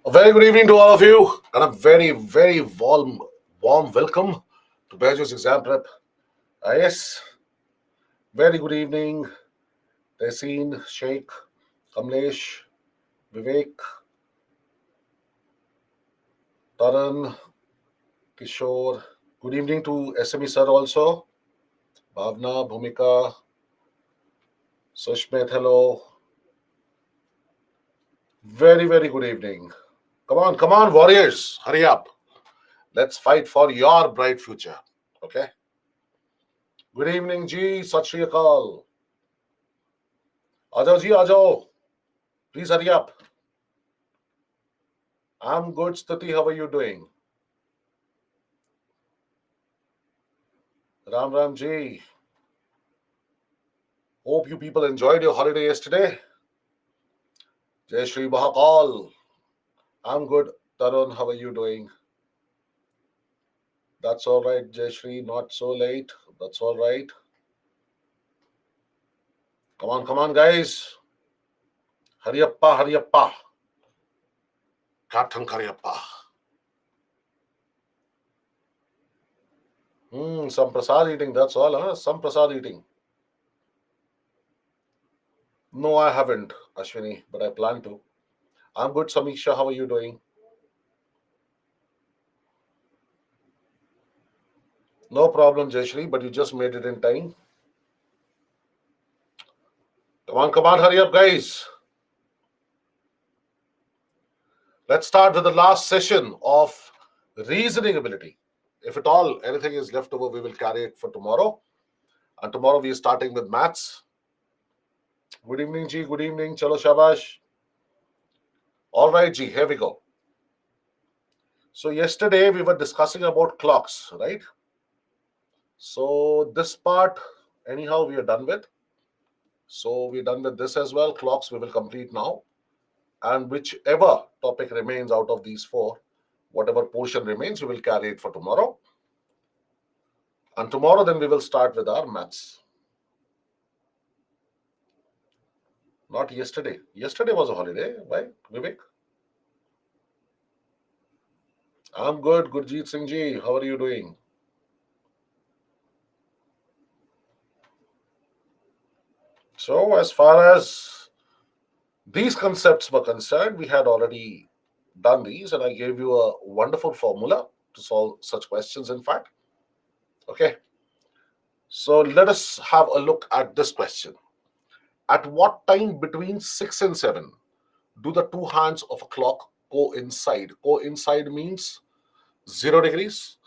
A very good evening to all of you, and a very warm welcome to Bajos Exam Prep. Yes, very good evening, Tehseen, Sheikh, Kamlesh, Vivek, Taran, Kishore. Good evening to SME sir also, Bhavna, Bhumika, Sushmit, hello. Very good evening. Come on, warriors, hurry up. Let's fight for your bright future. Okay. Good evening, Ji, Sat Shri Akal. Aajao Ji, aajao. Please hurry up. I'm good, Stuti. How are you doing? Ram Ram Ji. Hope you people enjoyed your holiday yesterday. Jai Shri Mahakal. I'm good. Tarun, how are you doing? That's all right, Jai Shri. Not so late. That's all right. Come on, guys. Hariyappa, Hariyappa. Captain Hariyappa. Some prasad eating. That's all, huh? Some prasad eating. No, I haven't, Ashwini, but I plan to. I'm good, Samiksha. How are you doing? No problem, Jayashri, but you just made it in time. Come on, hurry up, guys. Let's start with the last session of reasoning ability. If at all anything is left over, we will carry it for tomorrow. And tomorrow we are starting with maths. Good evening, Ji. Good evening. Chalo shabash. All right, Ji. Here we go. So yesterday we were discussing about clocks, right? So this part, anyhow, we are done with. So we're done with this as well. Clocks we will complete now. And whichever topic remains out of these four, whatever portion remains, we will carry it for tomorrow. And tomorrow then we will start with our maths. Not yesterday. Yesterday was a holiday. Why, Vivek? I'm good. Gurjeet Singh Ji, how are you doing? So, as far as these concepts were concerned, we had already done these, and I gave you a wonderful formula to solve such questions, in fact. Okay. So, let us have a look at this question. At what time between 6 and 7 do the two hands of a clock coincide? Coincide means 0 degrees.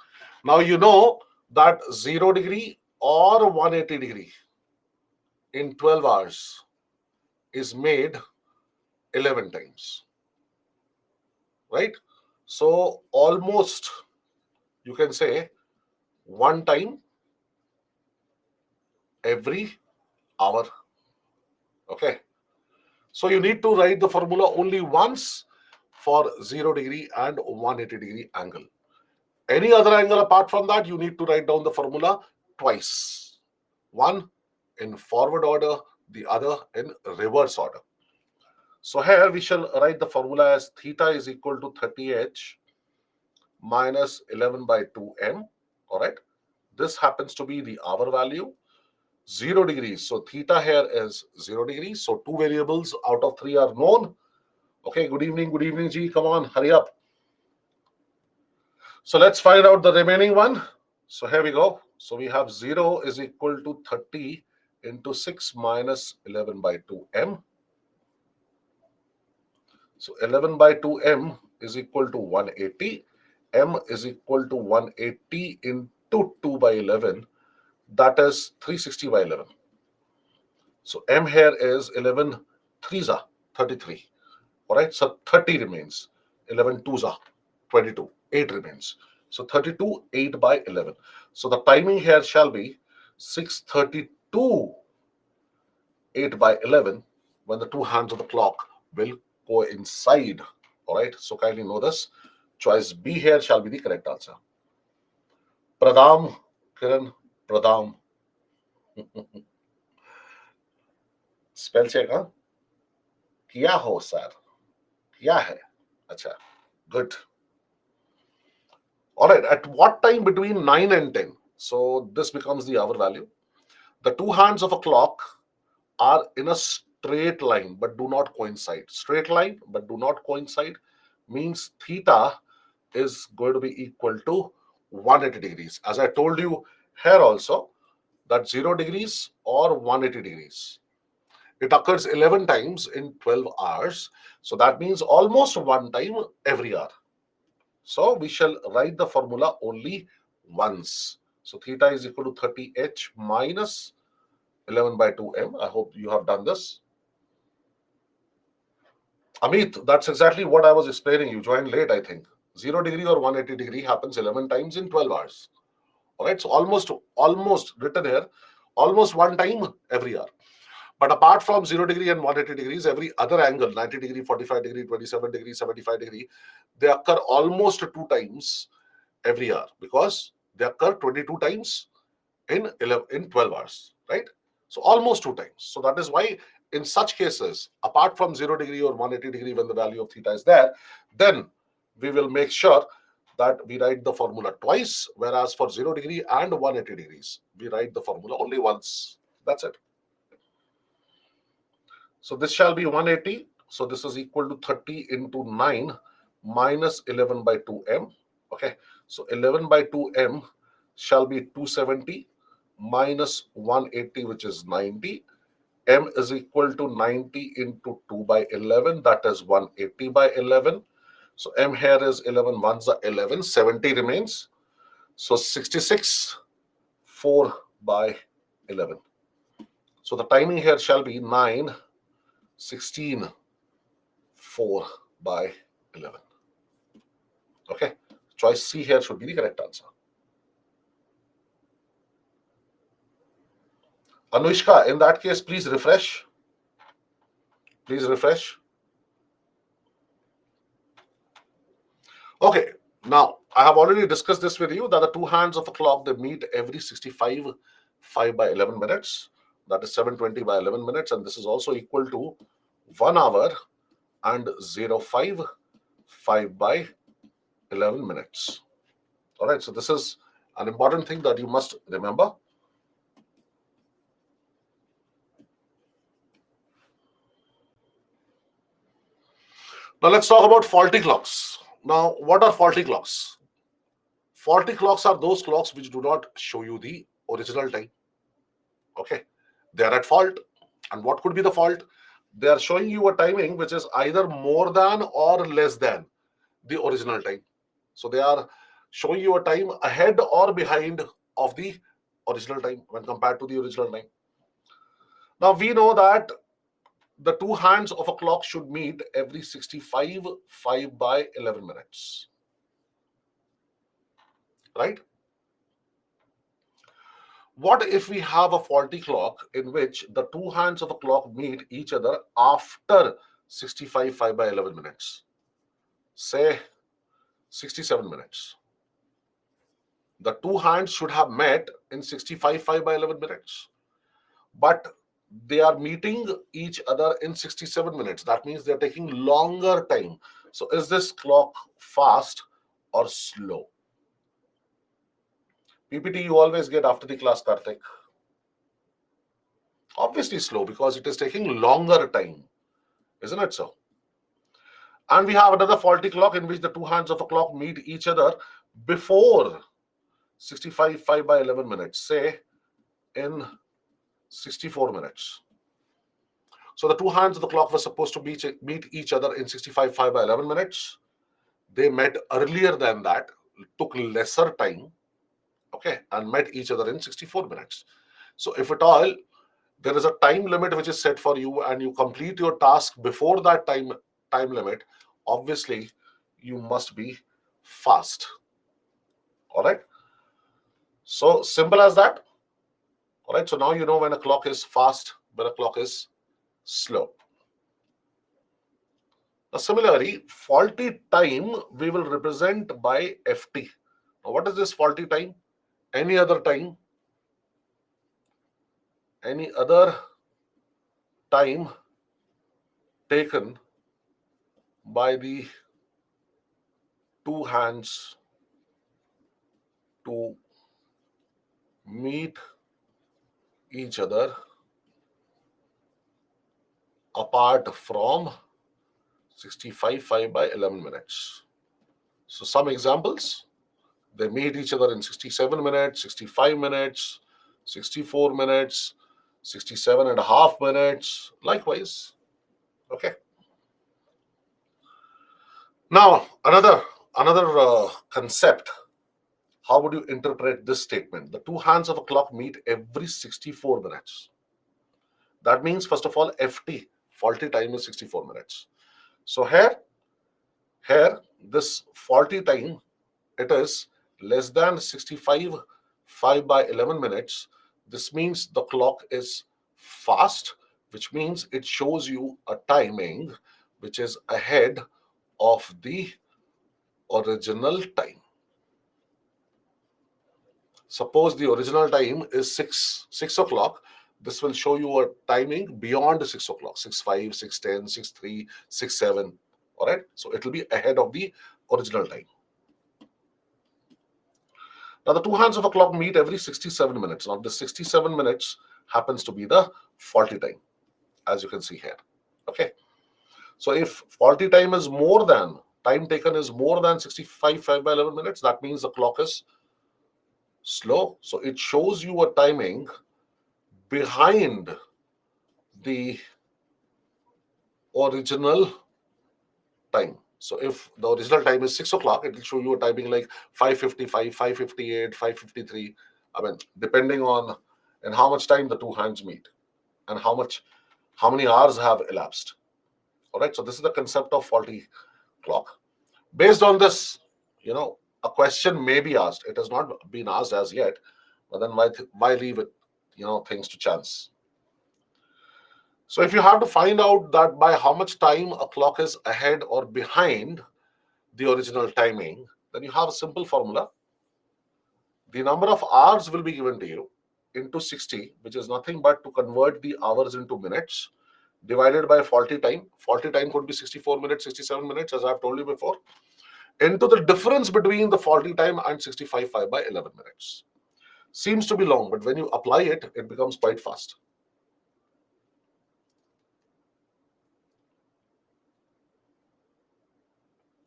Now you know that 0 degree or 180 degree in 12 hours is made 11 times, right? So almost you can say one time every hour. Okay. So you need to write the formula only once for 0 degree and 180 degree angle. Any other angle apart from that, you need to write down the formula twice. One in forward order, the other in reverse order. So here we shall write the formula as theta is equal to 30h minus 11 by 2m. All right. This happens to be the hour value. 0 degrees. So theta here is 0 degrees. So two variables out of three are known. Okay. Good evening, Ji. Come on, hurry up. So let's find out the remaining one. So here we go. So we have 0 is equal to 30 into 6 minus 11 by 2m. So 11 by 2m is equal to 180. M is equal to 180 into 2 by 11. That is 360 by 11. So M here is 11 3s are 33. All right. So 30 remains. 11 2s are 22. 8 remains. So 32 8 by 11. So the timing here shall be 6:32 8 by 11 when the two hands of the clock will coincide. All right. So kindly know this. Choice B here shall be the correct answer. Pradam, Kiran, Pradam. Spell check हाँ किया हो sir किया है अच्छा Good. All right. At what time between 9 and 10? So this becomes the hour value. The two hands of a clock are in a straight line but do not coincide. Straight line but do not coincide means theta is going to be equal to 180 degrees. As I told you here also, that 0 degrees or 180 degrees. It occurs 11 times in 12 hours. So that means almost one time every hour. So we shall write the formula only once. So theta is equal to 30h minus 11 by 2m. I hope you have done this. Amit, that's exactly what I was explaining. You joined late, I think. 0 degree or 180 degree happens 11 times in 12 hours. All right, so almost written here, almost one time every hour. But apart from 0 degree and 180 degrees, every other angle, 90 degree, 45 degree, 27 degree, 75 degree, they occur almost two times every hour because they occur 22 times in 12 hours, right? So almost two times. So that is why in such cases, apart from 0 degree or 180 degree, when the value of theta is there, then we will make sure that we write the formula twice, whereas for 0 degree and 180 degrees, we write the formula only once. That's it. So this shall be 180. So this is equal to 30 into 9 minus 11 by 2m. Okay. So 11 by 2m shall be 270 minus 180, which is 90. M is equal to 90 into 2 by 11. That is 180 by 11. So M here is 11 ones are 11. 70 remains. So 66 4 by 11. So the timing here shall be 9 16 4 by 11. Okay. Choice C here should be the correct answer. Anushka, in that case, please refresh. Please refresh. Okay. Now, I have already discussed this with you that the two hands of a clock, they meet every 65 5 by 11 minutes. That is 720 by 11 minutes. And this is also equal to 1 hour and 05 5 by 11 minutes. All right. So this is an important thing that you must remember. Now let's talk about faulty clocks. Now, what are faulty clocks? Faulty clocks are those clocks which do not show you the original time. Okay. They are at fault. And what could be the fault? They are showing you a timing which is either more than or less than the original time. So they are showing you a time ahead or behind of the original time when compared to the original time. Now we know that the two hands of a clock should meet every 65 5 by 11 minutes. Right? What if we have a faulty clock in which the two hands of a clock meet each other after 65 5 by 11 minutes? Say 67 minutes. The two hands should have met in 65 5 by 11 minutes. But they are meeting each other in 67 minutes. That means they're taking longer time. So is this clock fast or slow? PPT you always get after the class, Karthik. Obviously slow because it is taking longer time. Isn't it so? And we have another faulty clock in which the two hands of a clock meet each other before 65 5 by 11 minutes, say in 64 minutes. So the two hands of the clock were supposed to meet each other in 65 5 by 11 minutes. They met earlier than that, took lesser time, okay, and met each other in 64 minutes. So if at all there is a time limit which is set for you and you complete your task before that time limit, obviously you must be fast. All right. So simple as that. All right. So now you know when a clock is fast, when a clock is slow. Now, similarly, faulty time we will represent by ft. Now, what is this faulty time? Any other time, any other time taken by the two hands to meet each other apart from 65 5 by 11 minutes. So some examples, they meet each other in 67 minutes, 65 minutes, 64 minutes, 67 and a half minutes, likewise. Okay. Now, another concept. How would you interpret this statement? The two hands of a clock meet every 64 minutes. That means, first of all, FT, faulty time, is 64 minutes. So here, this faulty time, it is less than 65 5 by 11 minutes. This means the clock is fast, which means it shows you a timing which is ahead of the original time. Suppose the original time is 6 o'clock. This will show you a timing beyond 6 o'clock, 6:05, 6:10, 6:03, 6:07. All right. So it will be ahead of the original time. Now, the two hands of a clock meet every 67 minutes. Now, the 67 minutes happens to be the faulty time, as you can see here. Okay. So if faulty time is more than, time taken is more than 65 5 by 11 minutes, that means the clock is slow. So it shows you a timing behind the original time. So if the original time is 6 o'clock, it will show you a timing like 5:55, 5:58, 5:53. I mean, depending on and how much time the two hands meet and how many hours have elapsed. All right. So this is the concept of faulty clock. Based on this, a question may be asked. It has not been asked as yet, but then why leave it, things to chance? So if you have to find out that by how much time a clock is ahead or behind the original timing, then you have a simple formula. The number of hours will be given to you into 60, which is nothing but to convert the hours into minutes, divided by faulty time. Faulty time could be 64 minutes, 67 minutes, as I've told you before, into the difference between the faulty time and 65 5 by 11 minutes. Seems to be long, but when you apply it, it becomes quite fast.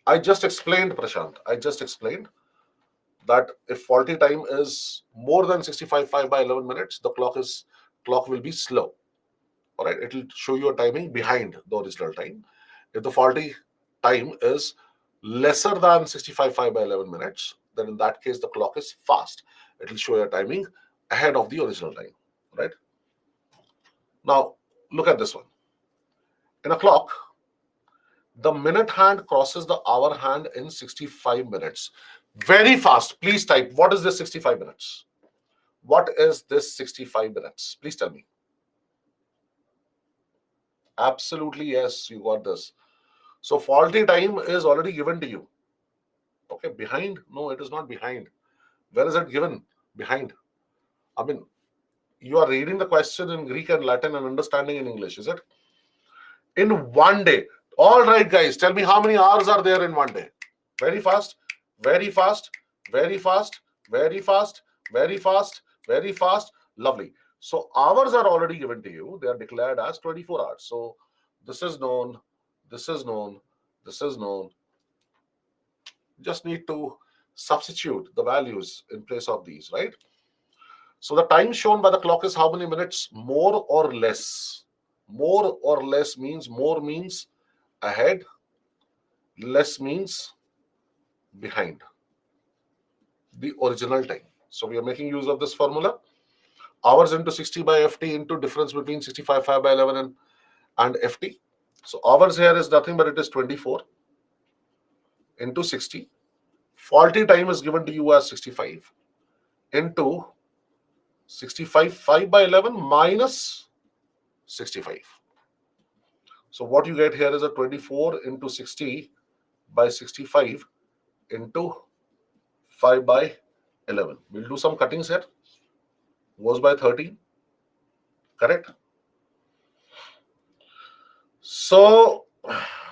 I just explained, Prashant. I just explained that if faulty time is more than 65 5 by 11 minutes, the clock will be slow. All right, it will show you a timing behind the original time. If the faulty time is lesser than 65 5 by 11 minutes, then in that case the clock is fast. It will show you a timing ahead of the original time. Right. Now look at this one. In a clock, the minute hand crosses the hour hand in 65 minutes. Very fast. Please type. What is this 65 minutes? What is this 65 minutes? Please tell me. Absolutely, yes, you got this. So faulty time is already given to you. Okay, behind? No, it is not behind. Where is it given? Behind. I mean, you are reading the question in Greek and Latin and understanding in English, is it? In one day. All right, guys, tell me how many hours are there in one day? Very fast, very fast, very fast, very fast, very fast, very fast. Lovely. So hours are already given to you. They are declared as 24 hours. So this is known, this is known, this is known. Just need to substitute the values in place of these, right? So the time shown by the clock is how many minutes more or less. More or less means more means ahead, less means behind the original time. So we are making use of this formula. Hours into 60 by FT into difference between 65 5 by 11 and FT. So hours here is nothing but it is 24 into 60. Faulty time is given to you as 65 into 65 5 by 11 minus 65. So what you get here is a 24 into 60 by 65 into 5 by 11. We'll do some cuttings here. Goes by 13. Correct? So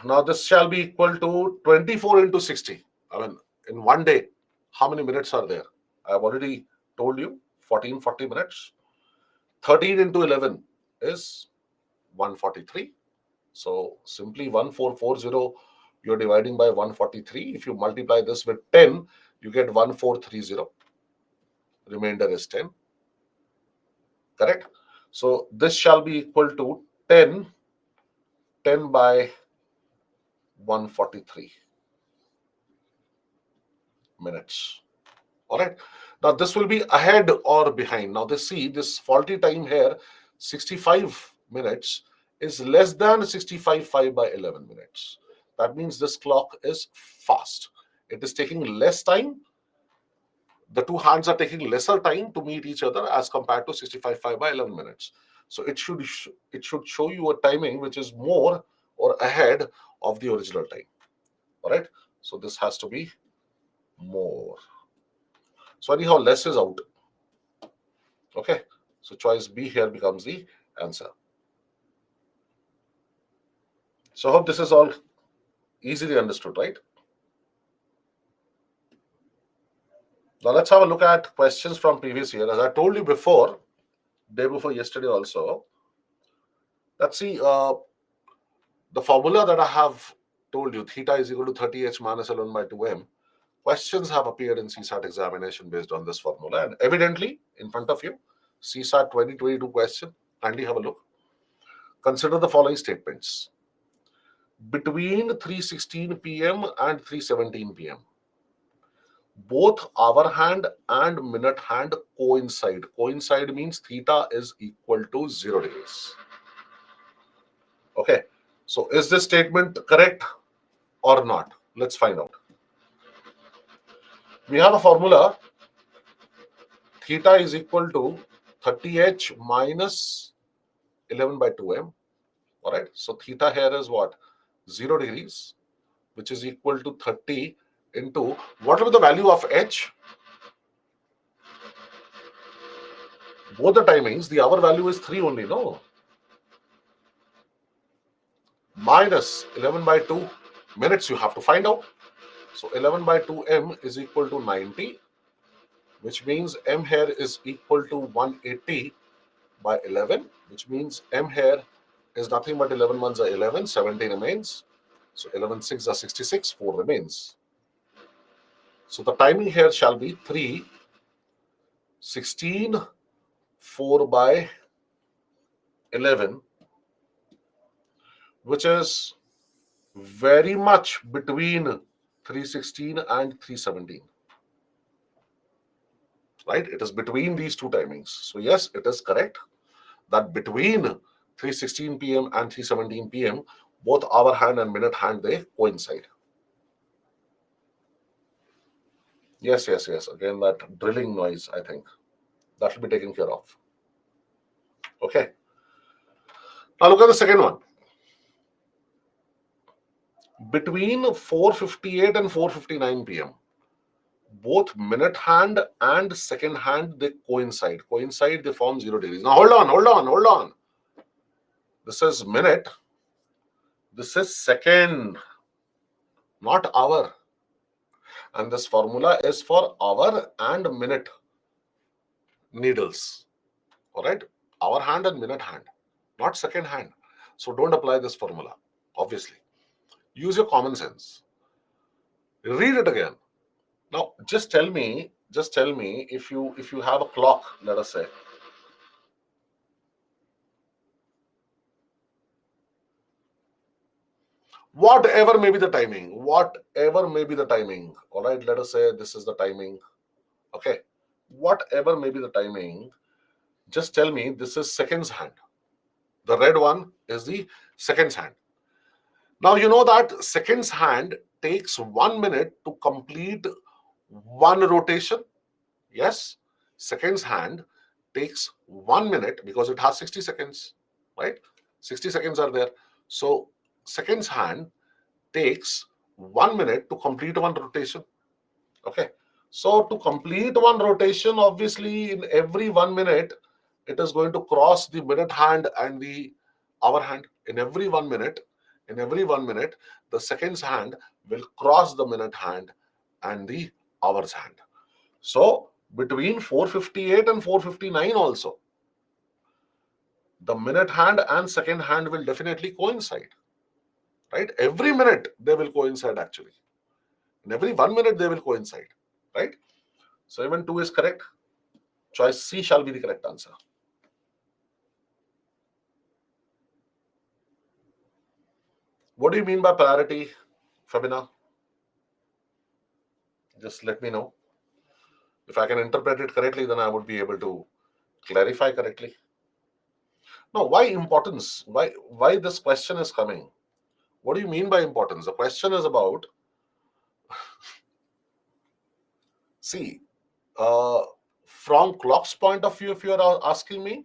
now this shall be equal to 24 into 60. I mean, in one day, how many minutes are there? I've already told you 1440 minutes. 13 into 11 is 143. So simply 1440, you're dividing by 143. If you multiply this with 10, you get 1430. Remainder is 10. Correct? So this shall be equal to 10 by 143 minutes. All right. Now this will be ahead or behind. Now this faulty time here, 65 minutes, is less than 65 5 by 11 minutes. That means this clock is fast. It is taking less time. The two hands are taking lesser time to meet each other as compared to 65 5 by 11 minutes. So it should show you a timing which is more or ahead of the original time. All right. So this has to be more. So anyhow, less is out. Okay. So choice B here becomes the answer. So I hope this is all easily understood, right? Now let's have a look at questions from previous year. As I told you before, day before yesterday also, let's see the formula that I have told you, theta is equal to 30h minus L1 by 2m. Questions have appeared in CSAT examination based on this formula, and evidently in front of you, CSAT 2022 question. Kindly have a look. Consider the following statements. Between 3:16 p.m. and 3:17 p.m., both hour hand and minute hand coincide. Coincide means theta is equal to 0 degrees. Okay. So is this statement correct or not? Let's find out. We have a formula. Theta is equal to 30h minus 11 by 2m. All right. So theta here is what? 0 degrees, which is equal to 30 into what will be the value of h? Both the timings, the hour value is 3 only, no? Minus 11 by 2 minutes you have to find out. So 11 by 2m is equal to 90, which means m here is equal to 180 by 11, which means m here is nothing but 11 ones are 11, 70 remains. So 11 6 are 66, 4 remains. So the timing here shall be 3, 16, 4 by 11, which is very much between 316 and 317. Right? It is between these two timings. So yes, it is correct that between 3:16 p.m. and 3:17 p.m., both hour hand and minute hand, they coincide. Yes. Again, that drilling noise, I think, that will be taken care of. Okay. Now look at the second one. Between 4:58 and 4:59 p.m., both minute hand and second hand, they coincide. Coincide, they form 0 degrees. Now hold on. This is minute. This is second, not hour. And this formula is for hour and minute needles. All right. Hour hand and minute hand, not second hand. So don't apply this formula, obviously. Use your common sense. Read it again. Now, just tell me if you have a clock, let us say. Whatever may be the timing, all right, let us say this is the timing. Okay. Whatever may be the timing, just tell me this is seconds hand. The red one is the seconds hand. Now you know that seconds hand takes 1 minute to complete one rotation. Yes, seconds hand takes 1 minute because it has 60 seconds, right? 60 seconds are there. So seconds hand takes 1 minute to complete one rotation. Okay. So to complete one rotation, obviously in every 1 minute, it is going to cross the minute hand and the hour hand. In every 1 minute, the seconds hand will cross the minute hand and the hours hand. So between 4:58 and 4:59 also, the minute hand and second hand will definitely coincide, right? Every minute they will coincide actually. In every 1 minute they will coincide, right? So even 2 is correct. Choice C shall be the correct answer. What do you mean by polarity, Fabina? Just let me know. If I can interpret it correctly, then I would be able to clarify correctly. Now, why importance? Why this question is coming? What do you mean by importance? The question is about, see, uh, from clock's point of view, if you are asking me,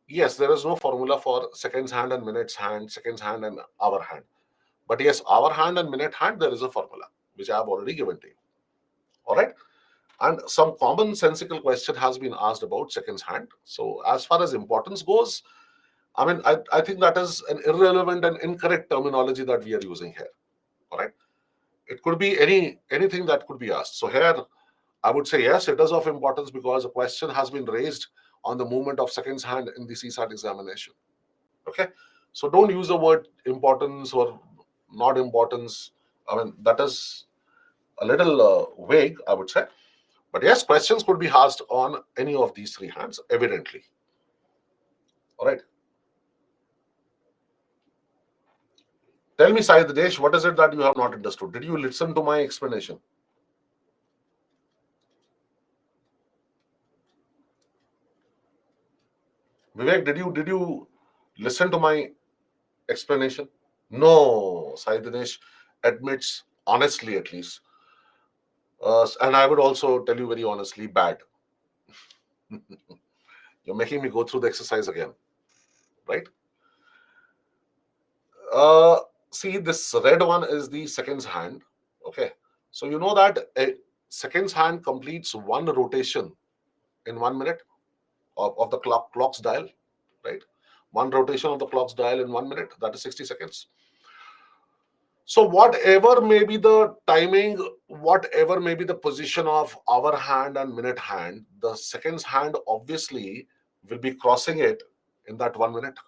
yes, there is no formula for seconds hand and minutes hand, seconds hand and hour hand. But yes, hour hand and minute hand, there is a formula, which I have already given to you. All right. And some commonsensical question has been asked about seconds hand. So as far as importance goes, I mean, I think that is an irrelevant and incorrect terminology that we are using here. All right. It could be anything that could be asked. So here, I would say yes, it is of importance because a question has been raised on the movement of seconds hand in the CSAT examination. Okay. So don't use the word importance or not importance. I mean, that is a little vague, I would say. But yes, questions could be asked on any of these three hands, evidently. All right. Tell me, Sai Desh, what is it that you have not understood? Did you listen to my explanation? Vivek, did you listen to my explanation? No, Sai Dinesh admits honestly, at least. And I would also tell you very honestly, bad. You're making me go through the exercise again, right? Uh, See, this red one is the seconds hand. Okay. So you know that a seconds hand completes one rotation in 1 minute of the clock's dial, right? One rotation of the clock's dial in 1 minute, that is 60 seconds. So whatever may be the timing, whatever may be the position of hour hand and minute hand, the seconds hand obviously will be crossing it in that 1 minute.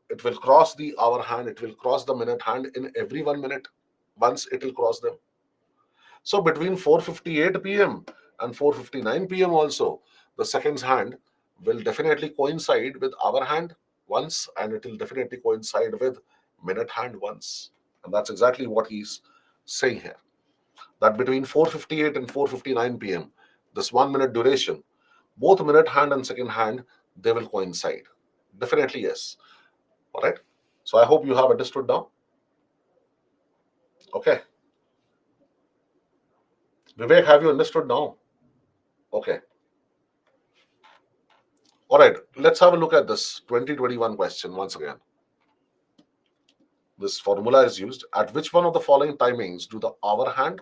It will cross the hour hand, it will cross the minute hand in every 1 minute. Once it will cross them. So between 4:58 p.m. and 4:59 p.m. also, the seconds hand will definitely coincide with hour hand once, and it will definitely coincide with minute hand once. And that's exactly what he's saying here. That between 4:58 and 4:59 p.m., this 1 minute duration, both minute hand and second hand, they will coincide. Definitely yes. All right. So I hope you have understood now. Okay. Vivek, have you understood now? Okay. All right. Let's have a look at this 2021 question once again. This formula is used. At which one of the following timings do the hour hand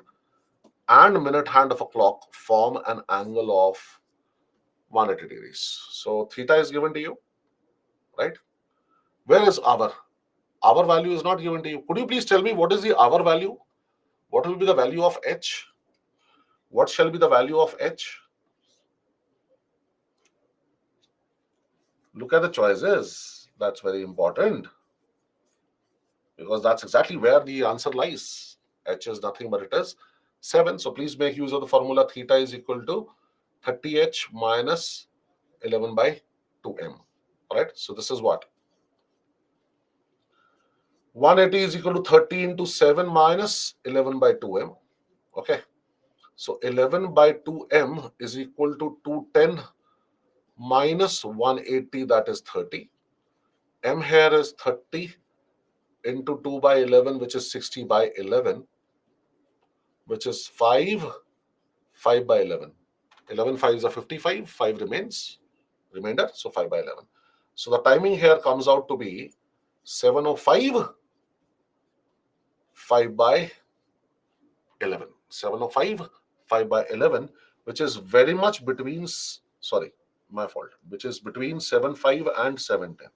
and minute hand of a clock form an angle of 180 degrees? So theta is given to you, right? Where is hour? Hour value is not given to you. Could you please tell me what is the hour value? What will be the value of h? What shall be the value of h? Look at the choices. That's very important because that's exactly where the answer lies. H is nothing but it is 7. So please make use of the formula theta is equal to 30h minus 11 by 2m. All right. So this is what? 180 is equal to 30 into 7 minus 11 by 2m. Okay. So 11 by 2m is equal to 210 minus 180, that is 30. M here is 30 into 2 by 11, which is 60 by 11, which is 5 by 11. 11 5s are 55, 5 remains, remainder, so 5 by 11. So the timing here comes out to be 7:05, 5 by 11. 7:05, 5 by 11, which is very much between, sorry, my fault, which is between 7:05 and 7:10.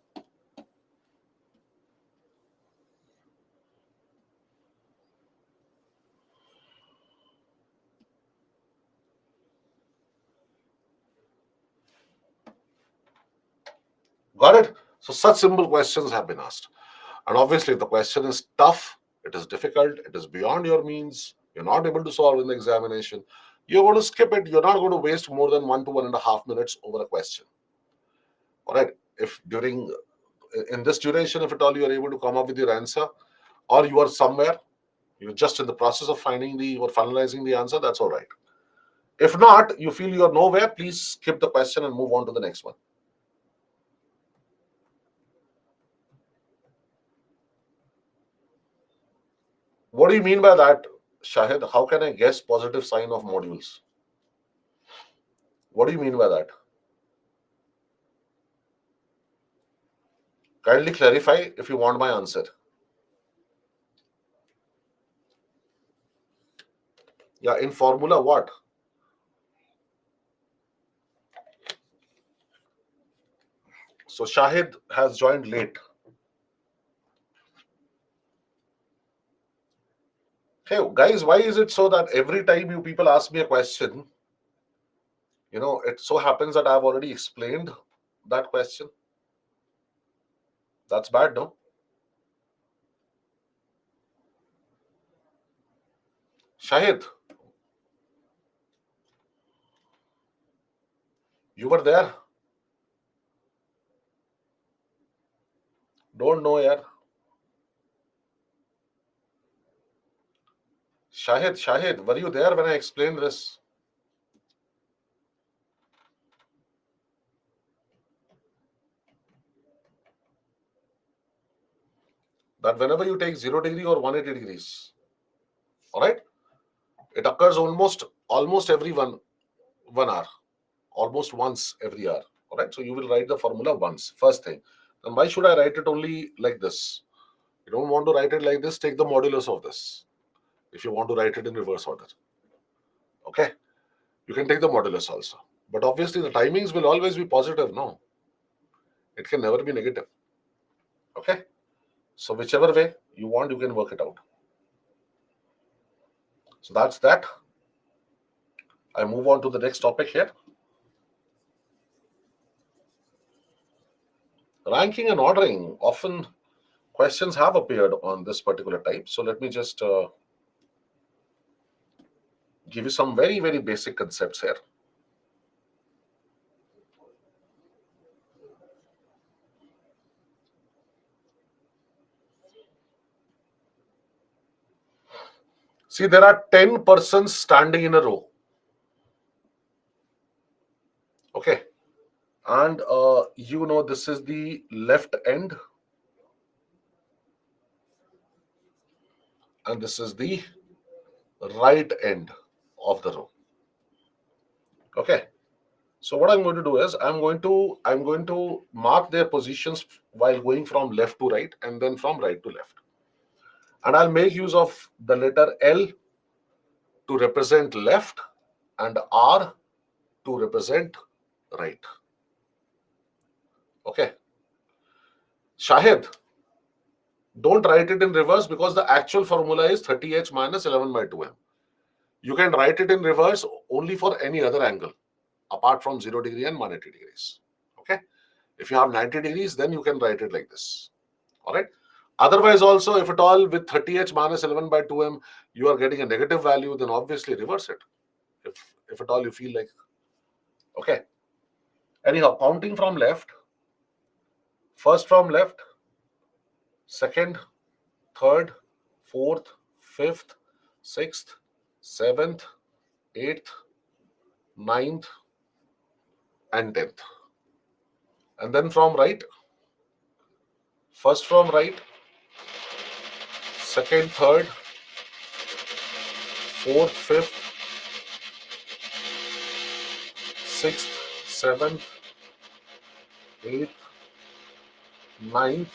Got it? So such simple questions have been asked. And obviously, if the question is tough, it is difficult, it is beyond your means, you're not able to solve in the examination, you're going to skip it. You're not going to waste more than 1 to 1.5 minutes over a question. All right. If during in this duration, if at all you are able to come up with your answer, or you are somewhere, you're just in the process of finding the or finalizing the answer, that's all right. If not, you feel you're nowhere, please skip the question and move on to the next one. What do you mean by that, Shahid? How can I guess positive sign of modules? What do you mean by that? Kindly clarify if you want my answer. Yeah, in formula, what? So Shahid has joined late. Hey guys, why is it so that every time you people ask me a question, it so happens that I've already explained that question? That's bad, no? Shahid, you were there? Don't know, yaar. Shahid, were you there when I explained this? That whenever you take 0 degree or 180 degrees, all right, it occurs almost every 1 hour, almost once every hour. All right, so you will write the formula once. First thing. Then why should I write it only like this? You don't want to write it like this, take the modulus of this. If you want to write it in reverse order, okay, you can take the modulus also. But obviously, the timings will always be positive. No, it can never be negative. Okay, so whichever way you want, you can work it out. So that's that. I move on to the next topic here. Ranking and ordering. Often questions have appeared on this particular type. So let me just give you some very, very basic concepts here. See, there are 10 persons standing in a row. Okay. And this is the left end, and this is the right end of the row. Okay. So what I'm going to do is I'm going to mark their positions while going from left to right and then from right to left. And I'll make use of the letter L to represent left and R to represent right. Okay. Shahid, don't write it in reverse because the actual formula is 30h minus 11 by 2m. You can write it in reverse only for any other angle apart from 0 degree and 180 degrees. Okay. If you have 90 degrees, then you can write it like this. All right. Otherwise, also, if at all with 30h minus 11 by 2m, you are getting a negative value, then obviously reverse it. If at all you feel like. Okay. Anyhow, counting from left, first from left, second, third, fourth, fifth, sixth, seventh, eighth, ninth, and 10th. And then from right, first from right, second, third, fourth, fifth, sixth, seventh, eighth, ninth,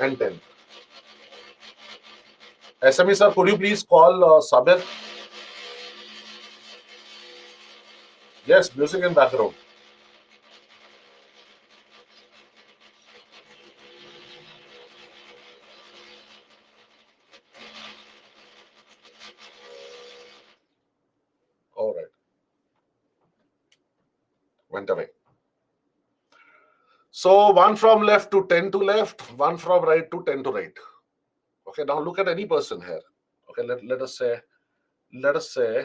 and 10th. SME sir, could you please call Sabir? Yes, music in background. All right. Went away. So 1 from left to 10 to left, 1 from right to 10 to right. Okay, now look at any person here. Okay, let us say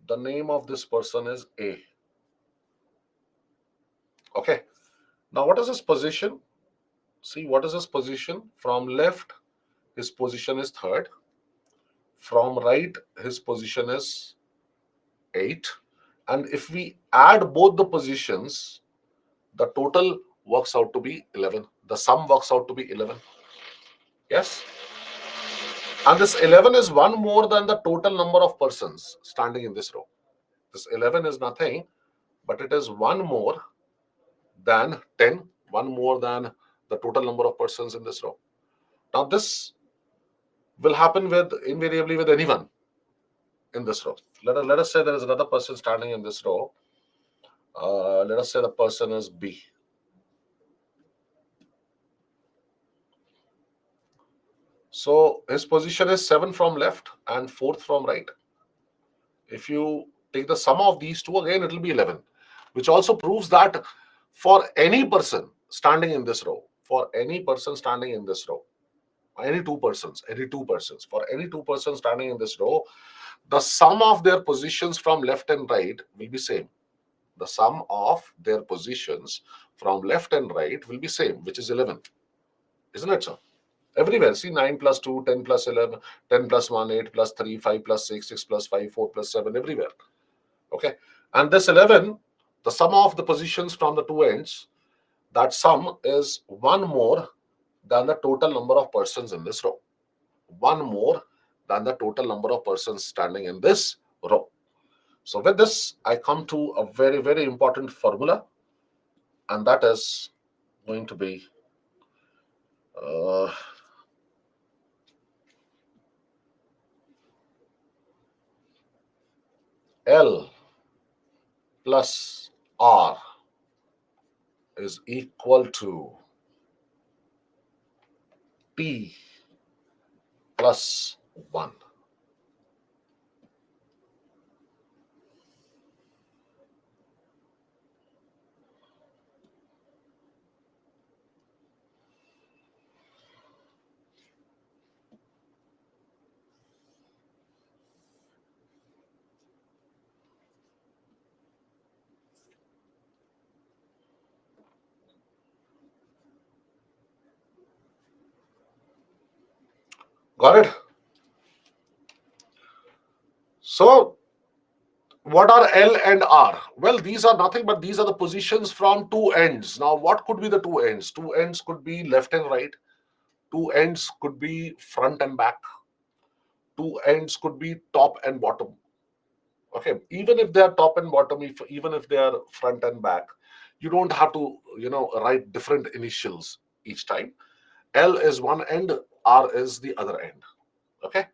the name of this person is A. Okay, now what is his position? See, what is his position? From left, his position is third. From right, his position is 8. And if we add both the positions, the total works out to be 11. The sum works out to be 11. Yes? And this 11 is one more than the total number of persons standing in this row. This 11 is nothing, but it is one more than 10, one more than the total number of persons in this row. Now, this will happen with invariably with anyone in this row. Let us say there is another person standing in this row. Let us say the person is B. So his position is 7 from left and 4th from right. If you take the sum of these two, again it will be 11, which also proves that for any person standing in this row, for any person standing in this row, any two persons, for any two persons standing in this row, the sum of their positions from left and right will be same. The sum of their positions from left and right will be same, which is 11. Isn't it, sir? Everywhere. See, 9 plus 2, 10 plus 11, 10 plus 1, 8 plus 3, 5 plus 6, 6 plus 5, 4 plus 7, everywhere. Okay. And this 11, the sum of the positions from the two ends, that sum is one more than the total number of persons in this row. One more than the total number of persons standing in this row. So with this, I come to a very, very important formula, and that is going to be L plus R is equal to T plus 1. Got it? So what are L and R? Well, these are nothing but these are the positions from two ends. Now, what could be the two ends? Two ends could be left and right. Two ends could be front and back. Two ends could be top and bottom. Okay, even if they are top and bottom, even if they are front and back, you don't have to, write different initials each time. L is one end, R is the other end. Okay,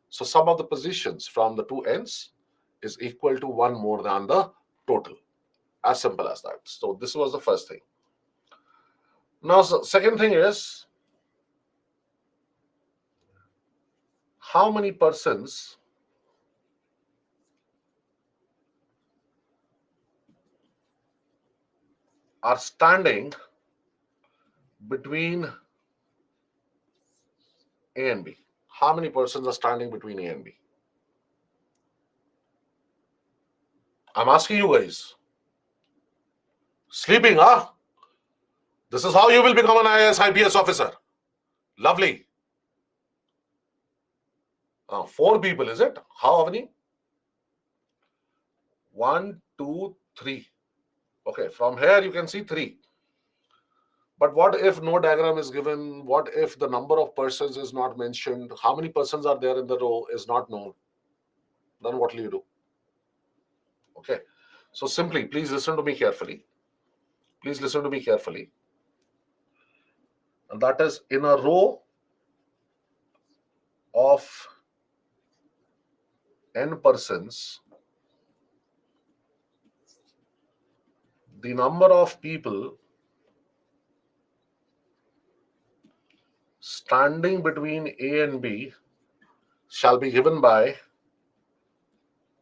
so sum of the positions from the two ends is equal to one more than the total. As simple as that. So this was the first thing. Now, second thing is, how many persons are standing between A and B? How many persons are standing between A and B? I'm asking you guys. Sleeping, huh? This is how you will become an IAS IPS officer. Lovely. 4 people, is it? How many? 1, 2, 3. Okay, from here you can see 3. But what if no diagram is given? What if the number of persons is not mentioned? How many persons are there in the row is not known? Then what will you do? Okay, so simply, please listen to me carefully. Please listen to me carefully. And that is, in a row of n persons, the number of people standing between A and B shall be given by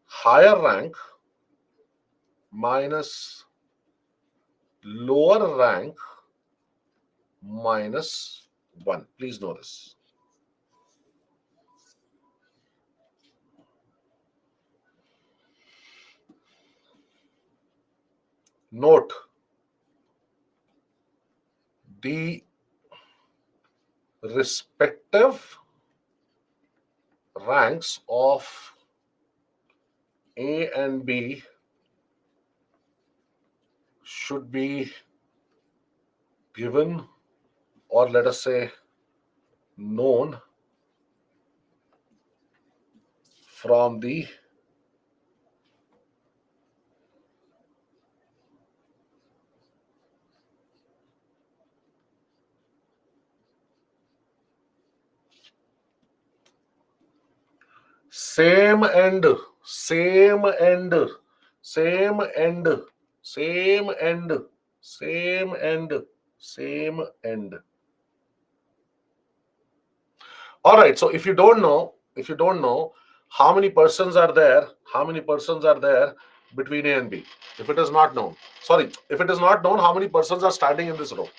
higher rank minus lower rank minus 1. Please know this. Note the respective ranks of A and B should be given, or let us say known, from the same end, same end, same end, same end, same end, same end. All right. So if you don't know how many persons are there, between A and B? If it is not known, if it is not known, how many persons are standing in this row?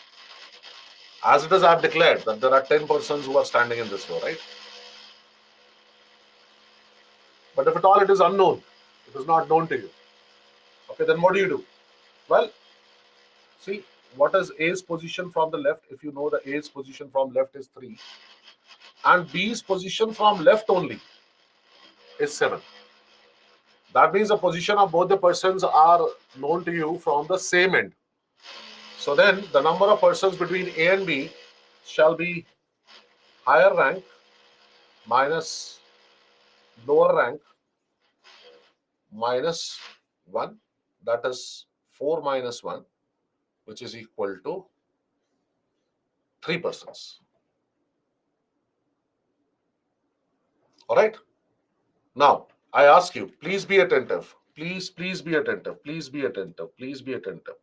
As it is, I have declared that there are 10 persons who are standing in this row, right? But if at all it is unknown, it is not known to you. Okay, then what do? Well, see, what is A's position from the left? If you know the A's position from left is 3, and B's position from left only is 7. That means the position of both the persons are known to you from the same end. So then the number of persons between A and B shall be higher rank minus lower rank minus 1. That is 4 minus 1, which is equal to 3 persons. All right. Now, I ask you, please be attentive. Please be attentive. Please be attentive. Please be attentive.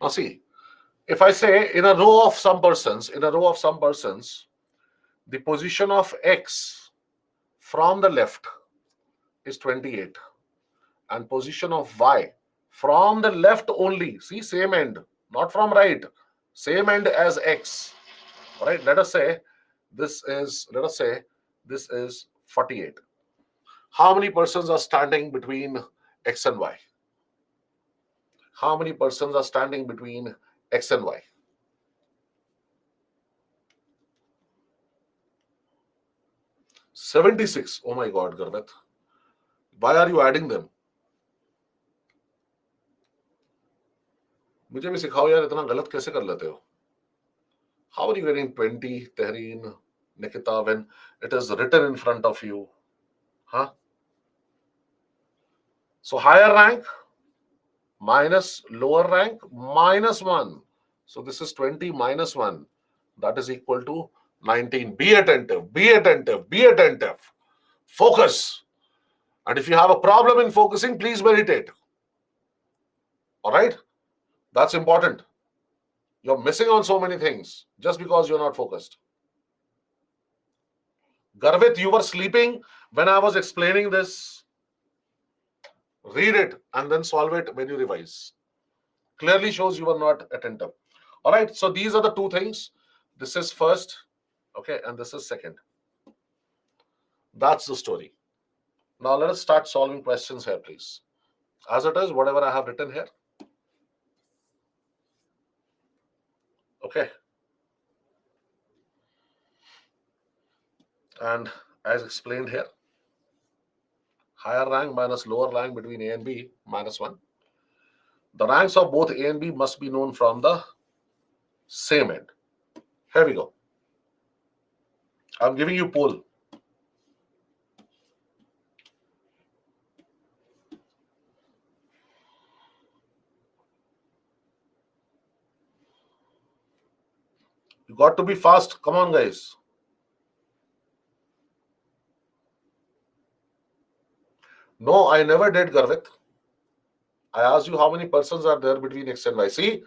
Now see, if I say in a row of some persons, the position of X from the left is 28, and position of Y from the left only, see, same end, not from right, same end as X. All right, let us say this is 48. How many persons are standing between X and Y? How many persons are standing between X and Y? 76. Oh my God, Garvat. Why are you adding them? मुझे भी सिखाओ यार, इतना गलत कैसे कर लेते हो? How are you getting 20, Tehreen, Nikita, when it is written in front of you? Huh? So higher rank minus lower rank minus 1. So this is 20 minus 1. That is equal to 19. Be attentive. Be attentive. Be attentive. Focus. And if you have a problem in focusing, please meditate. All right? That's important. You're missing on so many things just because you're not focused. Garvit, you were sleeping when I was explaining this. Read it and then solve it when you revise. Clearly shows you were not attentive. All right, so these are the two things. This is first, okay, and this is second. That's the story. Now let us start solving questions here, please. As it is, whatever I have written here. Okay. And as explained here, higher rank minus lower rank between A and B minus 1. The ranks of both A and B must be known from the same end. Here we go. I'm giving you poll. You got to be fast. Come on, guys. No, I never did, Garvit. I asked you how many persons are there between X and Y. See,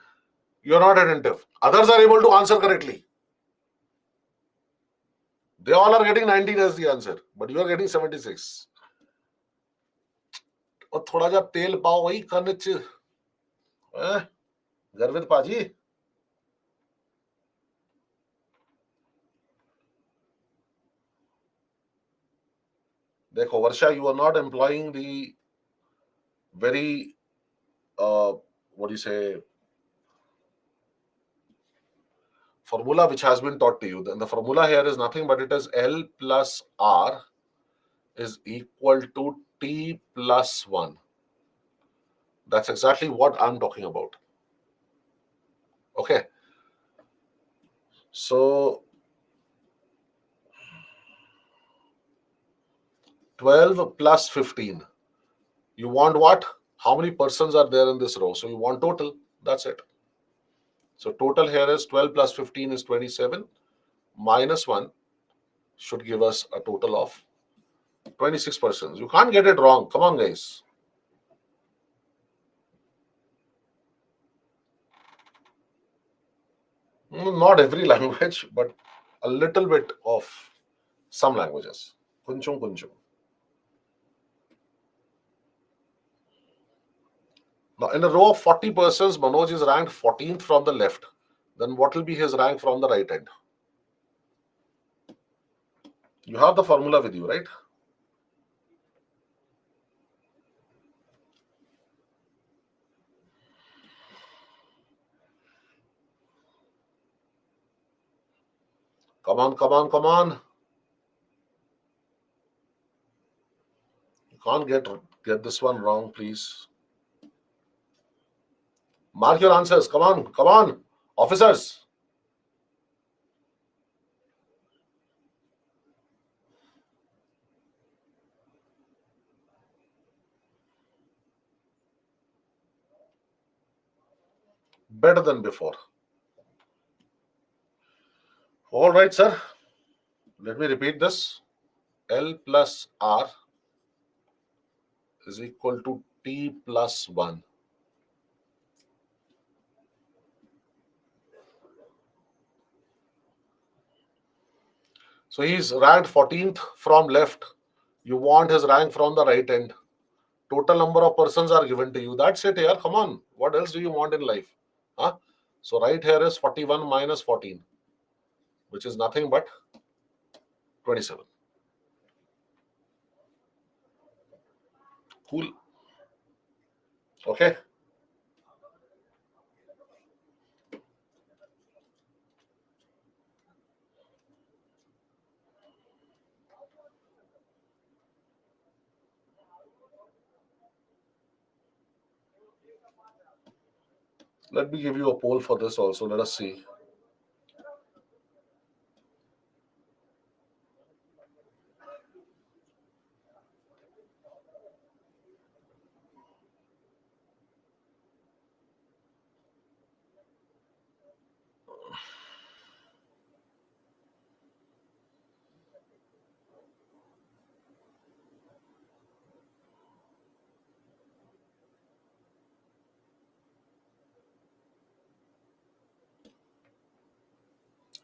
you're not attentive. Others are able to answer correctly. They all are getting 19 as the answer, but you are getting 76. और थोड़ा जा तेल पाओ वही कनच गर्वित पाजी। देखो वर्षा, you are not employing the very what do you say, formula which has been taught to you. Then the formula here is nothing but it is L plus R is equal to T plus 1. That's exactly what I'm talking about. Okay. So 12 plus 15. You want what? How many persons are there in this row? So you want total. That's it. So total here is 12 plus 15 is 27. Minus 1 should give us a total of 26 persons. You can't get it wrong. Come on, guys. Not every language, but a little bit of some languages. Kunchum kunchum. Now, in a row of 40 persons, Manoj is ranked 14th from the left. Then what will be his rank from the right end? You have the formula with you, right? Come on, come on, come on. You can't get this one wrong, please. Mark your answers. Come on, come on. Officers. Better than before. All right, sir. Let me repeat this. L plus R is equal to T plus 1. So he's ranked 14th from left. You want his rank from the right end. Total number of persons are given to you. That's it here. Come on. What else do you want in life? Huh? So right here is 41 minus 14, which is nothing but 27. Cool. Okay. Let me give you a poll for this also. Let us see.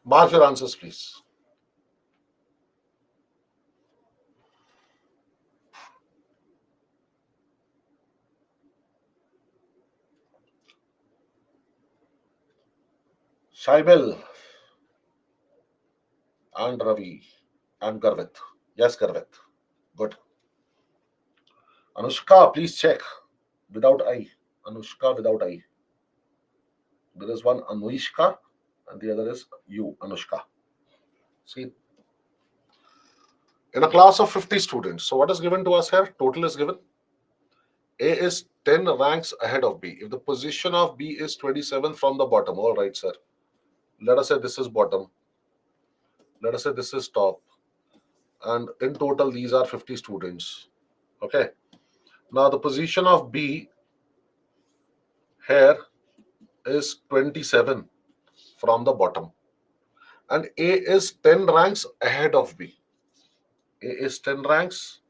Mark your answers, please. Shaibel and Ravi and Garvit. Yes, Garvit. Good. Anushka, please check. Without I. Anushka without I. There is one Anuishka and the other is you, Anushka. See, in a class of 50 students. So what is given to us here? Total is given. A is 10 ranks ahead of B. If the position of B is 27 from the bottom, all right, sir. Let us say this is bottom. Let us say this is top. And in total, these are 50 students. Okay. Now the position of B here is 27 from the bottom. And A is 10 ranks ahead of B. A is 10 ranks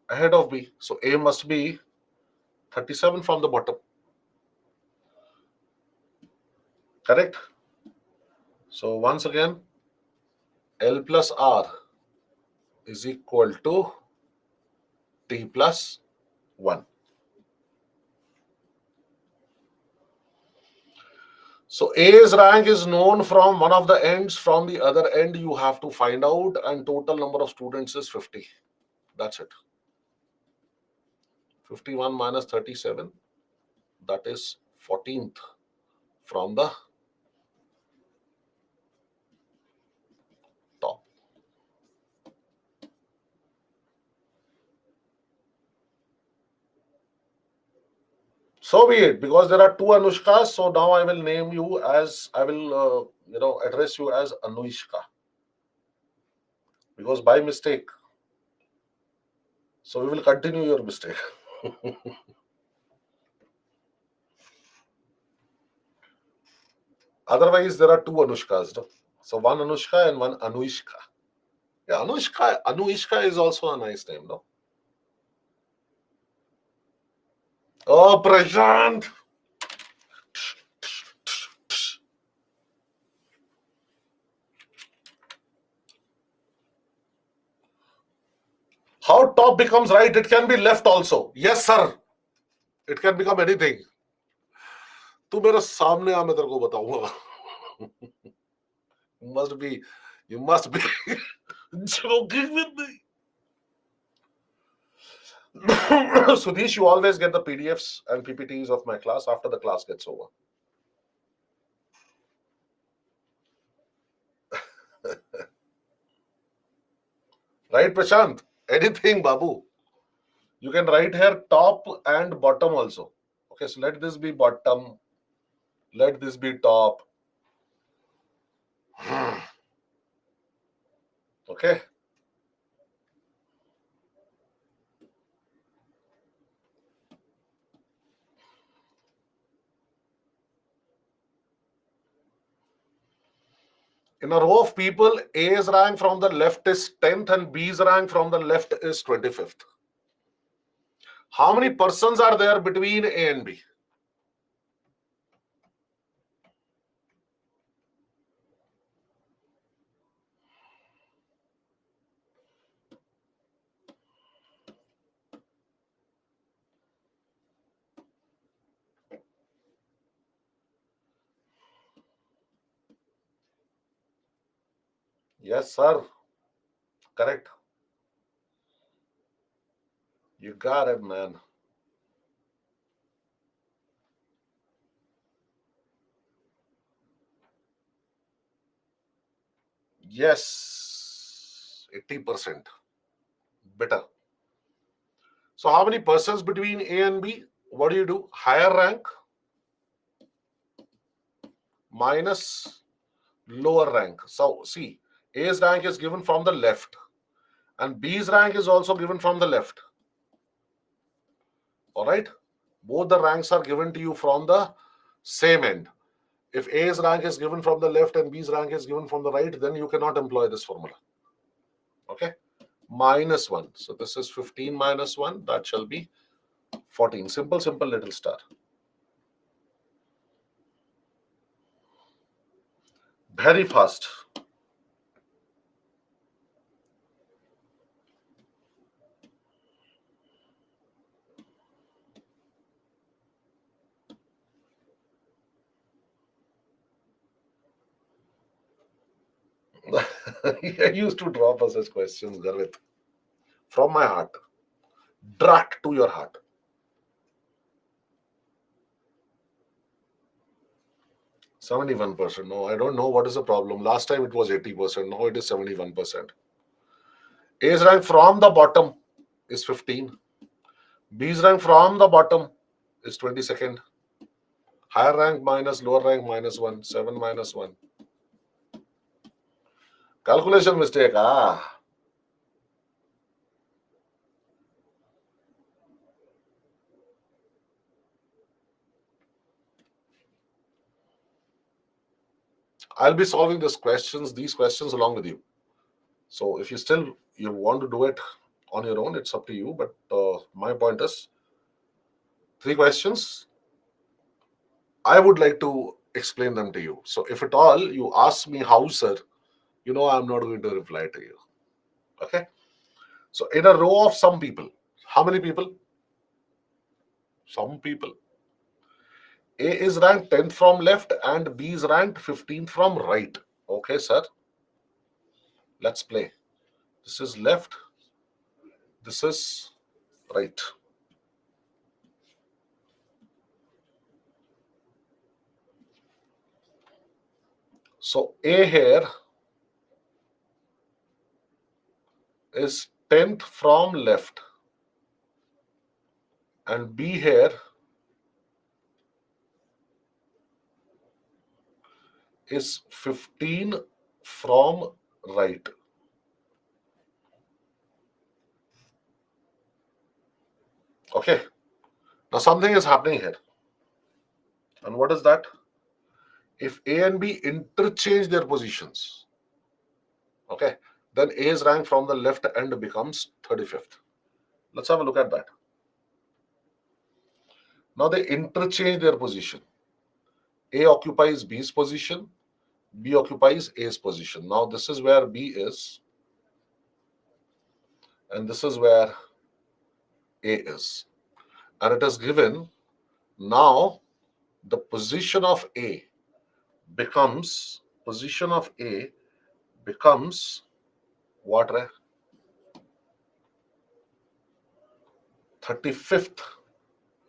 ahead of B. So A must be 37 from the bottom. Correct? So once again, L plus R is equal to T plus 1. So A's rank is known from one of the ends. From the other end, you have to find out, and total number of students is 50. That's it. 51 minus 37, that is 14th from the top. So be it, because there are two Anushkas. So now I will name you as, I will, address you as Anushka, because by mistake. So we will continue your mistake. Otherwise, there are two Anushkas. No? So one Anushka and one Anuishka. Yeah, Anuishka is also a nice name, no? Oh, Prashant! How top becomes right, it can be left also. Yes, sir. It can become anything. तू मेरे सामने आ, मैं तेरे को बताऊंगा. Must be, you must be joking with me. Sudesh, you always get the PDFs and PPTs of my class after the class gets over. Right, Prashant? Anything, Babu. You can write here top and bottom also. Okay, so let this be bottom. Let this be top. Okay. In a row of people, A's rank from the left is 10th and B's rank from the left is 25th. How many persons are there between A and B? Yes, sir. Correct. You got it, man. Yes. 80%. Better. So how many persons between A and B? What do? Higher rank minus lower rank. So see, A's rank is given from the left and B's rank is also given from the left. All right. Both the ranks are given to you from the same end. If A's rank is given from the left and B's rank is given from the right, then you cannot employ this formula. Okay. Minus 1. So this is 15 minus 1. That shall be 14. Simple, simple little star. Very fast. I used to drop us such questions, Garvit. From my heart. Direct to your heart. 71%. No, I don't know what is the problem. Last time it was 80%. Now it is 71%. A's rank from the bottom is 15. B's rank from the bottom is 22nd. Higher rank minus lower rank minus 1. 7 minus 1. Calculation mistake. I'll be solving these questions along with you. So if you want to do it on your own, it's up to you. But my point is, 3 questions. I would like to explain them to you. So if at all you ask me how, sir, I'm not going to reply to you. Okay. So in a row of some people, how many people? Some people. A is ranked 10th from left and B is ranked 15th from right. Okay, sir. Let's play. This is left. This is right. So A here is 10th from left and B here is 15 from right. Okay. Now something is happening here. And what is that? If A and B interchange their positions, okay, then A's rank from the left end becomes 35th. Let's have a look at that. Now they interchange their position. A occupies B's position, B occupies A's position. Now this is where B is, and this is where A is. And it is given now the position of A becomes what? 35th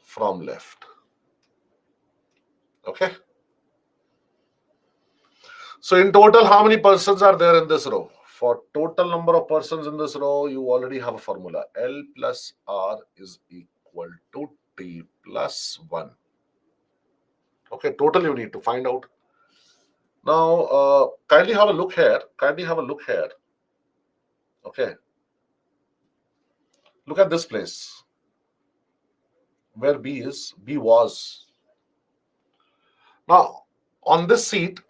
from left. Okay. So in total, how many persons are there in this row? For total number of persons in this row, you already have a formula. L plus R is equal to T plus 1. Okay, total you need to find out. Now, kindly have a look here. Okay. Look at this place where B was. Now, on this seat,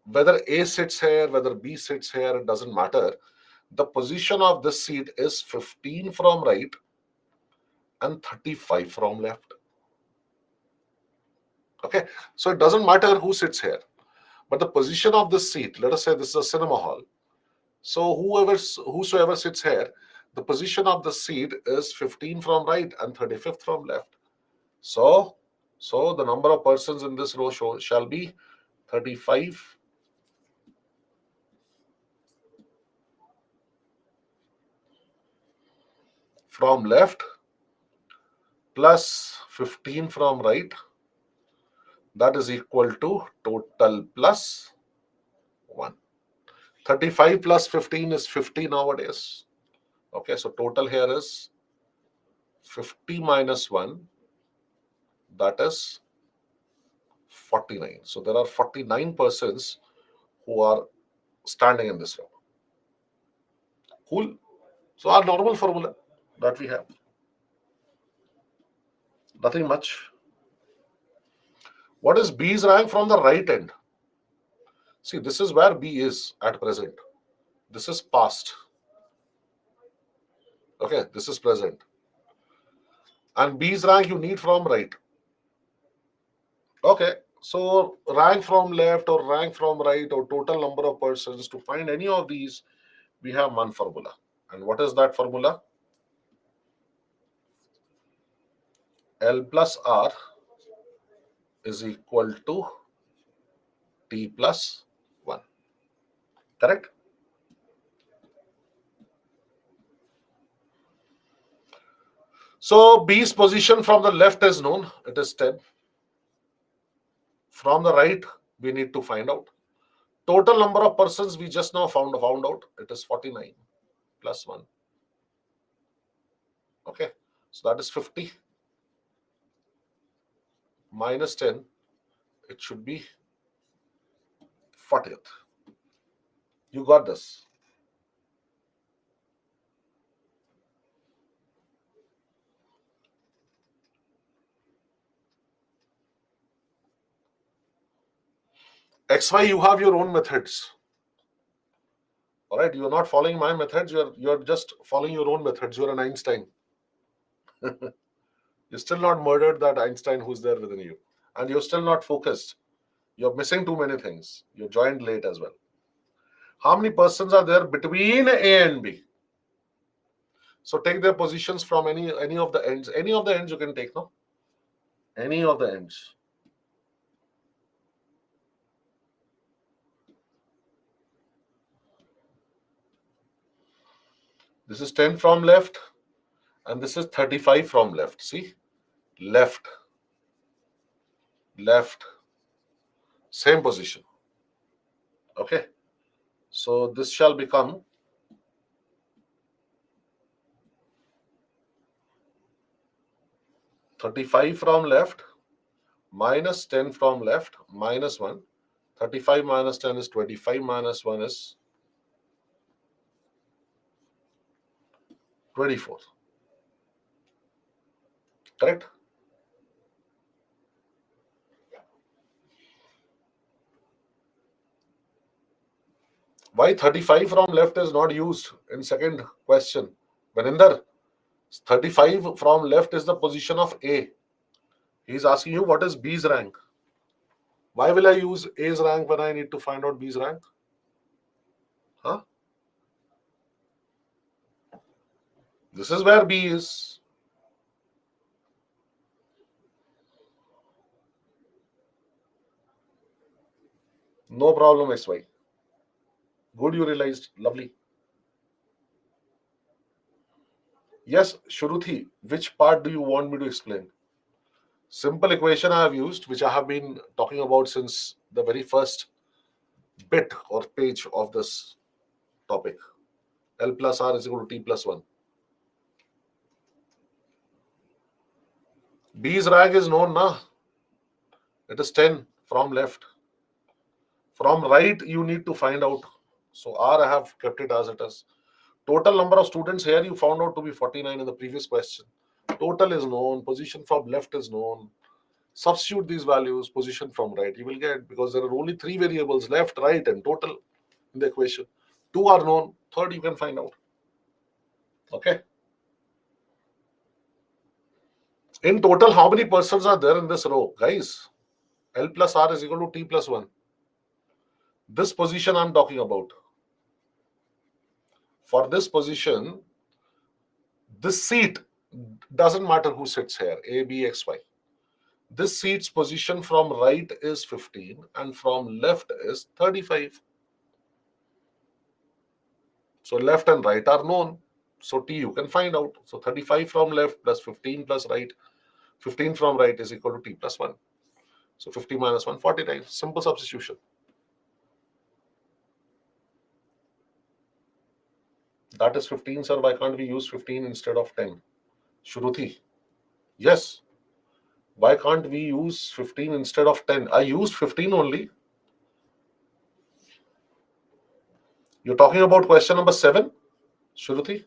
whether A sits here, whether B sits here, it doesn't matter. The position of this seat is 15 from right and 35 from left. Okay, so it doesn't matter who sits here, but the position of this seat, let us say this is a cinema hall. So whosoever sits here, the position of the seat is 15 from right and 35th from left. So the number of persons in this row shall be 35 from left plus 15 from right. That is equal to total plus 1. 35 plus 15 is 50 nowadays. Okay, so total here is 50 minus 1, that is 49. So there are 49 persons who are standing in this row. Cool. So our normal formula that we have, nothing much. What is B's rank from the right end? See, this is where B is at present. This is past. Okay, this is present. And B's rank you need from right. Okay, so rank from left or rank from right or total number of persons, to find any of these, we have one formula. And what is that formula? L plus R is equal to T plus 1. Correct? So B's position from the left is known. It is 10. From the right, we need to find out. Total number of persons we just now found out. It is 49 plus 1. Okay. So that is 50 minus 10. It should be 40th. You got this. XY, you have your own methods. All right, you're not following my methods. You're just following your own methods. You're an Einstein. You're still not murdered that Einstein who's there within you, and you're still not focused. You're missing too many things. You joined late as well. How many persons are there between A and B? So take their positions from any of the ends. Any of the ends you can take, no? Any of the ends. This is 10 from left, and this is 35 from left. See, left, left, same position. Okay, so this shall become 35 from left minus 10 from left minus 1. 35 minus 10 is 25 minus 1 is 24. Correct? Why 35 from left is not used in second question? Maninder, 35 from left is the position of A. He's asking you what is B's rank. Why will I use A's rank when I need to find out B's rank? Huh? This is where B is. No problem, XY. Good, you realized. Lovely. Yes, Shruti, which part do you want me to explain? Simple equation I have used, which I have been talking about since the very first bit or page of this topic. L plus R is equal to T plus 1. B's rank is known, na? It is 10 from left. From right, you need to find out. So R, I have kept it as it is. Total number of students here you found out to be 49 in the previous question. Total is known. Position from left is known. Substitute these values, position from right. You will get, because there are only three variables, left, right, and total in the equation. Two are known. Third, you can find out. Okay. In total, how many persons are there in this row? Guys, L plus R is equal to T plus 1. This position I'm talking about. For this position, this seat doesn't matter who sits here, A, B, X, Y. This seat's position from right is 15 and from left is 35. So left and right are known. So T you can find out. So 35 from left plus 15 plus right. 15 from right is equal to T plus 1. So 50 minus 1, 49. Simple substitution. That is 15, sir. Why can't we use 15 instead of 10? Shruti. Yes. Why can't we use 15 instead of 10? I used 15 only. You're talking about question number 7, Shruti?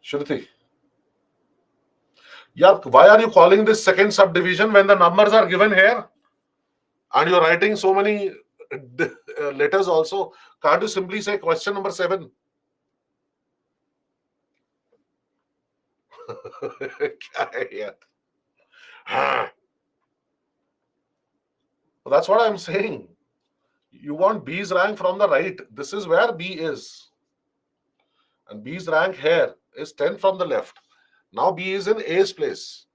Shruti. Yeah, why are you calling this second subdivision when the numbers are given here? And you're writing so many letters also. Can't you simply say question number 7? That's what I'm saying. You want B's rank from the right. This is where B is. And B's rank here is 10 from the left. Now B is in A's place.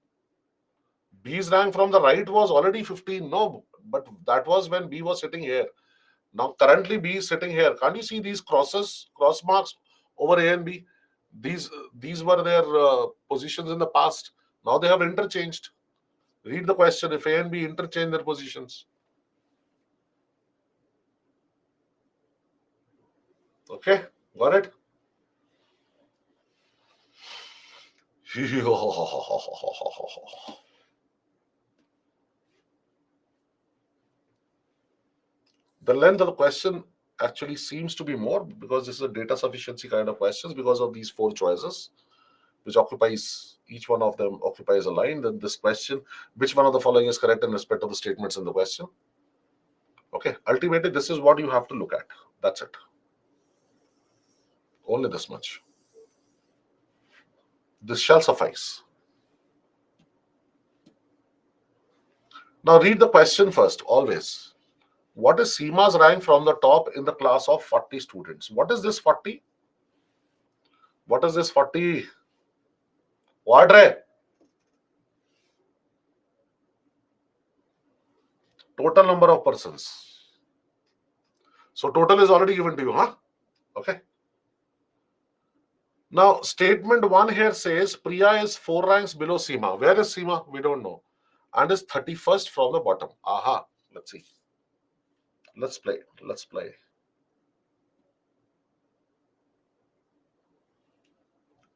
B's rank from the right was already 15. No, but that was when B was sitting here. Now currently B is sitting here. Can't you see these crosses, cross marks over A and B? These were their positions in the past. Now they have interchanged. Read the question. If A and B interchange their positions. Okay, got it? The length of the question actually seems to be more because this is a data sufficiency kind of questions because of these 4 choices, which occupies, each one of them occupies a line. Then this question, which one of the following is correct in respect of the statements in the question? Okay, ultimately this is what you have to look at. That's it. Only this much. This shall suffice. Now read the question first, always. What is Seema's rank from the top in the class of 40 students? What is this 40? What is this 40? What? Total number of persons. So total is already given to you, huh? Okay. Now, statement 1 here says Priya is 4 ranks below Seema. Where is Seema? We don't know. And is 31st from the bottom. Aha. Let's see. Let's play. Let's play.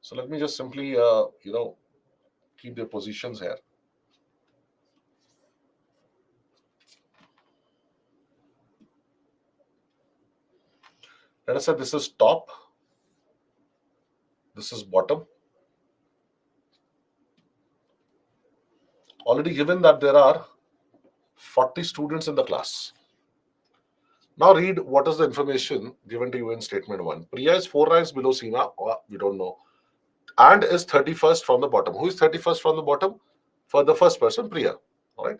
So let me just simply, keep the positions here. Let us say this is top. This is bottom. Already given that there are 40 students in the class. Now read what is the information given to you in statement 1. Priya is 4 ranks below Seema. We don't know. And is 31st from the bottom. Who is 31st from the bottom? For the first person, Priya. All right.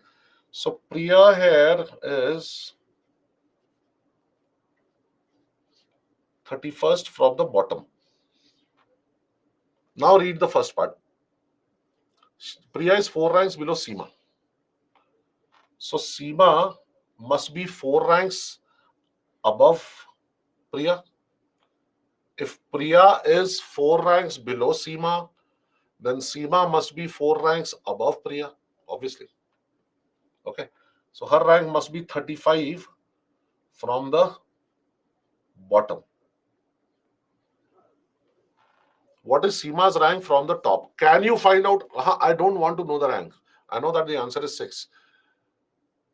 So Priya here is 31st from the bottom. Now read the first part. Priya is 4 ranks below Seema. So Seema must be 4 ranks above Priya. If Priya is 4 ranks below Seema, then Seema must be 4 ranks above Priya, obviously. Okay. So her rank must be 35 from the bottom. What is Seema's rank from the top? Can you find out? I don't want to know the rank. I know that the answer is 6.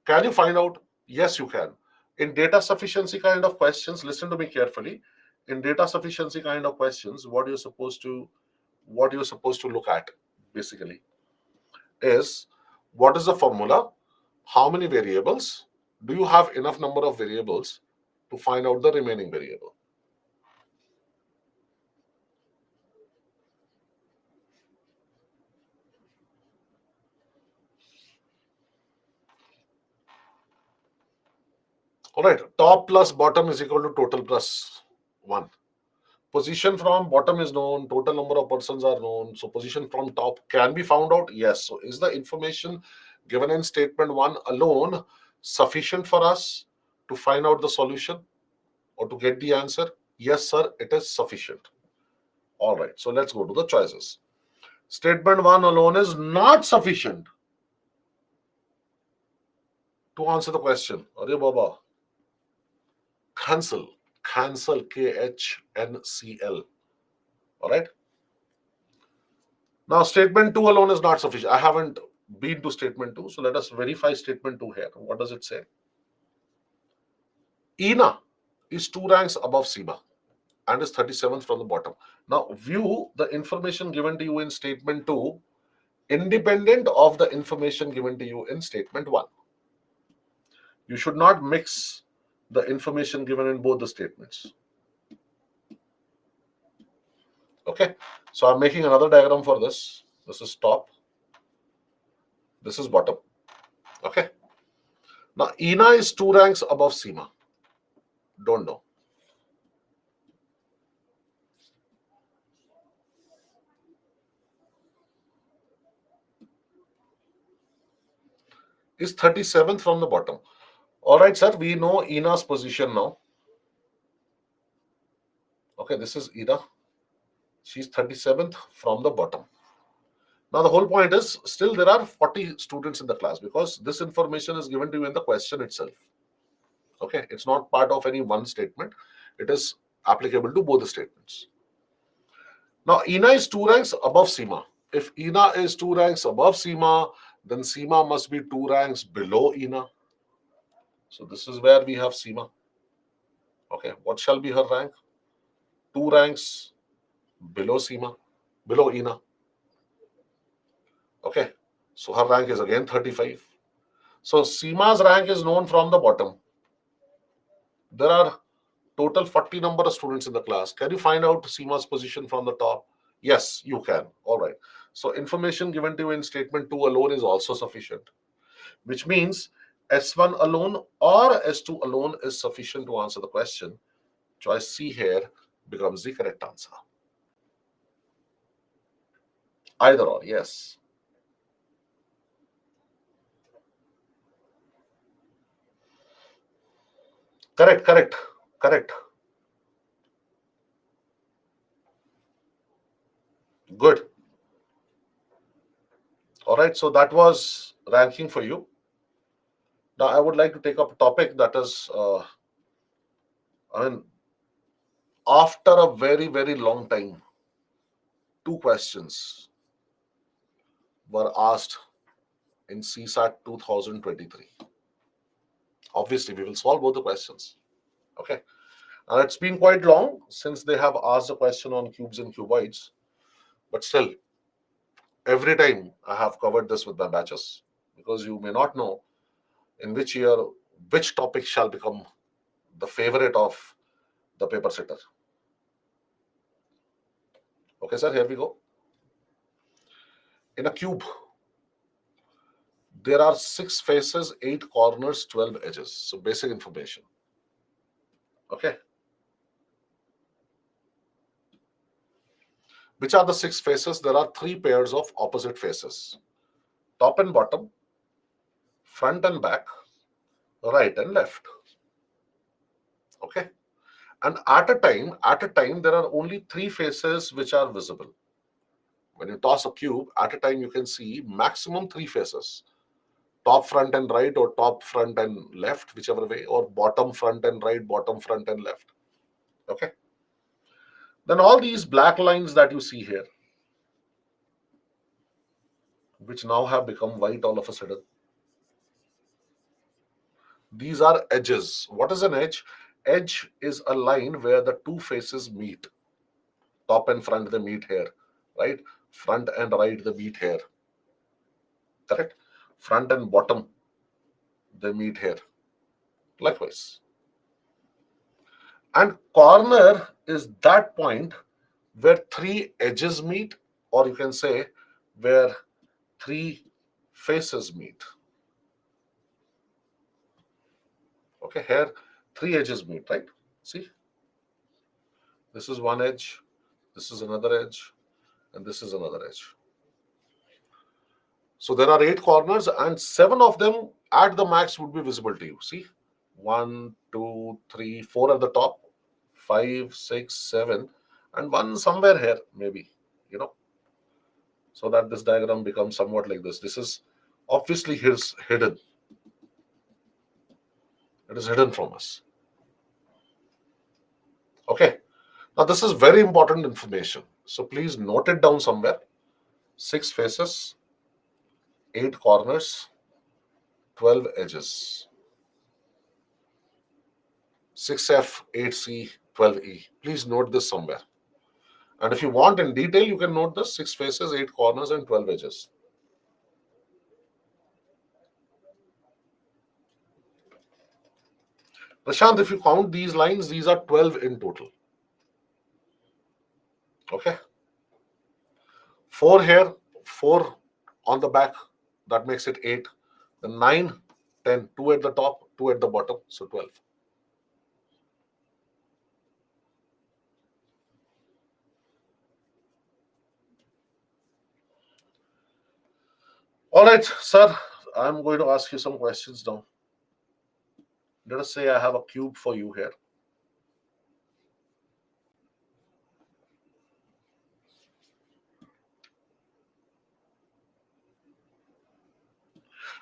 Can you find out? Yes, you can. In data sufficiency kind of questions, listen to me carefully. In data sufficiency kind of questions, what you're supposed to look at basically is what is the formula? How many variables? Do you have enough number of variables to find out the remaining variable? All right, top plus bottom is equal to total plus 1. Position from bottom is known, total number of persons are known. So position from top can be found out. Yes. So is the information given in statement 1 alone sufficient for us to find out the solution or to get the answer? Yes, sir, it is sufficient. All right. So let's go to the choices. Statement 1 alone is not sufficient to answer the question. Arey Baba. Cancel. Cancel. KHNCL. All right. Now, statement 2 alone is not sufficient. I haven't been to statement 2. So let us verify statement 2 here. What does it say? Ina is 2 ranks above Seema and is 37th from the bottom. Now, view the information given to you in statement 2 independent of the information given to you in statement 1. You should not mix the information given in both the statements. Okay. So I'm making another diagram for this. This is top. This is bottom. Okay. Now, Ina is 2 ranks above Seema. Don't know. Is 37th from the bottom. All right, sir. We know Ina's position now. Okay, this is Ina. She's 37th from the bottom. Now, the whole point is still there are 40 students in the class because this information is given to you in the question itself. Okay, it's not part of any one statement. It is applicable to both the statements. Now, Ina is 2 ranks above Seema. If Ina is 2 ranks above Seema, then Seema must be 2 ranks below Ina. So this is where we have Seema. Okay, what shall be her rank? 2 ranks below Seema, below Ina. Okay, so her rank is again 35. So Seema's rank is known from the bottom. There are total 40 number of students in the class. Can you find out Seema's position from the top? Yes, you can. All right. So information given to you in statement 2 alone is also sufficient, which means S1 alone or S2 alone is sufficient to answer the question. Choice C here becomes the correct answer. Either or, yes. Correct, correct. Correct. Good. All right. So that was ranking for you. Now I would like to take up a topic that is, I mean, after a very, very long time, two questions were asked in CSAT 2023. Obviously, we will solve both the questions. Okay. And it's been quite long since they have asked a question on cubes and cuboids, but still, every time I have covered this with my batches because you may not know in which year which topic shall become the favorite of the paper sitter. Okay, sir, here we go. In a cube, there are 6 faces, 8 corners, 12 edges. So, basic information. Okay. Which are the 6 faces? There are 3 pairs of opposite faces: top and bottom, front and back, right and left. Okay. And at a time, there are only 3 faces which are visible. When you toss a cube, at a time you can see maximum 3 faces: top, front, and right, or top, front, and left, whichever way, or bottom, front, and right, bottom, front, and left. Okay. Then all these black lines that you see here, which now have become white all of a sudden, these are edges. What is an edge? Edge is a line where the 2 faces meet. Top and front, they meet here, right? Front and right, they meet here. Correct? Front and bottom, they meet here. Likewise. And corner is that point where 3 edges meet, or you can say where 3 faces meet. Okay, here 3 edges meet, right? See, this is one edge, this is another edge, and this is another edge. So there are 8 corners, and 7 of them at the max would be visible to you. See, 1, 2, 3, 4 at the top, 5, 6, 7, and one somewhere here, maybe, you know, so that this diagram becomes somewhat like this. This is obviously hidden. It is hidden from us. Okay. Now, this is very important information. So please note it down somewhere. 6 faces, 8 corners, 12 edges. 6F, 8C, 12E. Please note this somewhere. And if you want in detail, you can note this: 6 faces, 8 corners, and 12 edges. Prashant, if you count these lines, these are 12 in total. Okay. 4 here, 4 on the back, that makes it 8. Then 9, 10, 2 at the top, 2 at the bottom, so 12. All right, sir, I'm going to ask you some questions now. Let us say I have a cube for you here.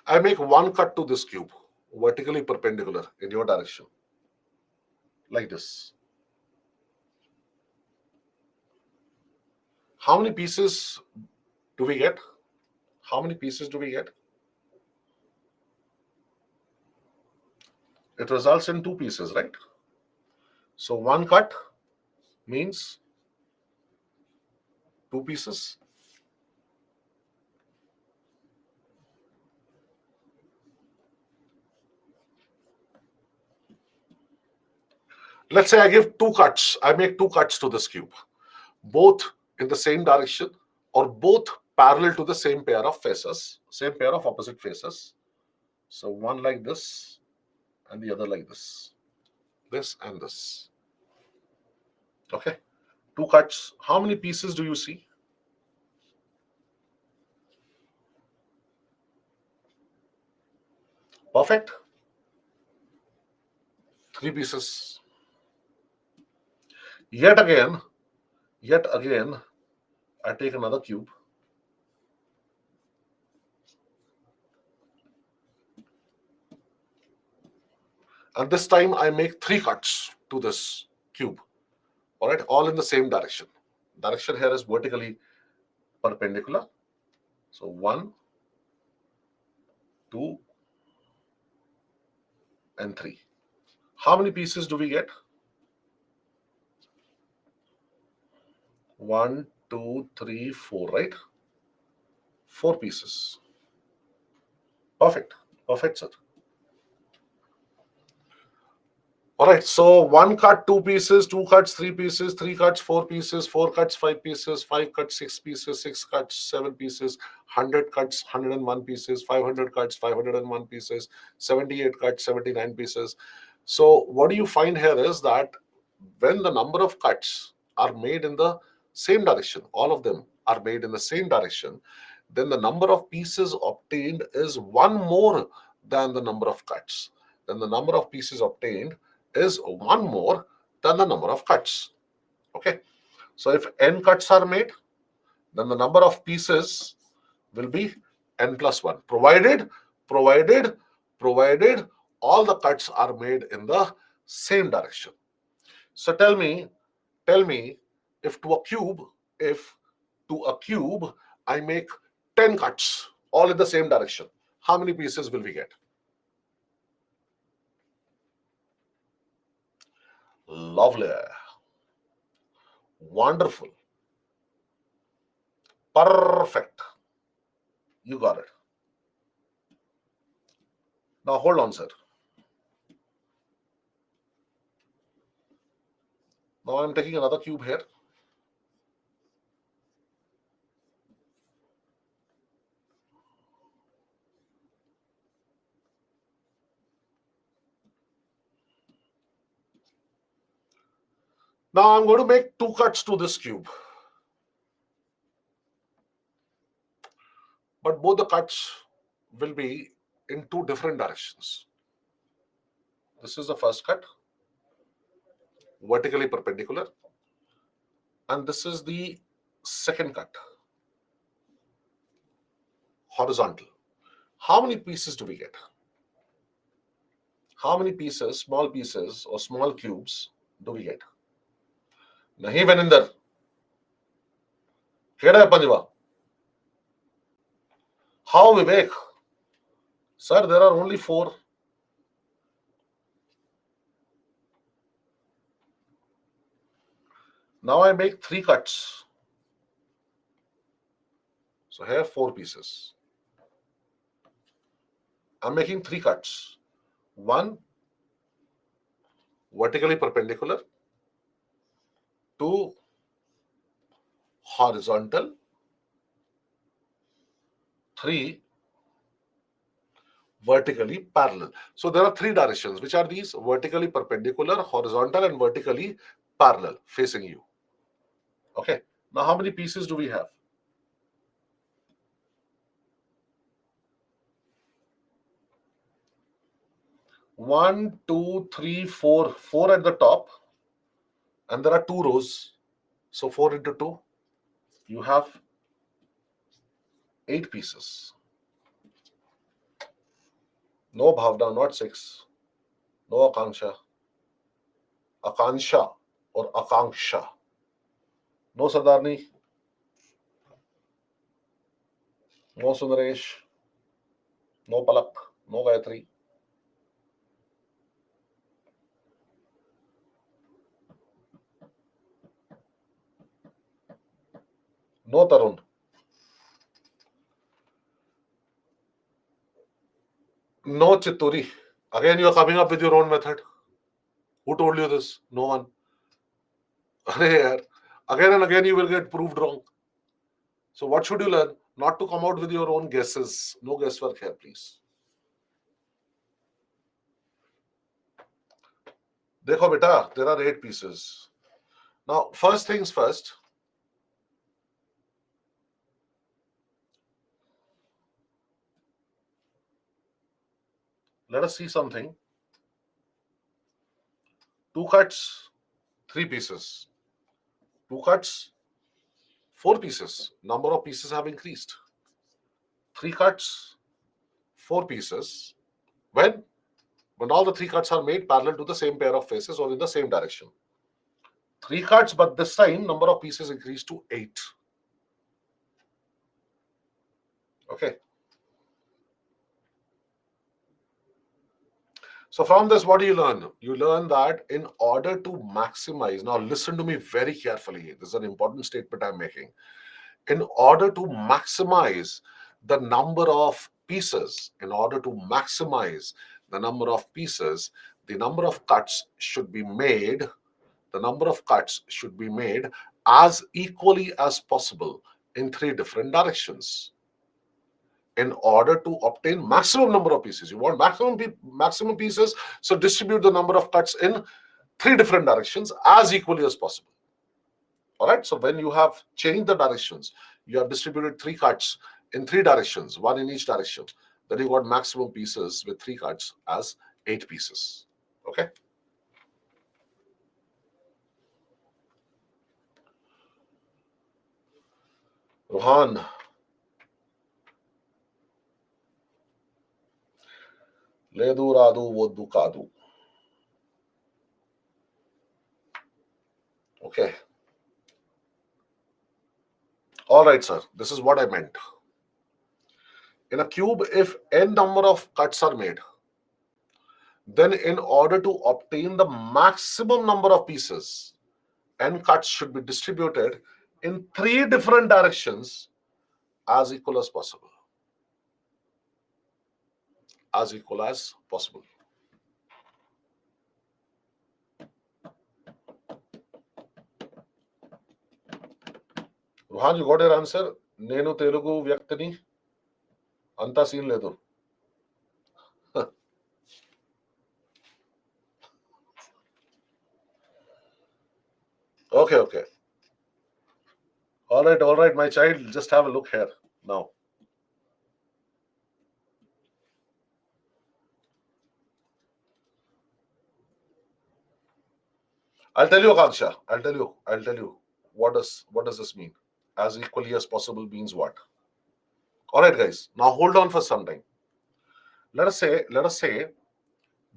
I make one cut to this cube, vertically perpendicular in your direction, like this. How many pieces do we get? How many pieces do we get? It results in 2 pieces, right? So one cut means 2 pieces. Let's say I give 2 cuts. I make 2 cuts to this cube, both in the same direction or both parallel to the same pair of faces, same pair of opposite faces. So one like this and the other like this and this. Okay, 2 cuts. How many pieces do you see? Perfect. 3 pieces. Yet again, yet again, I take another cube. And this time I make three cuts to this cube. All right, all in the same direction. Direction here is vertically perpendicular. So 1, 2, and 3. How many pieces do we get? 1, 2, 3, 4, right? 4 pieces. Perfect. Perfect, sir. All right, so one cut, two pieces, two cuts, three pieces, three cuts, four pieces, four cuts, five pieces, five cuts, six pieces, six cuts, seven pieces, 100 cuts, 101 pieces, 500 cuts, 501 pieces, 78 cuts, 79 pieces. So what do you find here is that when the number of cuts are made in the same direction, all of them are made in the same direction, then the number of pieces obtained is one more than the number of cuts. Then the number of pieces obtained is one more than the number of cuts. Okay. So if n cuts are made, then the number of pieces will be n plus 1, provided provided all the cuts are made in the same direction. So tell me if to a cube, if to a cube I make 10 cuts all in the same direction, how many pieces will we get? Lovely. Wonderful. Perfect. You got it. Now hold on, sir. Now I'm taking another cube here. Now I'm going to make two cuts to this cube. But both the cuts will be in two different directions. This is the first cut, vertically perpendicular. And this is the second cut, horizontal. How many pieces do we get? How many pieces, small pieces or small cubes do we get? Nahi Veninder. Keda hai Panjwa? How Vivek? Sir, there are only 4. Now I make 3 cuts. So here 4 pieces. I'm making 3 cuts. One vertically perpendicular, 2 horizontal, 3 vertically parallel. So there are 3 directions. Which are these? Vertically perpendicular, horizontal, and vertically parallel facing you. Okay. Now how many pieces do we have? 1, 2, 3, 4. 4 at the top, and there are 2 rows. So 4 into 2, you have 8 pieces. No Bhavna, not 6. No Akanksha. Akansha or Akanksha. No Sadarni. No Sundaresh. No Palak. No Gayatri. No Tarun. No Chituri. Again, you are coming up with your own method. Who told you this? No one. Again and again, you will get proved wrong. So, what should you learn? Not to come out with your own guesses. No guesswork here, please. Dekho beta, there are 8 pieces. Now, first things first. Let us see something. 2 cuts, 3 pieces. 2 cuts, 4 pieces. Number of pieces have increased. 3 cuts, 4 pieces. When? When all the 3 cuts are made parallel to the same pair of faces or in the same direction. 3 cuts, but this time number of pieces increased to 8. Okay. So from this, what do you learn? You learn that in order to maximize, now listen to me very carefully. This is an important statement I'm making. In order to maximize the number of pieces, the number of pieces, the number of cuts should be made, as equally as possible in 3 different directions. In order to obtain maximum number of pieces, you want maximum pieces, so distribute the number of cuts in 3 different directions as equally as possible. All right, so when you have changed the directions, you have distributed 3 cuts in 3 directions, 1 in each direction, then you got maximum pieces with 3 cuts as 8 pieces. Okay. Rohan, ledu radu woddu kadu. Okay. All right, sir. This is what I meant. In a cube, if n number of cuts are made, then in order to obtain the maximum number of pieces, n cuts should be distributed in 3 different directions as equal as possible. As equal as possible. Rohan, you got your answer? Nenu Telugu Vyaktini? Anta scene ledu. Okay. All right, my child. Just have a look here now. I'll tell you, Akansha. I'll tell you. What does this mean? As equally as possible means what? All right, guys. Now hold on for some time. Let us say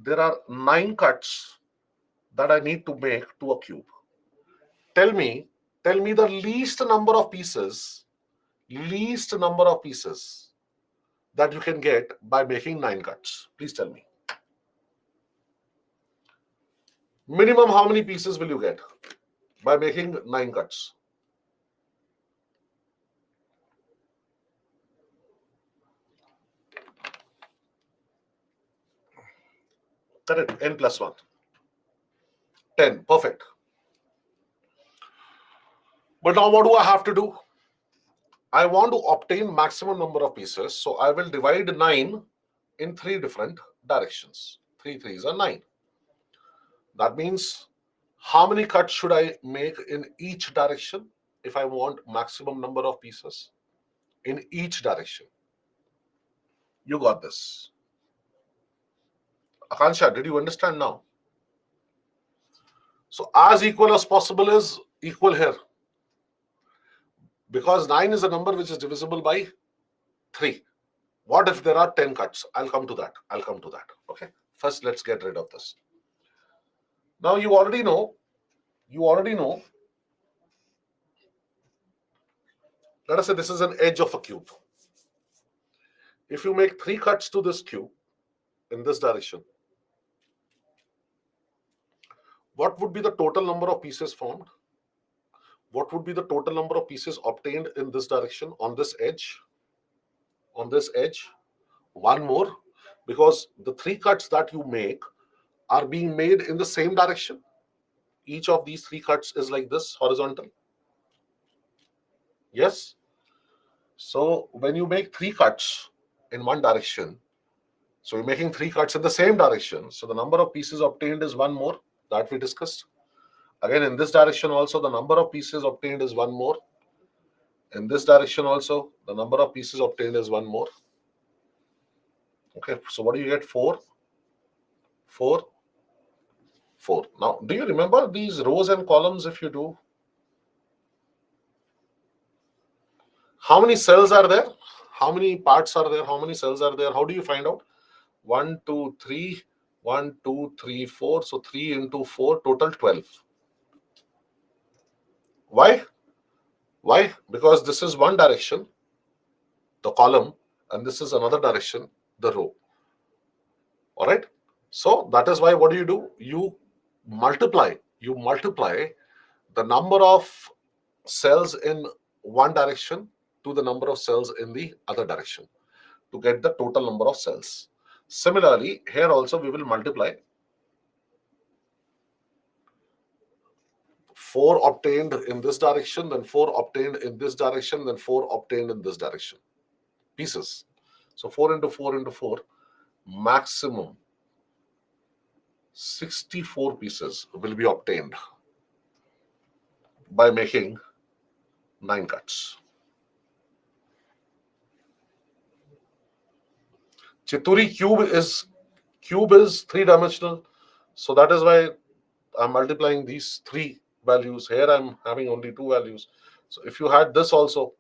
there are 9 cuts that I need to make to a cube. Tell me the least number of pieces that you can get by making 9 cuts. Please tell me. Minimum, how many pieces will you get by making 9 cuts? Correct. N plus 1. 10. Perfect. But now what do I have to do? I want to obtain maximum number of pieces. So I will divide 9 in 3 different directions. 3 3s are 9. That means how many cuts should I make in each direction if I want maximum number of pieces in each direction? You got this. Akansha, did you understand now? So as equal as possible is equal here. Because 9 is a number which is divisible by 3. What if there are 10 cuts? I'll come to that. Okay. First, let's get rid of this. Now you already know. Let us say this is an edge of a cube. If you make 3 cuts to this cube in this direction, what would be the total number of pieces formed? What would be the total number of pieces obtained in this direction on this edge? On this edge, 1 more, because the 3 cuts that you make are being made in the same direction. Each of these 3 cuts is like this, horizontal. Yes. So when you make 3 cuts in one direction, so you're making 3 cuts in the same direction. So the number of pieces obtained is 1 more, that we discussed. Again, in this direction also, the number of pieces obtained is 1 more. In this direction also, the number of pieces obtained is 1 more. Okay, so what do you get? 4, 4. Now, do you remember these rows and columns? If you do, How many cells are there? How many parts are there? How many cells are there? How do you find out? 1, 2, 3, 1, 2, 3, 4. So 3 into 4, total 12. Why? Why? Because this is one direction, the column, and this is another direction, the row. All right. So that is why what do? You multiply the number of cells in one direction to the number of cells in the other direction to get the total number of cells. Similarly, here also we will multiply 4 obtained in this direction, then 4 obtained in this direction, then 4 obtained in this direction. Pieces. So 4 into 4 into 4, maximum 64 pieces will be obtained by making 9 cuts. Chituri cube is 3-dimensional, so that is why I'm multiplying these 3 values. Here I'm having only 2 values. So if you had this also,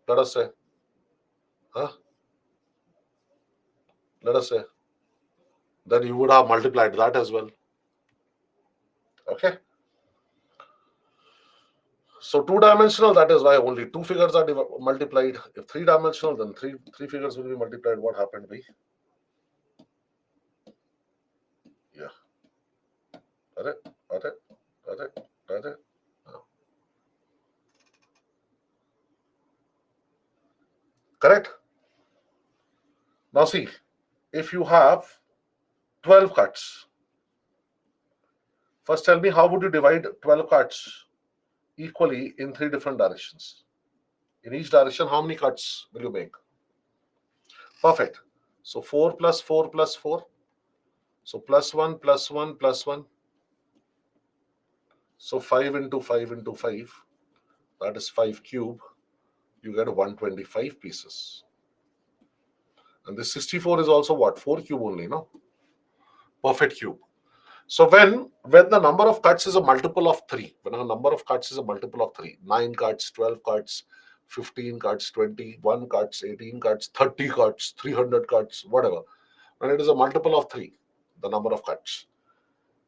let us say, huh? Let us say, then you would have multiplied that as well. Okay. So 2-dimensional, that is why only 2 figures are multiplied. If 3-dimensional, then three figures will be multiplied. What happened? Yeah. Are it? Correct. Now see, if you have 12 cuts, first tell me how would you divide 12 cuts equally in 3 different directions? In each direction, how many cuts will you make? Perfect. So 4 plus 4 plus 4. So plus 1 plus 1 plus 1. So 5 into 5 into 5. That is 5 cube. You get 125 pieces. And this 64 is also what? 4 cube only, no? Perfect cube. So when the number of cuts is a multiple of 3, when a number of cuts is a multiple of 3, 9 cuts, 12 cuts, 15 cuts, 21 cuts, 18 cuts, 30 cuts, 300 cuts, whatever. When it is a multiple of 3, the number of cuts,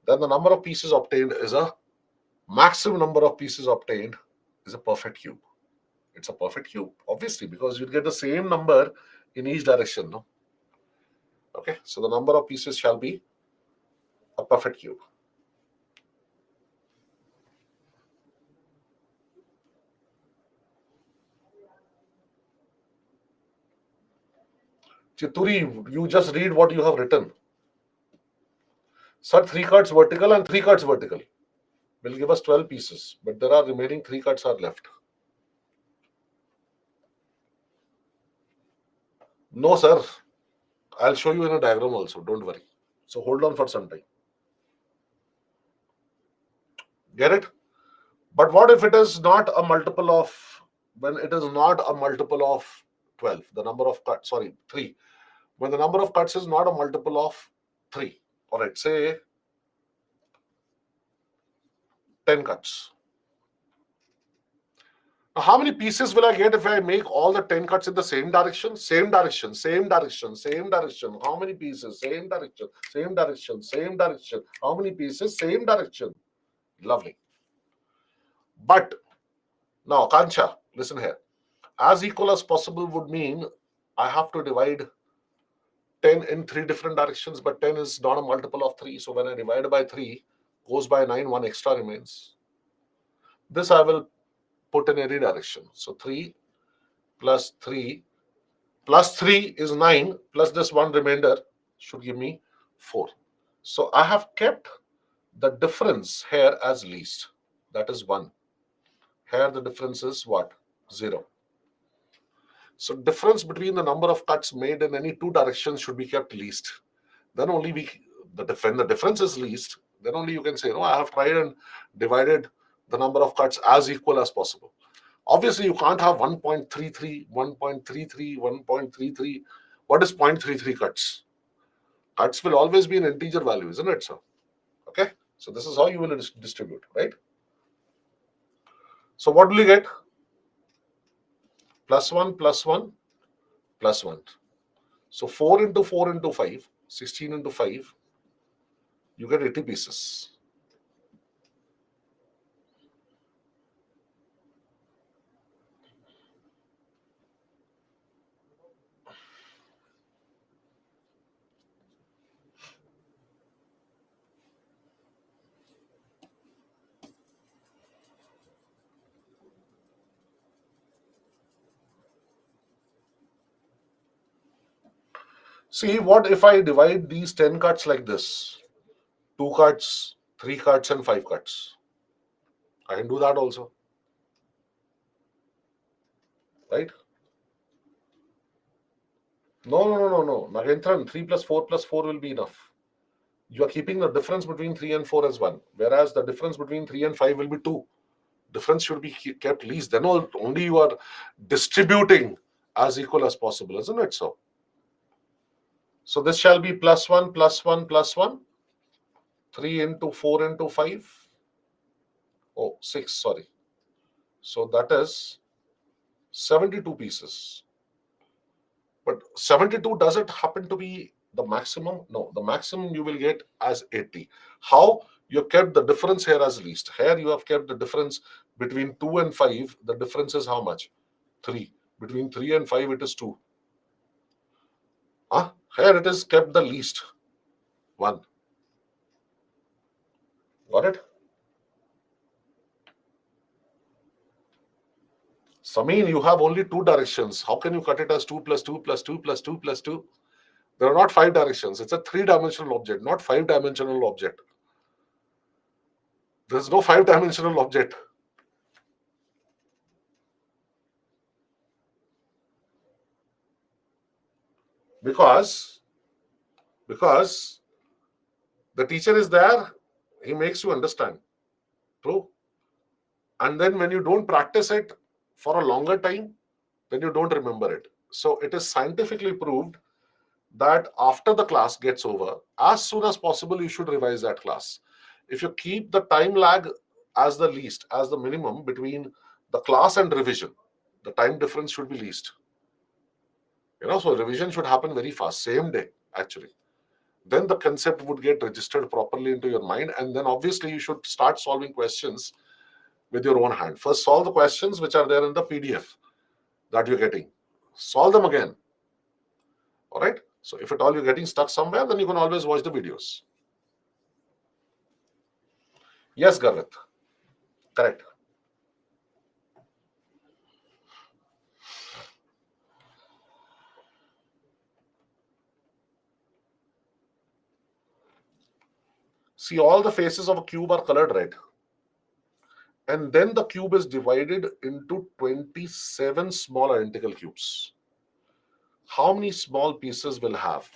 then the number of pieces obtained is a maximum number of pieces obtained is a perfect cube. It's a perfect cube, obviously, because you get the same number in each direction, no? Okay, so the number of pieces shall be a perfect cube. Chituri, you just read what you have written. Sir, 3 cuts vertical and 3 cuts vertical will give us 12 pieces, but there are remaining 3 cuts are left. No, sir. I'll show you in a diagram also. Don't worry. So hold on for some time. Get it? But what if it is not a multiple of, when it is not a multiple of 12, the number of cuts, sorry, 3. When the number of cuts is not a multiple of 3, all right, say 10 cuts. Now, how many pieces will I get if I make all the 10 cuts in the same direction? Same direction, same direction, same direction. How many pieces? Same direction, same direction, same direction. How many pieces? Same direction. Lovely. But now, Kancha, listen here. As equal as possible would mean I have to divide 10 in 3 different directions, but 10 is not a multiple of 3. So when I divide by 3, goes by 9, 1 extra remains. This I will put in any direction. So 3 plus 3 plus 3 is 9, plus this one remainder should give me 4. So I have kept the difference here as least. That is 1. Here the difference is what? 0. So difference between the number of cuts made in any 2 directions should be kept least. Then only the difference is least, then only you can say, no, I have tried and divided the number of cuts as equal as possible. Obviously, you can't have 1.33, 1.33, 1.33. What is 0.33 cuts? Cuts will always be an integer value, isn't it, sir? Okay, so this is how you will distribute, right? So what will you get? plus 1 plus 1 plus 1. So 4 into 4 into 5, 16 into 5, you get 80 pieces. See, what if I divide these 10 cards like this? 2 cards, 3 cards, and 5 cards. I can do that also, right? No. Nagentran, 3 plus 4 will be enough. You are keeping the difference between 3 and 4 as 1, whereas the difference between 3 and 5 will be 2. Difference should be kept least. Then only you are distributing as equal as possible, isn't it so? So this shall be plus 1, plus 1, plus 1. 3 into 4 into 5. Oh, 6, sorry. So that is 72 pieces. But 72 doesn't happen to be the maximum. No, the maximum you will get as 80. How? You kept the difference here as least. Here you have kept the difference between 2 and 5. The difference is how much? 3. Between 3 and 5, it is 2. Here it is kept the least. 1. Got it? Sameen, you have only 2 directions. How can you cut it as 2 plus 2 plus 2 plus 2 plus 2? There are not 5 directions. It's a 3-dimensional object, not 5-dimensional object. There's no 5-dimensional object. Because the teacher is there, he makes you understand. True. And then when you don't practice it for a longer time, then you don't remember it. So it is scientifically proved that after the class gets over, as soon as possible, you should revise that class. If you keep the time lag as the least, as the minimum between the class and revision, the time difference should be least. So revision should happen very fast, same day, actually. Then the concept would get registered properly into your mind, and then obviously you should start solving questions with your own hand. First, solve the questions which are there in the PDF that you're getting. Solve them again. All right. So if at all you're getting stuck somewhere, then you can always watch the videos. Yes, Garvit. Correct. See, all the faces of a cube are colored red. And then the cube is divided into 27 small identical cubes. How many small pieces will have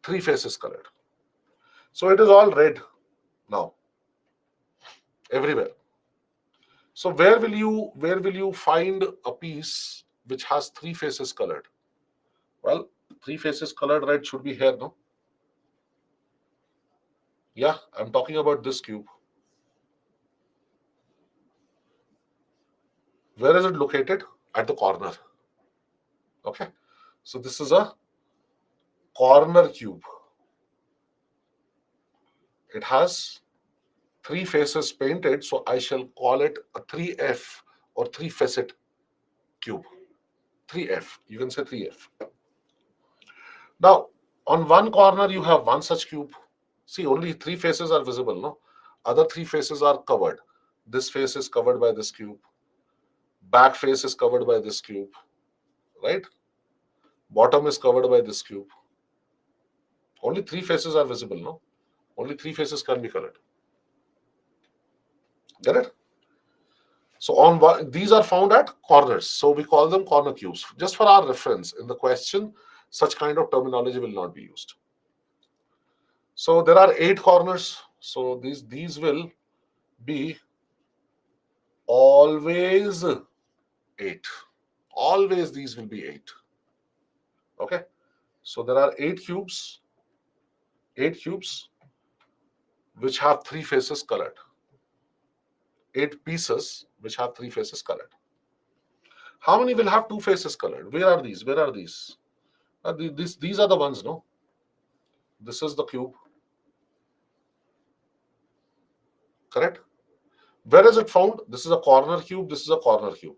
3 faces colored? So it is all red now, everywhere. So where will you find a piece which has 3 faces colored? Well, 3 faces colored red should be here, no? Yeah, I'm talking about this cube. Where is it located? At the corner. Okay. So this is a corner cube. It has 3 faces painted, so I shall call it a 3F or 3-facet cube. 3F. You can say 3F. Now, on one corner you have one such cube. See, only 3 faces are visible, no? Other 3 faces are covered. This face is covered by this cube. Back face is covered by this cube, right? Bottom is covered by this cube. Only 3 faces are visible, no? Only 3 faces can be colored. Get it? So these are found at corners. So we call them corner cubes. Just for our reference, in the question, such kind of terminology will not be used. So there are 8 corners. So these will be always 8. Always these will be 8. Okay. So there are 8 cubes. 8 cubes which have 3 faces colored. 8 pieces which have 3 faces colored. How many will have two faces colored? Where are these? Where are these? These are the ones, no? This is the cube, correct? Where is it found? This is a corner cube, this is a corner cube.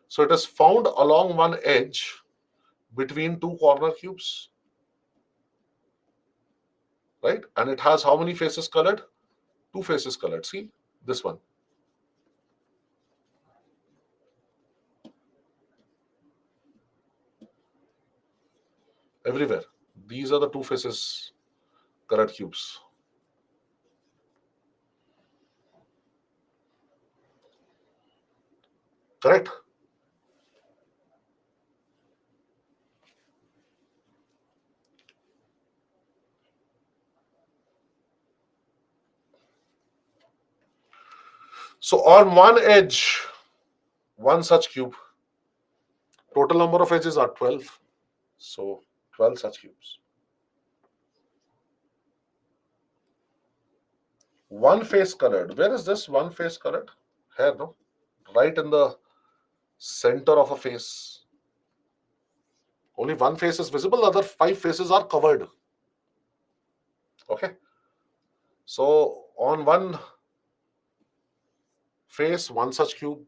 So it is found along one edge between two corner cubes, right? And it has how many faces colored? Two faces colored. See this one. Everywhere. These are the two faces colored cubes. Correct? So on one edge, one such cube. Total number of edges are 12. So 12 such cubes. One face colored. Where is this one face colored? Here, no? Right in the center of a face. Only one face is visible, other five faces are covered. Okay. So on one face, one such cube.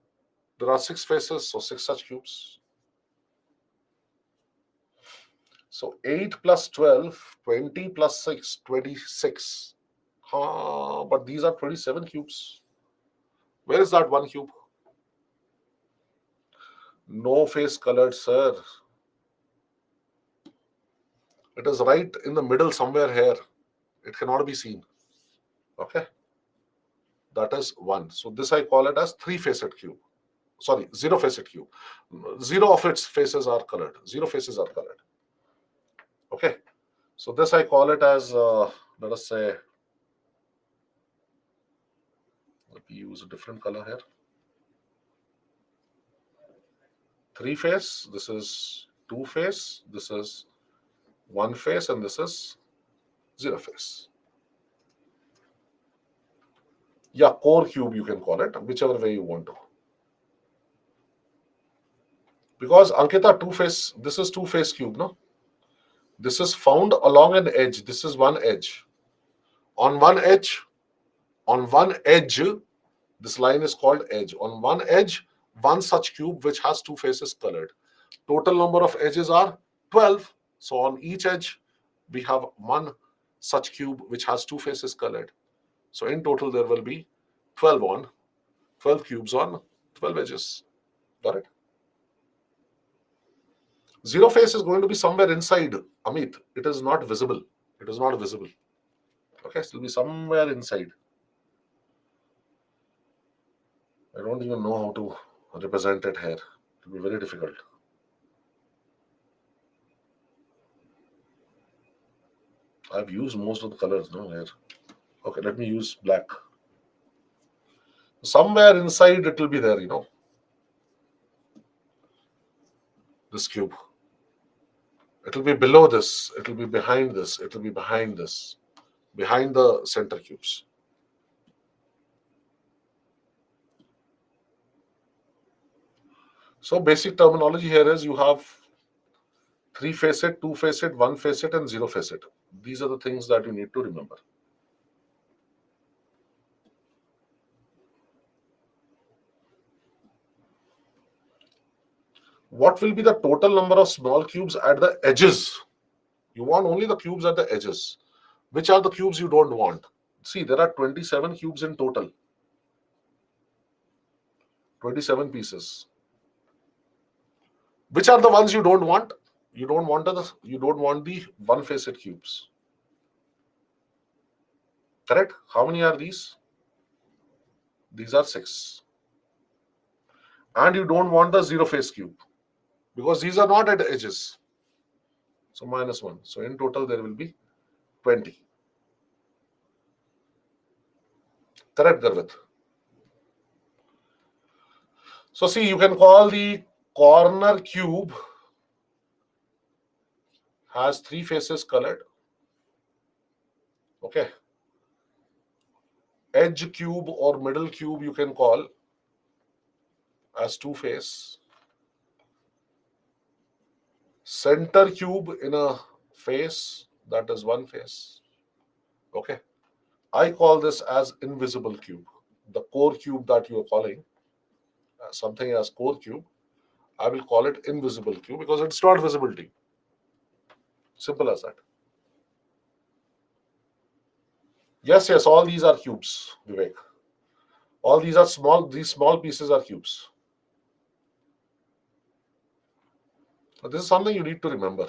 There are six faces, so six such cubes. So 8 plus 12, 20 plus 6, 26. But these are 27 cubes. Where is that one cube? No face colored, sir. It is right in the middle somewhere here. It cannot be seen. Okay. That is one. So this I call it as three-faced cube. Sorry, zero-faced cube. Zero of its faces are colored. Zero faces are colored. Okay. So this I call it as, let us say, let me use a different color here. Three face, this is two face, this is one face, and this is zero face. Yeah, core cube you can call it, whichever way you want to. Because Ankita, two face, this is two face cube, no? This is found along an edge. This is one edge. On one edge, this line is called edge. On one edge, one such cube which has two faces colored. Total number of edges are 12. So on each edge, we have one such cube which has two faces colored. So in total, there will be 12 cubes on 12 edges. Got it? Zero face is going to be somewhere inside, Amit. It is not visible. It is not visible. Okay, so it will be somewhere inside. I don't even know how to represent it here. It will be very difficult. I've used most of the colors now here. Okay, let me use black. Somewhere inside it will be there, this cube. It will be below this. It will be behind this. It will be behind this. Behind the center cubes. So basic terminology here is you have three-faced, two-faced, one-faced, and zero-faced. These are the things that you need to remember. What will be the total number of small cubes at the edges? You want only the cubes at the edges. Which are the cubes you don't want? See, there are 27 cubes in total. 27 pieces. Which are the ones you don't want? You don't want the one-faced cubes. Correct? How many are these? These are 6. And you don't want the zero-face cube because these are not at the edges. So -1. So in total there will be 20. Correct, Garvit? So see, you can call the corner cube has 3 faces colored. Okay. Edge cube or middle cube you can call as two face. center cube in a face, that is one face. Okay. I call this as invisible cube. The core cube that you are calling something as core cube, I will call it invisible cube because it's not visible to you. Simple as that. Yes, yes, all these are cubes, Vivek. All these are small, these small pieces are cubes. This is something you need to remember.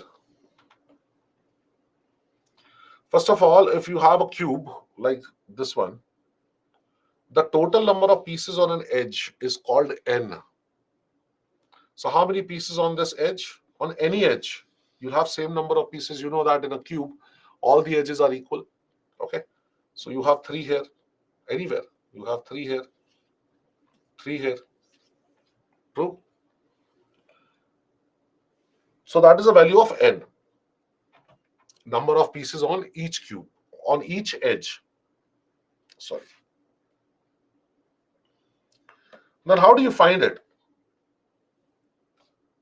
First of all, if you have a cube like this one, the total number of pieces on an edge is called n. So how many pieces on this edge? On any edge, you'll have same number of pieces. You know that in a cube, all the edges are equal. Okay. So you have 3 here. Anywhere. You have 3 here. 3 here. True. So that is the value of n. Number of pieces on each cube, on each edge. Sorry. Then how do you find it?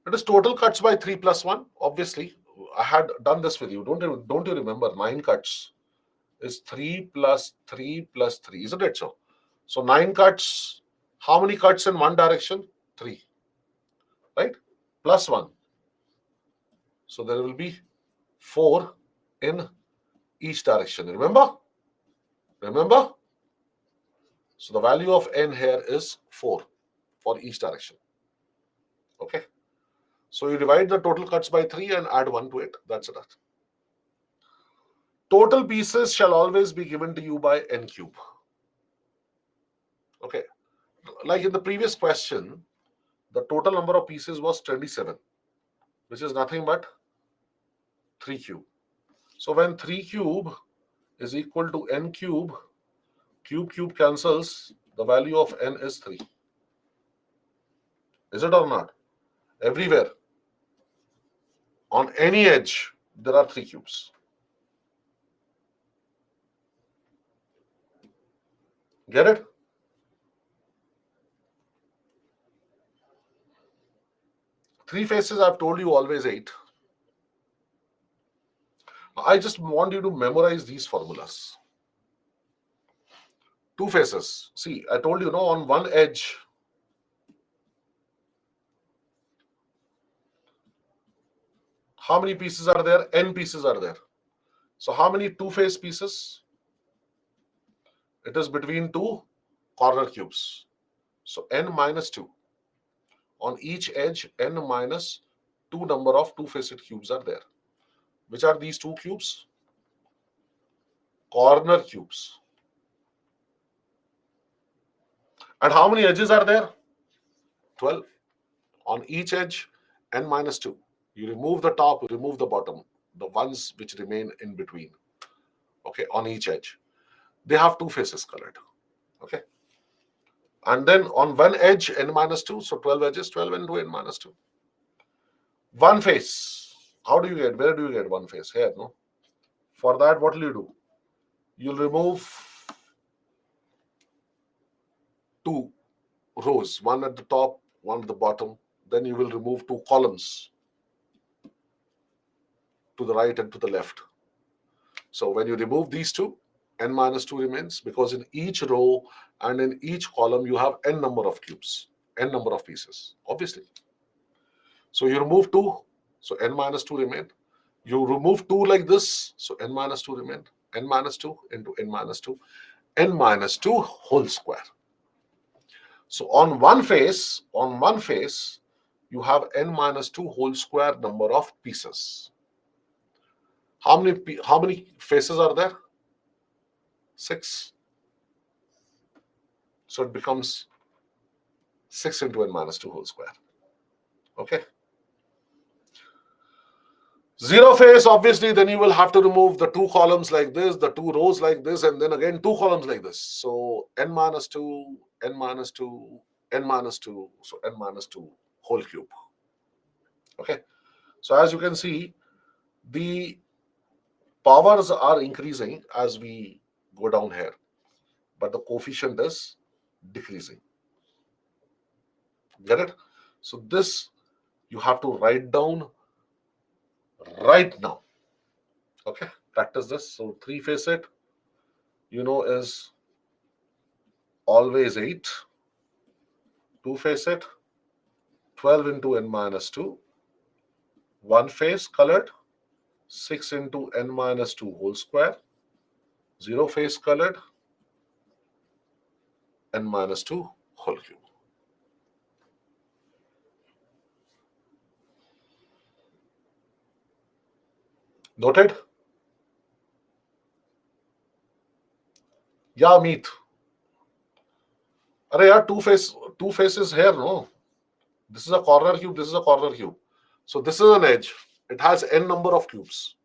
It is total cuts by 3 plus 1. Obviously, I had done this with you. Don't you remember? 9 cuts is 3 plus 3 plus 3. Isn't it so? So 9 cuts. How many cuts in one direction? 3. Right? Plus 1. So there will be 4 in each direction. Remember? Remember? So the value of n here is 4 for each direction. Okay. So you divide the total cuts by 3 and add 1 to it. That's it. Total pieces shall always be given to you by n cube. Okay. Like in the previous question, the total number of pieces was 27, which is nothing but 3 cube. So when 3 cube is equal to n cube, cube cancels, the value of n is 3. Is it or not? Everywhere, on any edge, there are 3 cubes. Get it? Three faces, I've told you always 8. I just want you to memorize these formulas. 2 faces. See, I told you, on one edge, how many pieces are there? N pieces are there. So how many 2-face pieces? It is between 2 corner cubes. So n minus 2. On each edge, n minus 2 number of 2-faced cubes are there. Which are these 2 cubes? Corner cubes. And how many edges are there? 12. On each edge, n minus 2. You remove the top, you remove the bottom, the ones which remain in between. Okay, on each edge. They have 2 faces colored. Okay. And then on one edge, n minus 2. So 12 edges, 12 into n minus 2. One face. How do you get? Where do you get one face? Here, no? For that, what will you do? You'll remove 2 rows, one at the top, one at the bottom. Then you will remove 2 columns to the right and to the left. So when you remove these 2, n minus 2 remains, because in each row and in each column you have n number of cubes, n number of pieces, obviously. So you remove 2, so n minus 2 remain. You remove 2 like this, so n minus 2 remain. N minus 2 into n minus 2, n minus 2 whole square. So on one face, you have n minus 2 whole square number of pieces. How many faces are there? 6. So it becomes 6 into n minus 2 whole square. Okay. 0 face, obviously, then you will have to remove the 2 columns like this, the 2 rows like this, and then again 2 columns like this. So n minus 2, n minus 2, n minus 2, so n minus 2 whole cube. Okay. So as you can see, the powers are increasing as we go down here, but the coefficient is decreasing. Get it? So this you have to write down right now. Okay, practice this. So 3 facet, is always 8. 2 facet, 12 into n minus 2. 1 face colored, 6 into n minus 2 whole square. 0 face colored, n minus 2 whole cube. Noted? Yeah, Meet. Arey yaar, two faces here, no? This is a corner cube, this is a corner cube. So this is an edge. It has n number of cubes.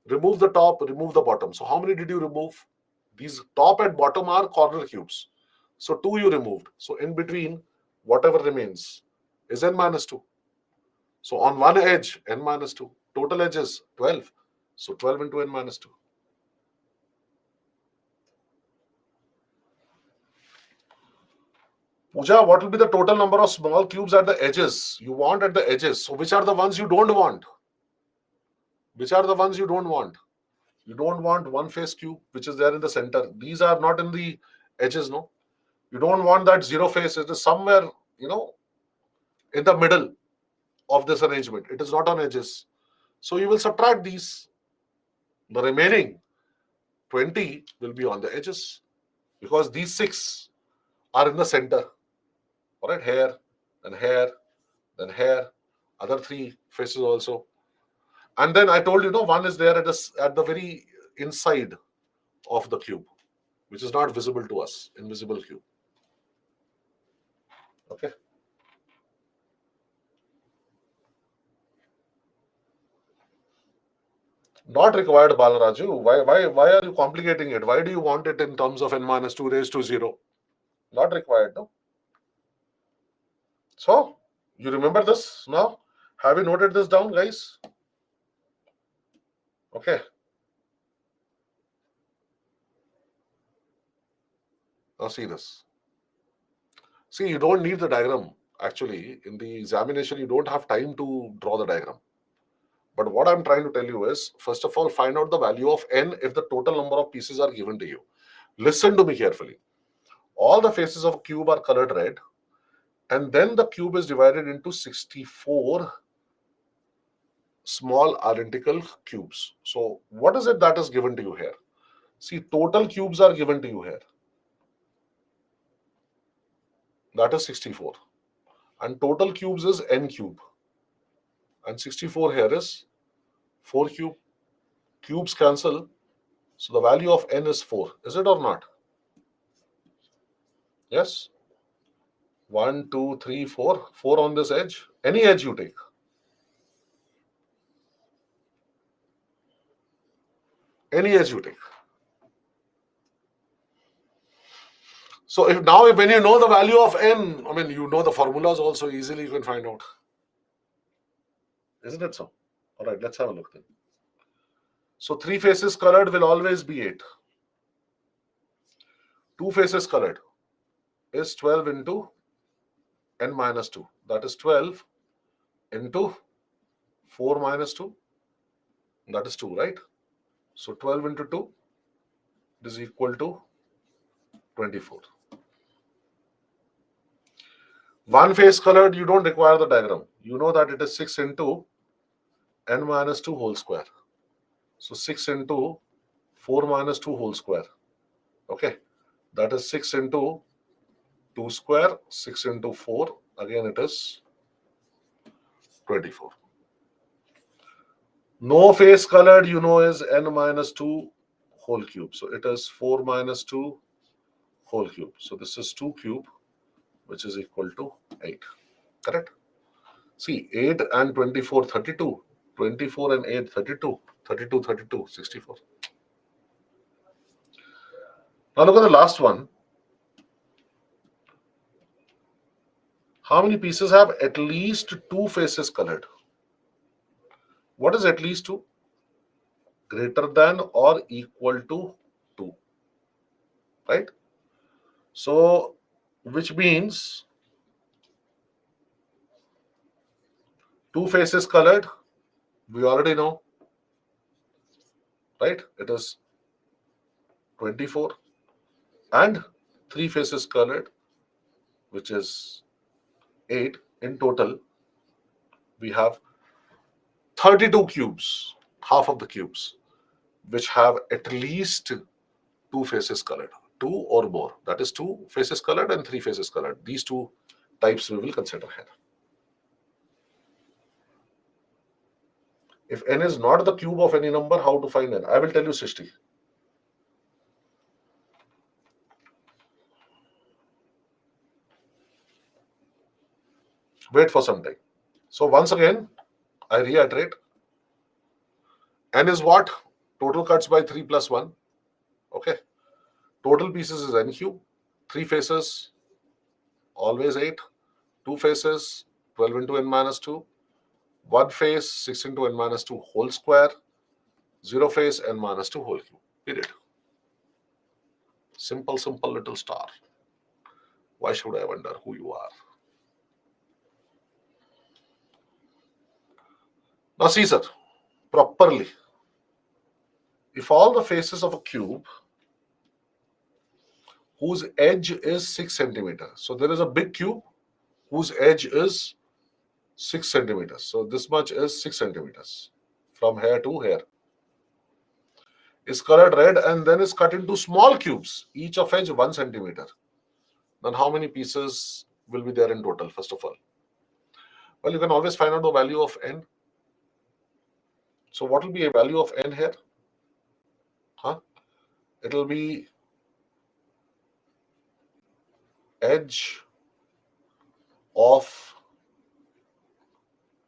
Remove the top, remove the bottom. So how many did you remove? These top and bottom are corner cubes. So 2 you removed. So in between, whatever remains is n minus 2. So on one edge, n minus 2. Total edge is 12. So 12 into n minus 2. Pooja, what will be the total number of small cubes at the edges? You want at the edges. So which are the ones you don't want? Which are the ones you don't want? You don't want one face cube, which is there in the center. These are not in the edges, no? You don't want that 0 face. It is somewhere, in the middle of this arrangement. It is not on edges. So you will subtract these. The remaining 20 will be on the edges because these 6 are in the center. All right, here, then here, then here, other 3 faces also. And then I told you, one is there at the very inside of the cube, which is not visible to us, invisible cube. Okay. Not required, Balaraju. Why are you complicating it? Why do you want it in terms of n minus 2 raised to 0? Not required, no? So, you remember this now? Have you noted this down, guys? Okay. Now see this. See, you don't need the diagram. Actually, in the examination, you don't have time to draw the diagram. But what I'm trying to tell you is, first of all, find out the value of n if the total number of pieces are given to you. Listen to me carefully. All the faces of a cube are colored red, and then the cube is divided into 64 small identical cubes. So what is it that is given to you here? See, total cubes are given to you here. That is 64. And total cubes is n cube. And 64 here is 4 cube. Cubes cancel. So the value of n is 4. Is it or not? Yes? 1, 2, 3, 4. 4 on this edge. Any edge you take. Any edge you take. So when you know the value of n, you know the formulas also easily you can find out. Isn't it so? All right, let's have a look then. So 3 faces colored will always be 8. 2 faces colored is 12 into n minus 2. That is 12 into 4 minus 2. That is 2, right? So 12 into 2 is equal to 24. One face colored, you don't require the diagram. You know that it is 6 into n minus 2 whole square. So 6 into 4 minus 2 whole square. Okay. That is 6 into 2 square, 6 into 4. Again, it is 24. No face colored, is n minus 2 whole cube. So it is 4 minus 2 whole cube. So this is 2 cube, which is equal to 8. Correct? See, 8 and 24, 32. 24 and 8, 32. 32, 32, 64. Now look at the last one. How many pieces have at least 2 faces colored? What is at least 2? Greater than or equal to 2. Right? So, which means 2 faces colored We already know, right? It is 24, and 3 faces colored, which is 8. In total, we have 32 cubes, half of the cubes, which have at least 2 faces colored, 2 or more. That is 2 faces colored and 3 faces colored. These two types we will consider here. If n is not the cube of any number, how to find n? I will tell you, Srishti. Wait for some time. So once again, I reiterate, n is what? Total cuts by 3 plus 1. Okay. Total pieces is n cube. 3 faces, always 8. 2 faces, 12 into n minus 2. 1 face, 6 into n minus 2 whole square. 0 face, n minus 2 whole cube. Period. Simple, simple little star. Why should I wonder who you are? Now see, sir, properly. If all the faces of a cube whose edge is 6 centimeters, so there is a big cube whose edge is 6 centimeters. So this much is 6 centimeters from here to here. Is colored red and then is cut into small cubes, each of edge 1 centimeter. Then how many pieces will be there in total, first of all? Well, you can always find out the value of n. So what will be a value of n here? It will be edge of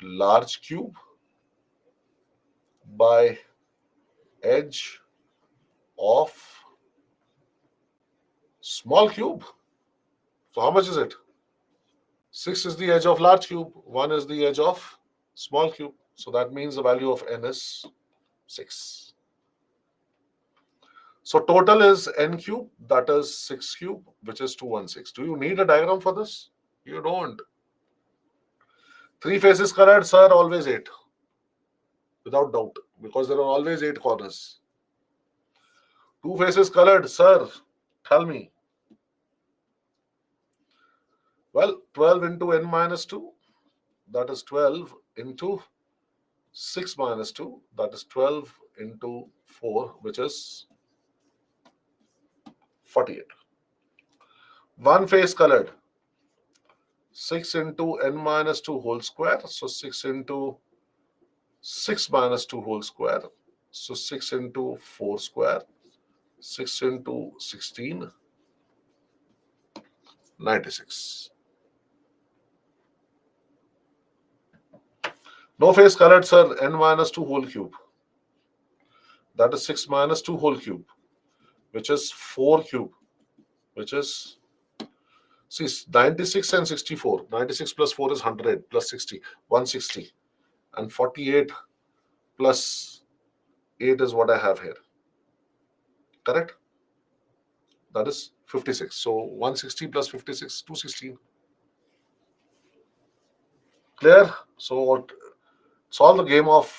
large cube by edge of small cube. So how much is it? 6 is the edge of large cube, 1 is the edge of small cube. So that means the value of n is 6. So total is n cube, that is 6 cube, which is 216. Do you need a diagram for this? You don't. 3 faces colored, sir, always 8. Without doubt, because there are always 8 corners. 2 faces colored, sir, tell me. Well, 12 into n minus 2, that is 12 into 6 minus 2, that is 12 into 4, which is 48. One face colored, 6 into n minus 2 whole square, so 6 into 6 minus 2 whole square, so 6 into 4 square, 6 into 16, 96. No face colored, sir, n minus 2 whole cube. That is 6 minus 2 whole cube, which is 4 cube, which is, see, 96 and 64. 96 plus 4 is 100, plus 60, 160. And 48 plus 8 is what I have here. Correct? That is 56. So 160 plus 56, 216. Clear? So solve the game of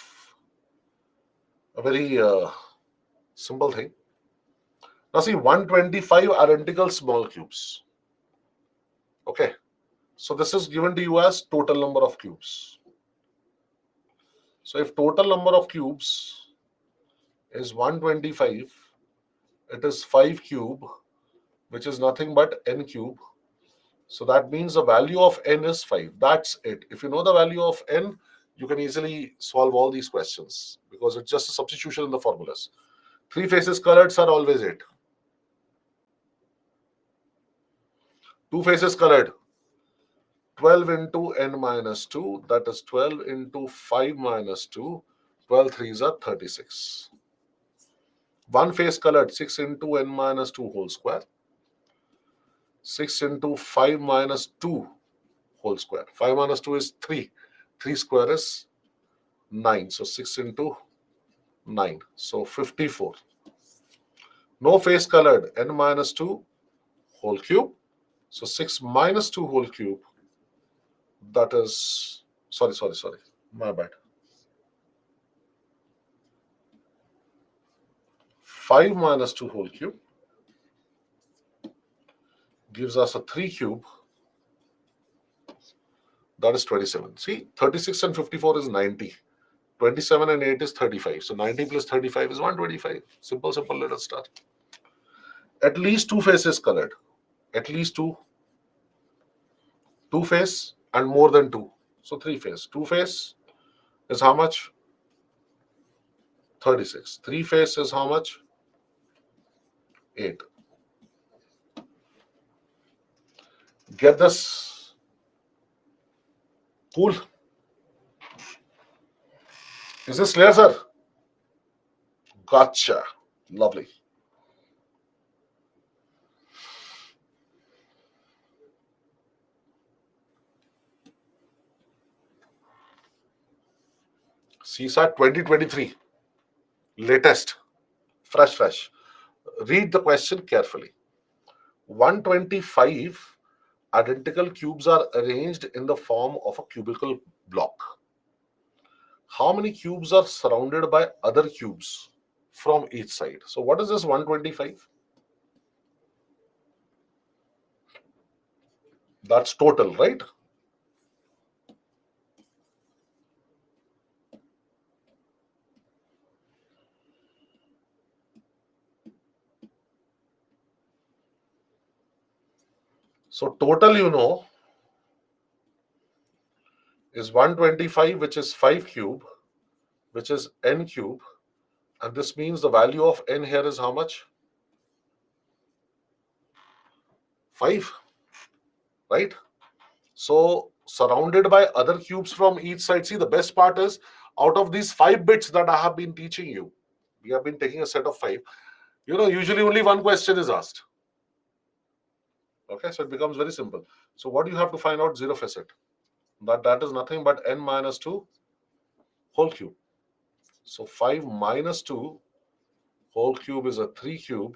a very simple thing. Now see, 125 identical small cubes. Okay. So this is given to you as total number of cubes. So if total number of cubes is 125, it is 5 cube, which is nothing but n cube. So that means the value of n is 5. That's it. If you know the value of n, you can easily solve all these questions because it's just a substitution in the formulas. 3 faces colored are always 8. 2 faces colored, 12 into n minus 2, that is 12 into 5 minus 2, 12 threes are 36. 1 face colored, 6 into n minus 2 whole square, 6 into 5 minus 2 whole square. 5 minus 2 is 3. 3 square is 9. So 6 into 9. So 54. No face colored, n minus 2 whole cube. So 6 minus 2 whole cube. That is, sorry. My bad. 5 minus 2 whole cube gives us a 3 cube. That is 27. See, 36 and 54 is 90. 27 and 8 is 35. So 90 plus 35 is 125. Simple, simple, let us start. At least two faces colored. At least two face and more than two. So three face. Two face is how much? 36. Three face is how much? 8. Get this? Cool. Is this clear, sir? Gotcha. Lovely. CSAT 2023. Latest. Fresh. Read the question carefully. 125 identical cubes are arranged in the form of a cubical block. How many cubes are surrounded by other cubes from each side? So what is this 125? That's total, right? So total, is 125, which is 5 cube, which is n cube. And this means the value of n here is how much? 5, right? So surrounded by other cubes from each side. See, the best part is out of these 5 bits that I have been teaching you, we have been taking a set of 5. Usually only one question is asked. Okay, so it becomes very simple. So what do you have to find out? Zero facet. That is nothing but n minus 2 whole cube. So 5 minus 2 whole cube is a 3 cube,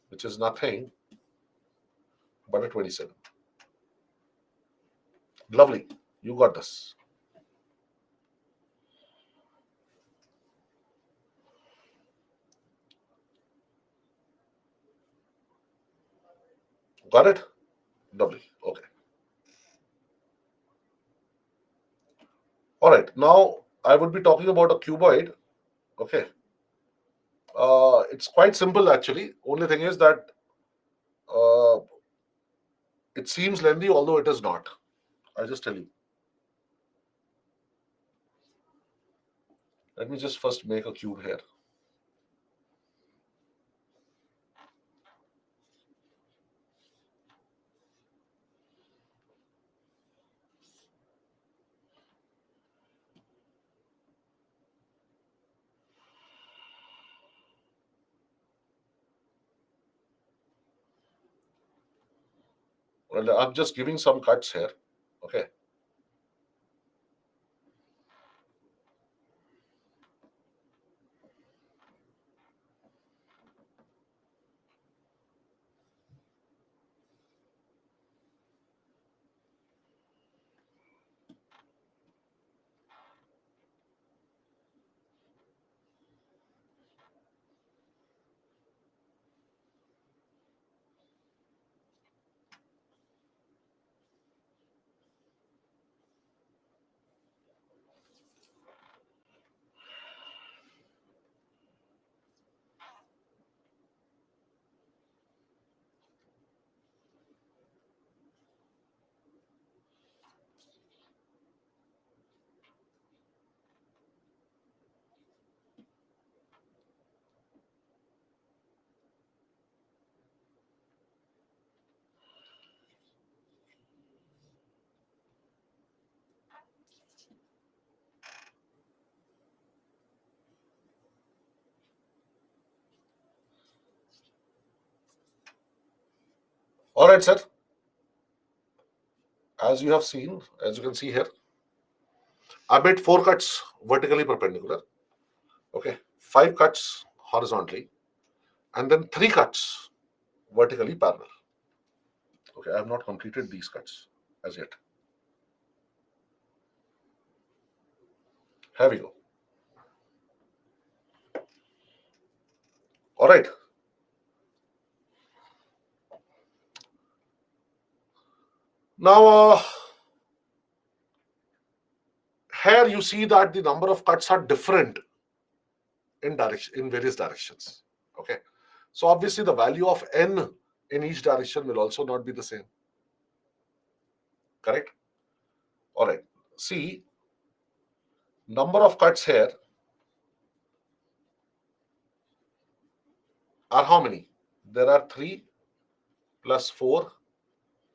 which is nothing but a 27. Lovely. You got this. Got it? Lovely. Okay. All right. Now I would be talking about a cuboid. Okay. It's quite simple actually. Only thing is that uh, it seems lengthy, although it is not. I'll just tell you. Let me just first make a cube here. Well, I'm just giving some cuts here. Okay. All right, sir. As you have seen, as you can see here, I made 4 cuts vertically perpendicular. Okay. 5 cuts horizontally, and then 3 cuts vertically parallel. Okay. I have not completed these cuts as yet. Here we go. All right. Now, here you see that the number of cuts are different in various directions. Okay. So obviously the value of n in each direction will also not be the same. Correct? All right. See, number of cuts here are how many? There are 3 plus 4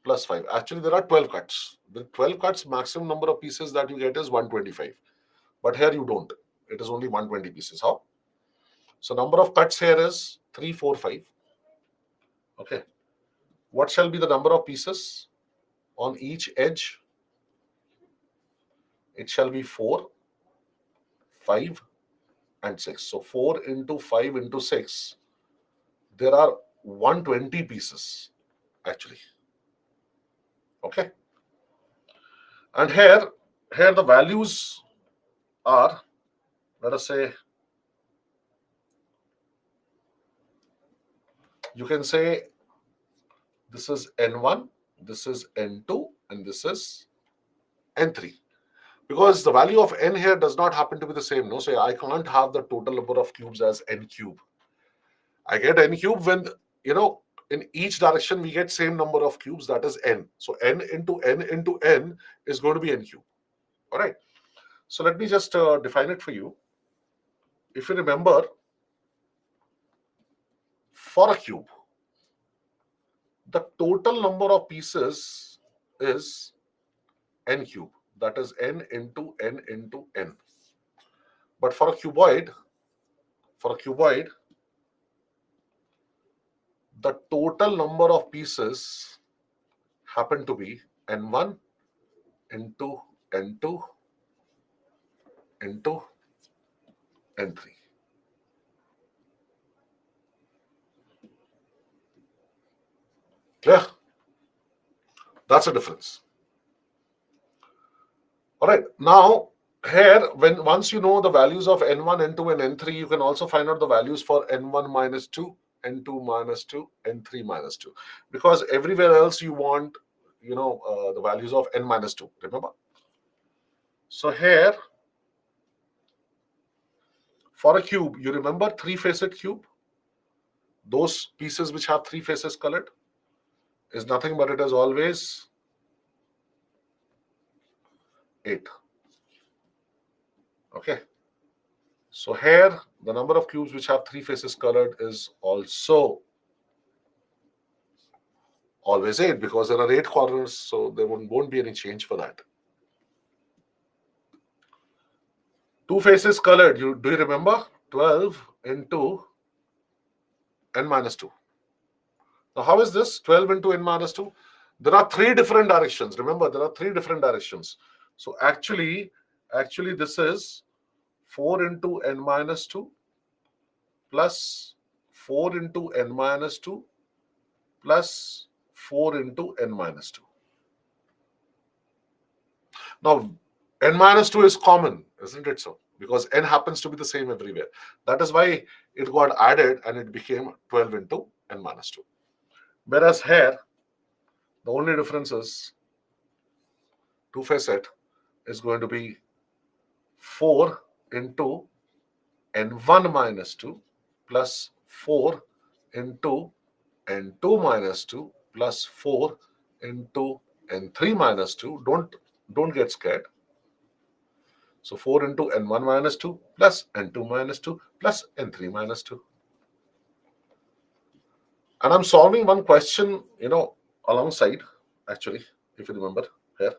plus 5. Actually, there are 12 cuts. With 12 cuts, maximum number of pieces that you get is 125. But here you don't. It is only 120 pieces. How? So number of cuts here is 3, 4, 5. Okay. What shall be the number of pieces on each edge? It shall be 4, 5, and 6. So 4 into 5 into 6, there are 120 pieces actually. Okay. And here the values are, let us say, you can say this is N1, this is N2, and this is N3. Because the value of N here does not happen to be the same. No, so I can't have the total number of cubes as N cube. I get N cube when, in each direction we get same number of cubes, that is N. So N into N into N is going to be N cube. All right. So let me just define it for you. If you remember, for a cube, the total number of pieces is N cube. That is N into N into N. But for a cuboid, the total number of pieces happen to be N1 into N2 into N3. Clear? That's a difference. All right. Now, here, once you know the values of N1, N2, and N3, you can also find out the values for N1 minus 2, N2 minus 2, N3 minus 2. Because everywhere else you want, the values of N minus 2. Remember? So here, for a cube, you remember three-faced cube? Those pieces which have three faces colored is nothing but it is always 8. Okay. So here, the number of cubes which have three faces colored is also always 8 because there are 8 corners, so there won't be any change for that. Two faces colored, do you remember? 12 into n minus 2. Now, how is this 12 into n minus 2? There are 3 different directions. Remember, there are 3 different directions. So actually, this is 4 into n minus 2 plus 4 into n minus 2 plus 4 into n minus 2. Now, n minus 2 is common, isn't it so? Because n happens to be the same everywhere. That is why it got added and it became 12 into n minus 2. Whereas here, the only difference is two-faced is going to be 4 into n1 minus 2 plus 4 into n2 minus 2 plus 4 into n3 minus 2. Don't get scared. So 4 into n1 minus 2 plus n2 minus 2 plus n3 minus 2. And I'm solving one question, alongside, actually, if you remember here.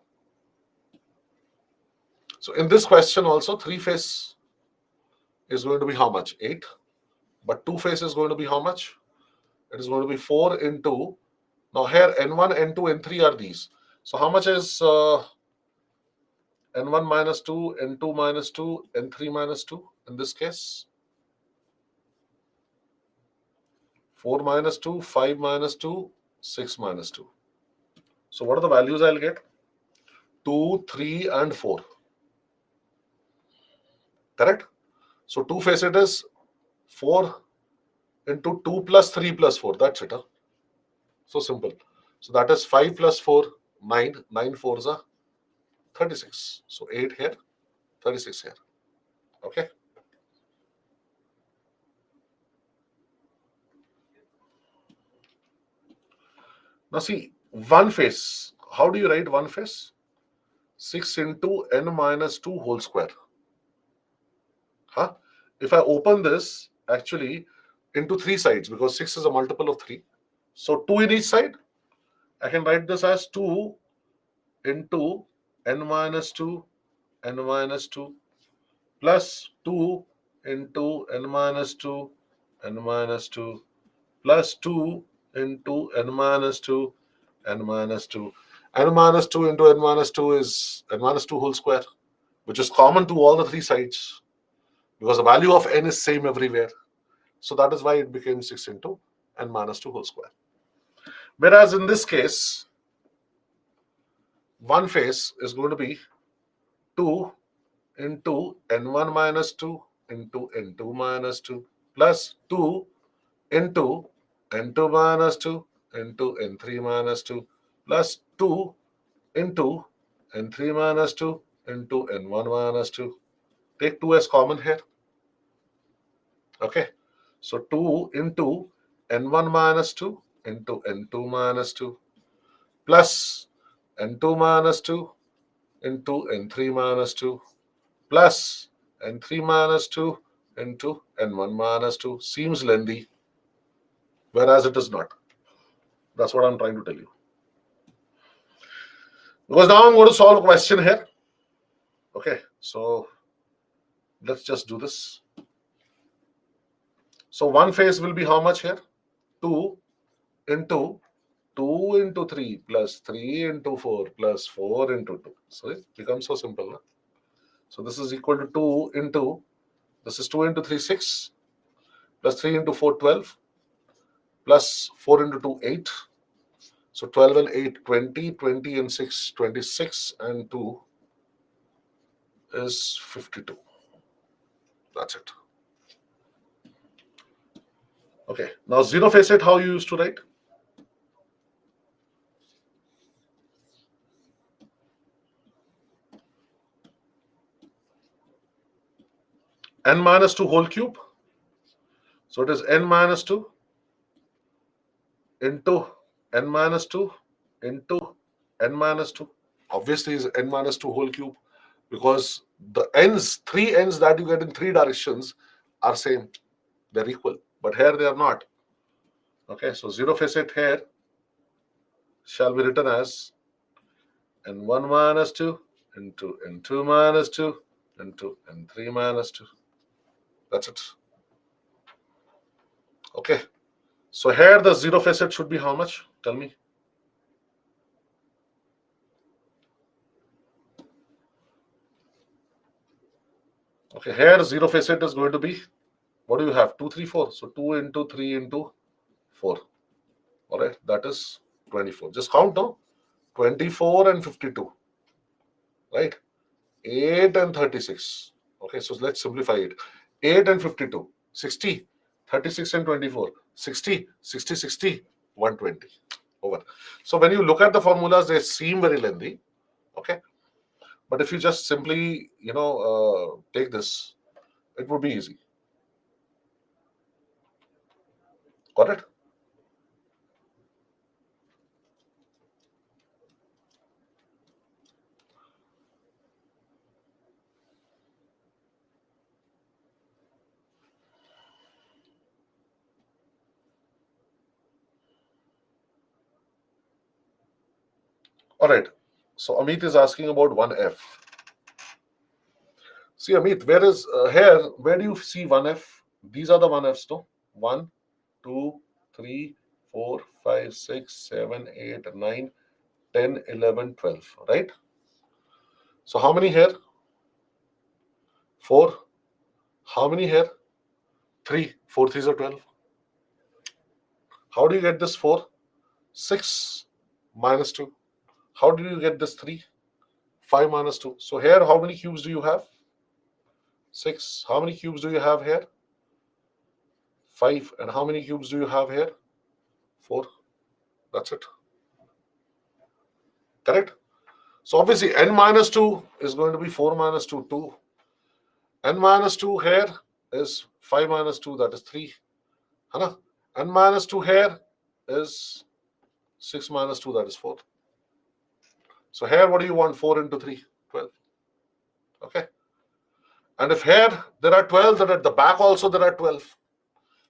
So in this question also, three-face is going to be how much? 8. But two-face is going to be how much? It is going to be 4 into, now here n1, n2, n3 are these. So how much is n1 minus 2, n2 minus 2, n3 minus 2 in this case? 4 minus 2, 5 minus 2, 6 minus 2. So what are the values I'll get? 2, 3, and 4. Correct? So two-faced is 4, into 2 plus 3 plus 4. That's it. Huh? So simple. So that is 5 plus 4, 9. 9 fours are 36. So 8 here, 36 here. Okay. Now see, one face. How do you write one face? 6 into n minus 2 whole square. Huh? If I open this actually into three sides, because 6 is a multiple of 3. So 2 in each side, I can write this as 2 into n minus 2, n minus 2 plus 2 into n minus 2, n minus 2 plus 2 into n minus 2, n minus 2. N minus 2 into n minus 2 is n minus 2 whole square, which is common to all the three sides because the value of n is same everywhere. So that is why it became 6 into n minus 2 whole square. Whereas in this case, one face is going to be 2 into n1 minus 2 into n2 minus 2 plus 2 into n2 minus 2 into n3 minus 2 plus 2 into n3 minus 2 into n1 minus 2. Take 2 as common here. Okay. So 2 into n1 minus 2 into n2 minus 2 plus n2 minus 2 into n3 minus 2 plus n3 minus 2 into n1 minus 2. Seems lengthy, whereas it is not. That's what I'm trying to tell you. Because now I'm going to solve a question here. Okay, so let's just do this. So one phase will be how much here? 2 into 2 into 3 plus 3 into 4 plus 4 into 2. So it becomes so simple. No? So this is equal to 2 into, this is 2 into 3, 6 plus 3 into 4, 12 plus 4 into 2, 8. So 12 and 8, 20, 20 and 6, 26 and 2 is 52. That's it. Okay, now zero facet, how you used to write? N minus 2 whole cube. So it is n minus 2 into n minus 2 into n minus 2. Obviously is n minus 2 whole cube because the n's, three n's that you get in three directions are same. They're equal. But here they are not. Okay, so zero facet here shall be written as n1 minus 2 into n2 minus 2 into n3 minus 2. That's it. Okay. So here the zero facet should be how much? Tell me. Okay, here zero facet is going to be, what do you have? 2, 3, 4. So 2 into 3 into 4. All right, that is 24. Just count now. 24 and 52. Right? 8 and 36. Okay, so let's simplify it. 8 and 52. 60. 36 and 24. 60. 60, 60. 120. Over. So when you look at the formulas, they seem very lengthy. Okay. But if you just simply, take this, it would be easy. Got it? All right. So Amit is asking about 1F. See, Amit, where is here? Where do you see 1F? These are the 1Fs, no? 1, 2, 3, 4, 5, 6, 7, 8, 9, 10, 11, 12. Right? So how many here? 4. How many here? 3. 4 threes are 12. How do you get this 4? 6 minus 2. How do you get this 3? 5 minus 2. So here, how many cubes do you have? 6. How many cubes do you have here? 5. And how many cubes do you have here? 4. That's it. Correct? So obviously n minus 2 is going to be 4 minus 2, 2. N minus 2 here is 5 minus 2, that is 3. Hana? N minus 2 here is 6 minus 2, that is 4. So here, what do you want? 4 into 3, 12. Okay. And if here there are 12, then at the back also there are 12.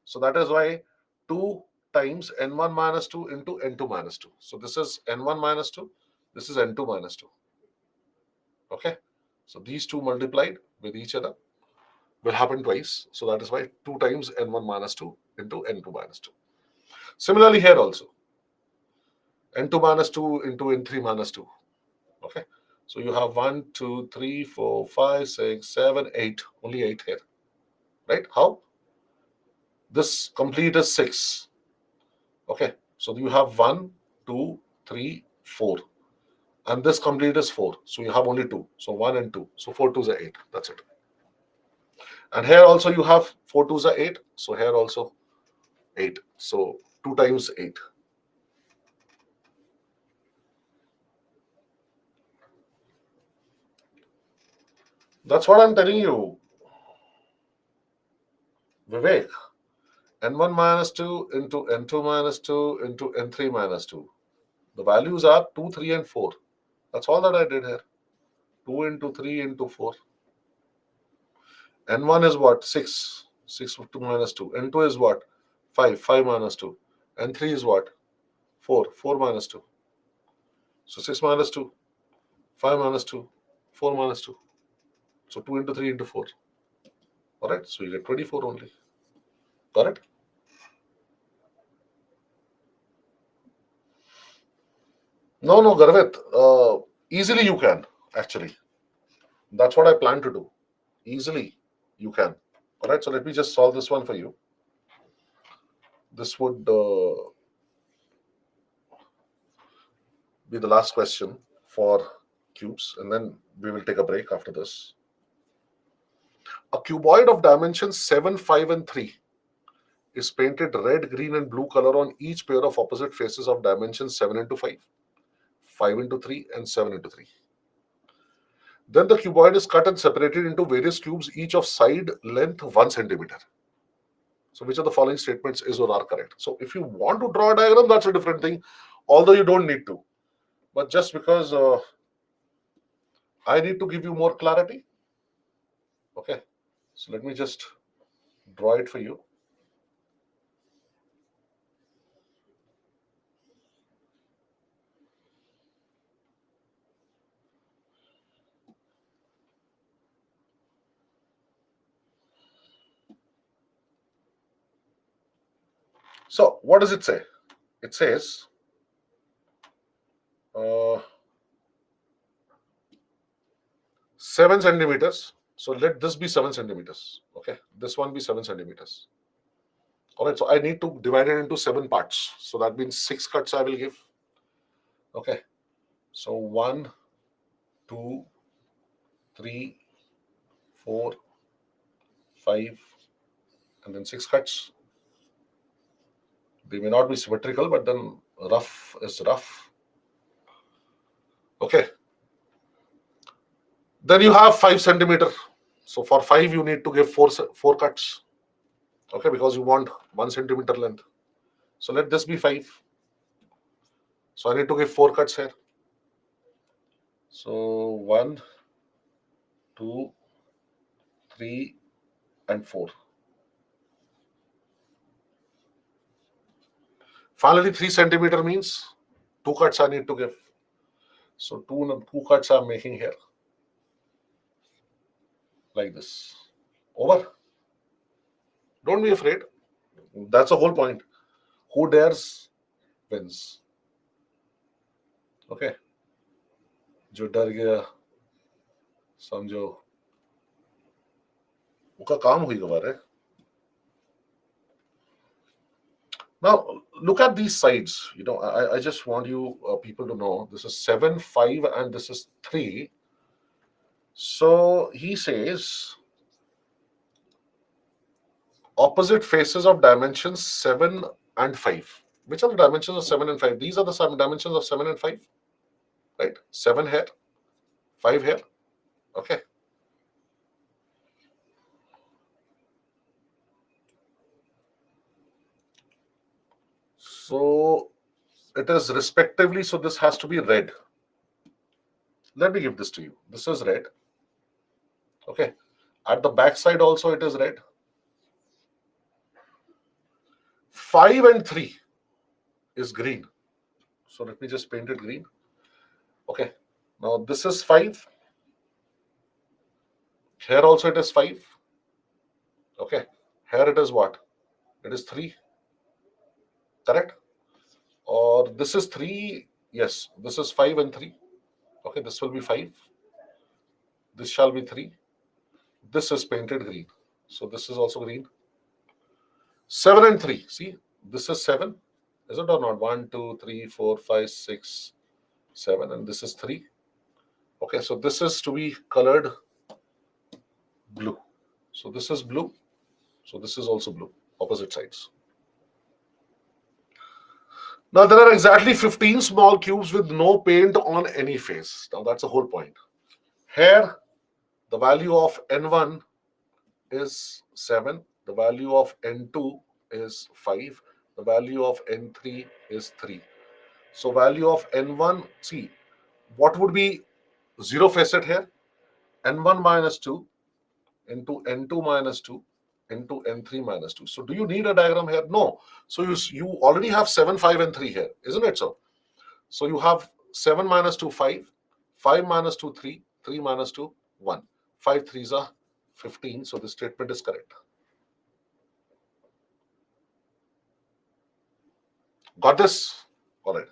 So that is why 2 times n1 minus 2 into n2 minus 2. So this is n1 minus 2. This is n2 minus 2. Okay. So these two multiplied with each other will happen twice. So that is why 2 times n1 minus 2 into n2 minus 2. Similarly here also, n2 minus 2 into n3 minus 2. Okay. So you have 1, 2, 3, 4, 5, 6, 7, 8. Only 8 here. Right? How? This complete is 6. Okay. So you have 1, 2, 3, 4. And this complete is 4. So you have only 2. So 1 and 2. So 4 2s are 8. That's it. And here also you have 4 2s are 8. So here also 8. So 2 times 8. That's what I'm telling you, Vivek. n1 minus 2 into n2 minus 2 into n3 minus 2. The values are 2, 3, and 4. That's all that I did here. 2 into 3 into 4. N1 is what? 6. 6 2 minus 2. N2 is what? 5. 5 minus 2. N3 is what? 4. 4 minus 2. So 6 minus 2. 5 minus 2. 4 minus 2. So 2 into 3 into 4. Alright, so you get 24 only. Got it? No, no, Garvit. Easily you can, actually. That's what I plan to do. Easily you can. Alright, so let me just solve this one for you. This would be the last question for cubes, and then we will take a break after this. A cuboid of dimensions 7, 5, and 3 is painted red, green, and blue color on each pair of opposite faces of dimensions 7 into 5, 5 into 3, and 7 into 3. Then the cuboid is cut and separated into various cubes, each of side length 1 centimeter. So which of the following statements is or are correct? So if you want to draw a diagram, that's a different thing, although you don't need to. But just because I need to give you more clarity, okay, so let me just draw it for you. So what does it say? It says 7 centimeters. So let this be 7 centimeters. Okay, this one be 7 centimeters. All right, so I need to divide it into 7 parts. So that means 6 cuts I will give. Okay, so 1, 2, 3, 4, 5, and then 6 cuts. They may not be symmetrical, but then rough is rough. Okay. Then you have 5 centimeter. So for 5, you need to give 4 cuts. Okay, because you want 1 centimeter length. So let this be 5. So I need to give 4 cuts here. So 1, 2, 3, and 4. Finally, 3 centimeter means 2 cuts I need to give. So two cuts I'm making here. Like this. Over. Don't be afraid. That's the whole point. Who dares wins. Okay. जो डर गया समझो उसका काम हुई गवा है. Now look at these sides. I just want you people to know this is 7, 5, and this is 3. So he says opposite faces of dimensions 7 and 5. Which are the dimensions of 7 and 5? These are the dimensions of 7 and 5, right? 7 here, 5 here. Okay. So it is respectively, so this has to be red. Let me give this to you. This is red. Okay. At the back side also it is red. 5 and 3 is green. So let me just paint it green. Okay. Now this is 5. Here also it is 5. Okay. Here it is what? It is 3. Correct? Or this is 3. Yes. This is 5 and 3. Okay. This will be 5. This shall be 3. This is painted green. So this is also green. 7 and 3. See, this is 7. Is it or not? 1, 2, 3, 4, 5, 6, 7. And this is 3. Okay, so this is to be colored blue. So this is blue. So this is also blue. Opposite sides. Now there are exactly 15 small cubes with no paint on any face. Now that's the whole point. Here, the value of n1 is 7. The value of n2 is 5. The value of n3 is 3. So value of n1, see, what would be zero facet here? n1 minus 2 into n2 minus 2 into n3 minus 2. So do you need a diagram here? No. So you already have 7, 5 and 3 here, isn't it so? So you have 7 minus 2, 5, 5 minus 2, 3, 3 minus 2, 1. 5 threes are 15, so the statement is correct. Got this? All right.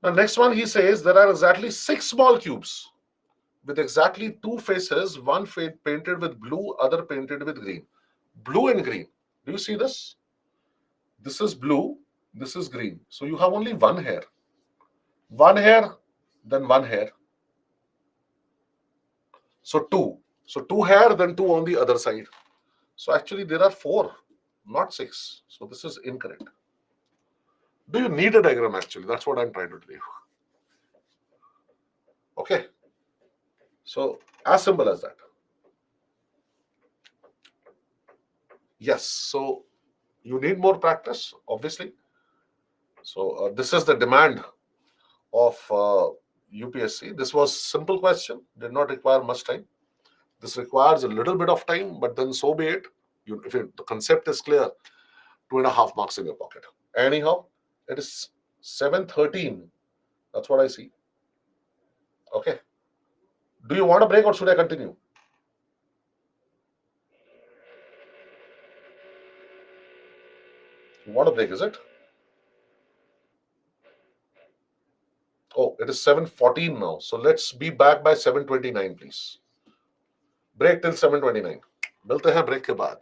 Now next one, he says there are exactly 6 small cubes with exactly 2 faces, one painted with blue, other painted with green. Blue and green. Do you see this? This is blue, this is green. So you have only one hair. One hair, then one hair. So two. So two hair, then two on the other side. So actually there are 4, not 6. So this is incorrect. Do you need a diagram actually? That's what I'm trying to tell you. Okay. So as simple as that. Yes. So you need more practice, obviously. So this is the demand of UPSC. This was simple question, did not require much time. This requires a little bit of time, but then so be it. If the concept is clear, 2.5 marks in your pocket. Anyhow, it is 7:13. That's what I see. Okay. Do you want a break or should I continue? You want a break, is it? Oh, it is 7:14 now. So let's be back by 7:29, please. Break till 7:29. मिलते हैं break के बाद.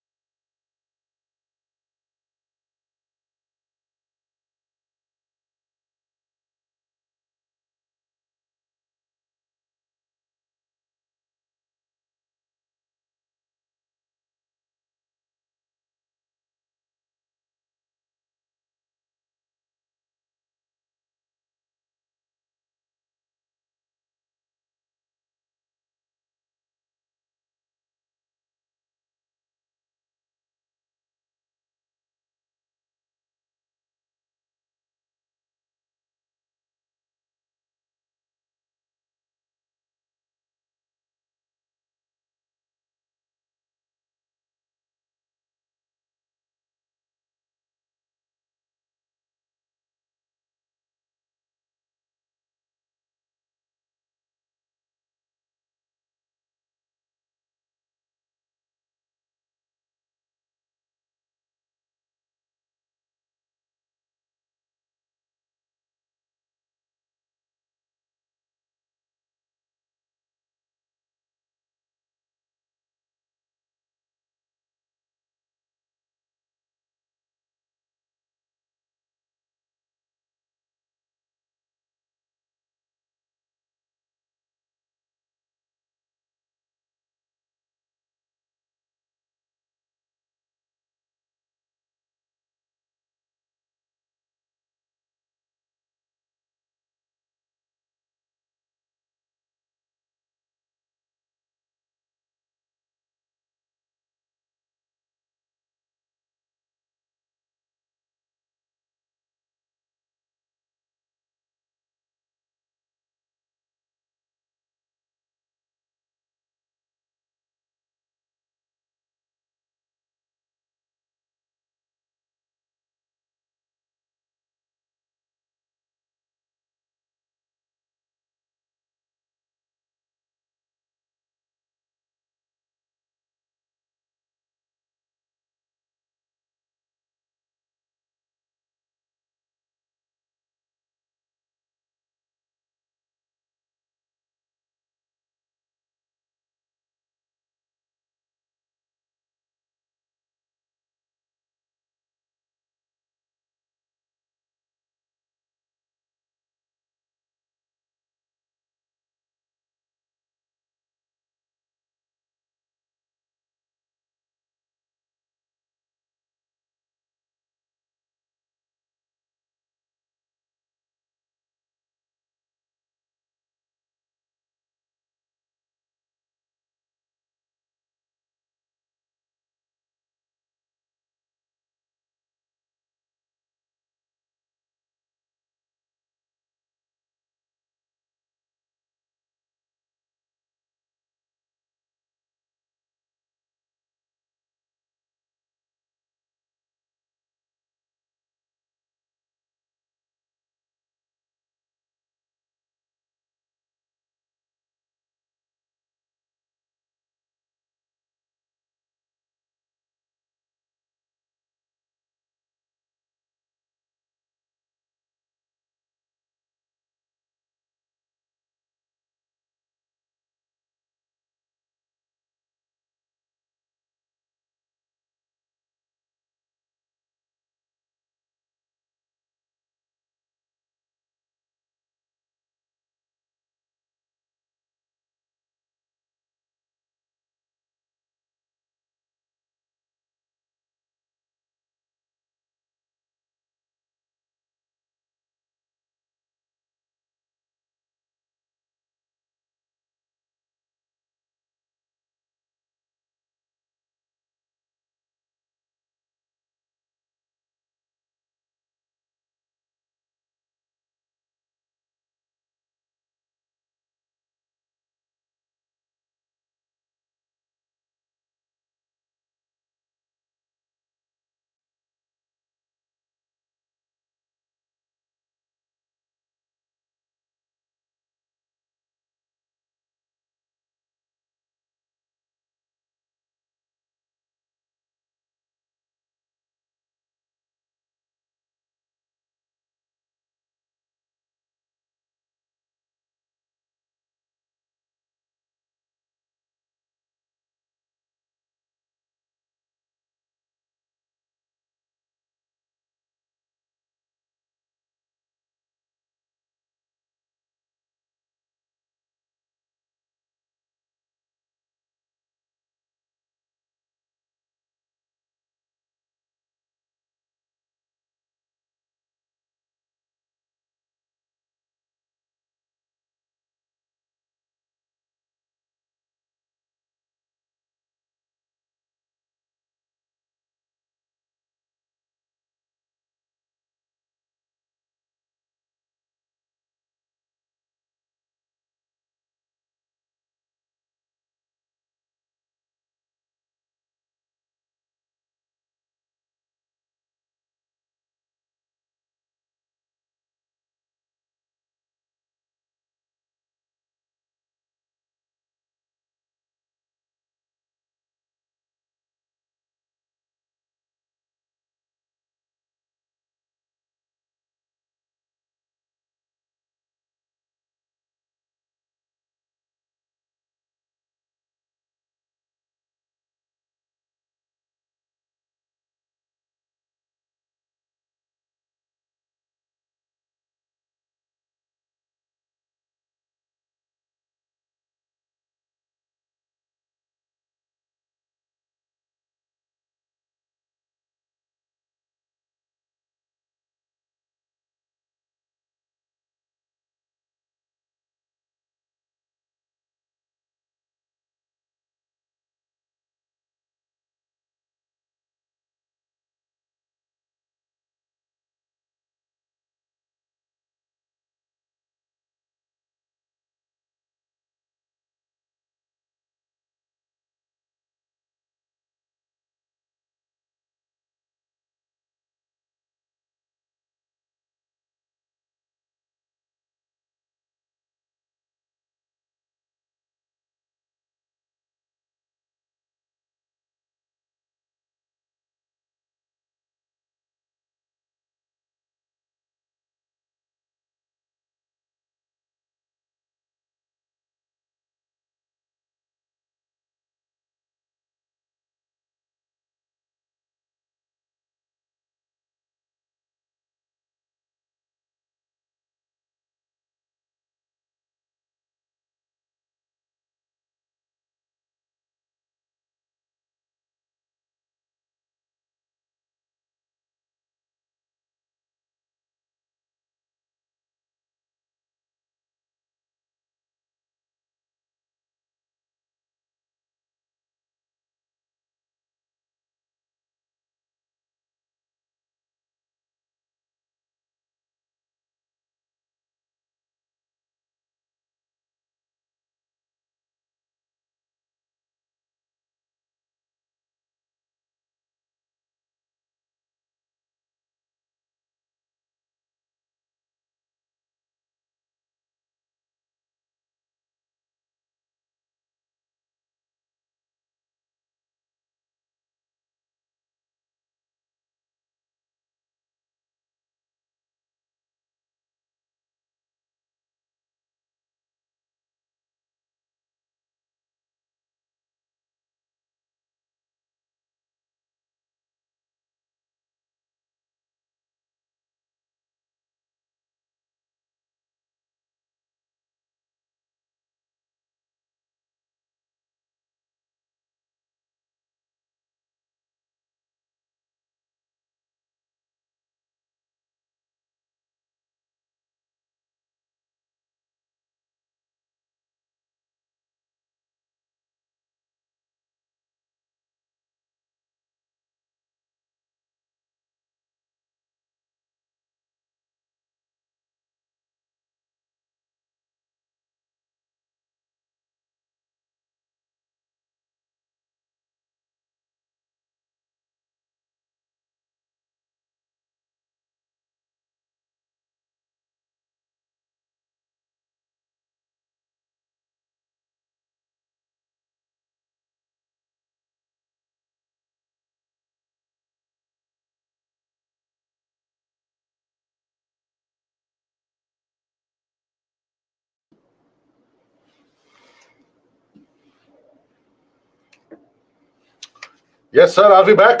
Yes, sir. I'll be back.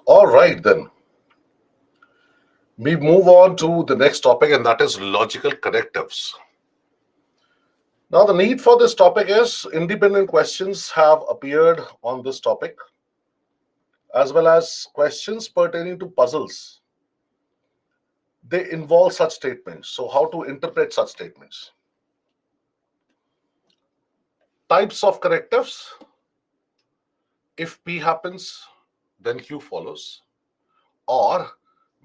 All right, then. We move on to the next topic, and that is logical correctives. Now, the need for this topic is independent questions have appeared on this topic, as well as questions pertaining to puzzles. They involve such statements. So, how to interpret such statements? Types of correctives. If P happens, then Q follows. Or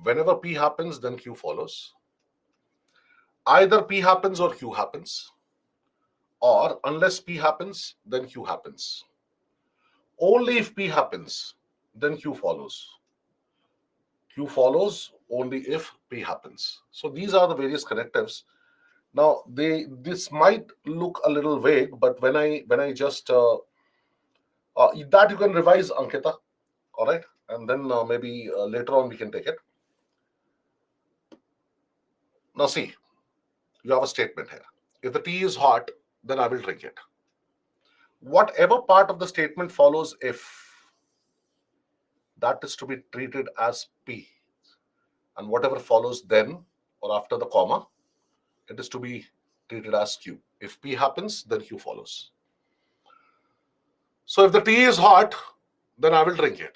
whenever P happens, then Q follows. Either P happens or Q happens. Or unless P happens, then Q happens. Only if P happens, then Q follows. Q follows only if P happens. So these are the various correctives. Now this might look a little vague, but when I just that you can revise, Ankita. All right, and then maybe later on we can take it. Now see, you have a statement here. If the tea is hot, then I will drink it. Whatever part of the statement follows if, that is to be treated as P, and whatever follows then or after the comma, it is to be treated as Q. If P happens, then Q follows. So if the tea is hot, then I will drink it.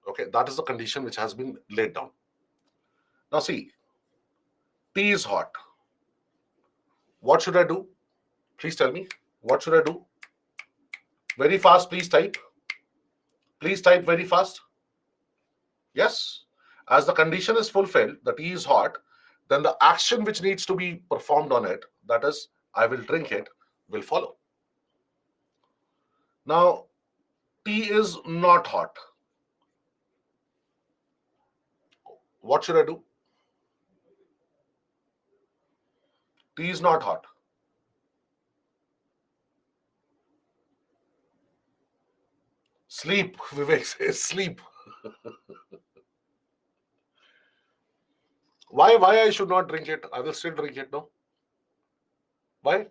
Okay, that is the condition which has been laid down. Now see, tea is hot. What should I do? Please tell me. What should I do? Very fast, please type. Please type very fast. Yes. As the condition is fulfilled, the tea is hot, then the action which needs to be performed on it, that is, I will drink it, will follow. Now, tea is not hot. What should I do? Tea is not hot. Sleep, Vivek says sleep. Why I should not drink it? I will still drink it, no? Why?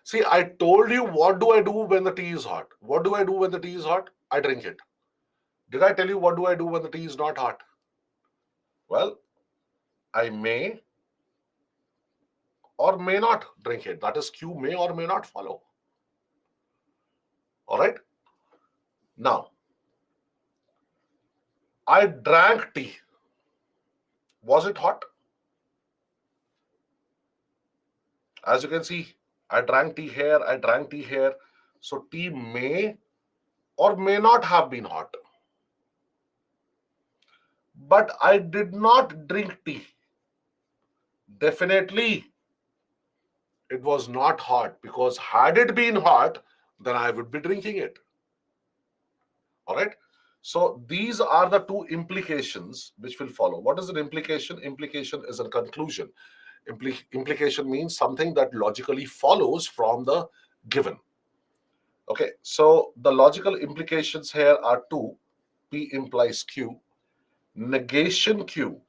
See, I told you what do I do when the tea is hot? What do I do when the tea is hot? I drink it. Did I tell you what do I do when the tea is not hot? Well, I may or may not drink it. That is, Q may or may not follow. All right. Now, I drank tea. Was it hot? As you can see, I drank tea here, I drank tea here. So tea may or may not have been hot. But I did not drink tea. Definitely, it was not hot, because had it been hot, then I would be drinking it. All right. So these are the two implications which will follow. What is an implication? Implication is a conclusion. Implication means something that logically follows from the given. Okay, so the logical implications here are two. P implies Q. Negation Q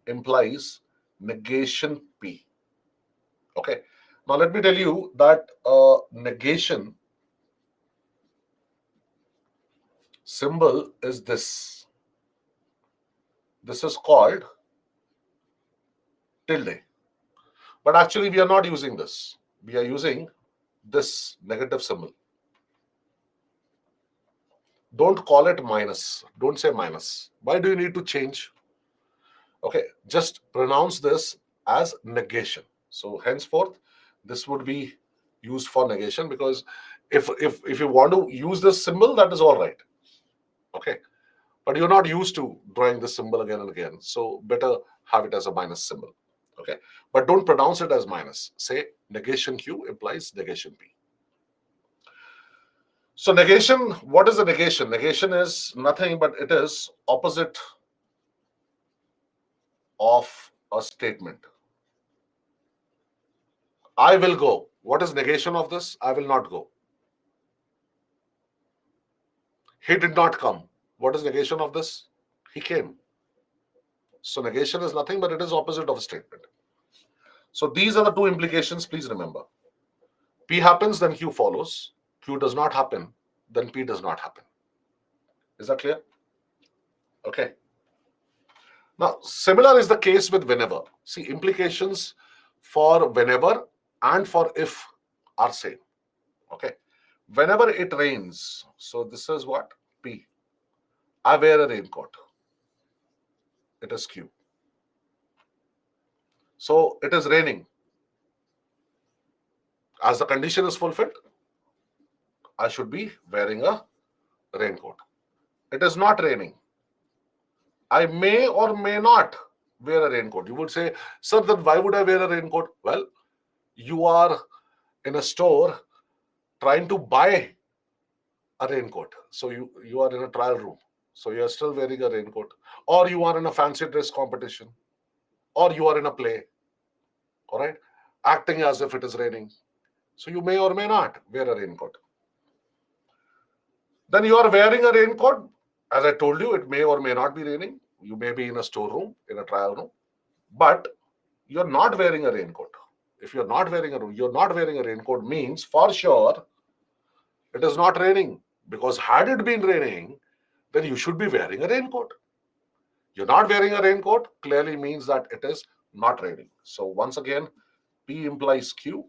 implies negation P. Okay, now let me tell you that negation symbol is this. This is called tilde. But actually, we are not using this. We are using this negative symbol. Don't call it minus. Don't say minus. Why do you need to change? Okay, just pronounce this as negation. So henceforth, this would be used for negation, because if you want to use this symbol, that is all right. Okay, but you're not used to drawing this symbol again and again, so better have it as a minus symbol. Okay, but don't pronounce it as minus. Say negation Q implies negation P. So negation, what is a negation? Negation is nothing but it is opposite of a statement. I will go. What is negation of this? I will not go. He did not come. What is negation of this? He came. So negation is nothing but it is opposite of a statement. So these are the two implications, please remember. P happens, then Q follows. Q does not happen, then P does not happen. Is that clear? Okay. Now, similar is the case with whenever. See, implications for whenever and for if are same. Okay. Whenever it rains, so this is what? P. I wear a raincoat. It is Q. So it is raining. As the condition is fulfilled, I should be wearing a raincoat. It is not raining. I may or may not wear a raincoat. You would say, sir, then why would I wear a raincoat? Well, you are in a store trying to buy a raincoat. So you are in a trial room. So you are still wearing a raincoat. Or you are in a fancy dress competition. Or you are in a play. All right. Acting as if it is raining. So you may or may not wear a raincoat. Then you are wearing a raincoat. As I told you, it may or may not be raining. You may be in a storeroom, in a trial room. But you're not wearing a raincoat. If you're not wearing a raincoat means for sure it is not raining. Because had it been raining, then you should be wearing a raincoat. You're not wearing a raincoat clearly means that it is not raining. So once again, P implies Q,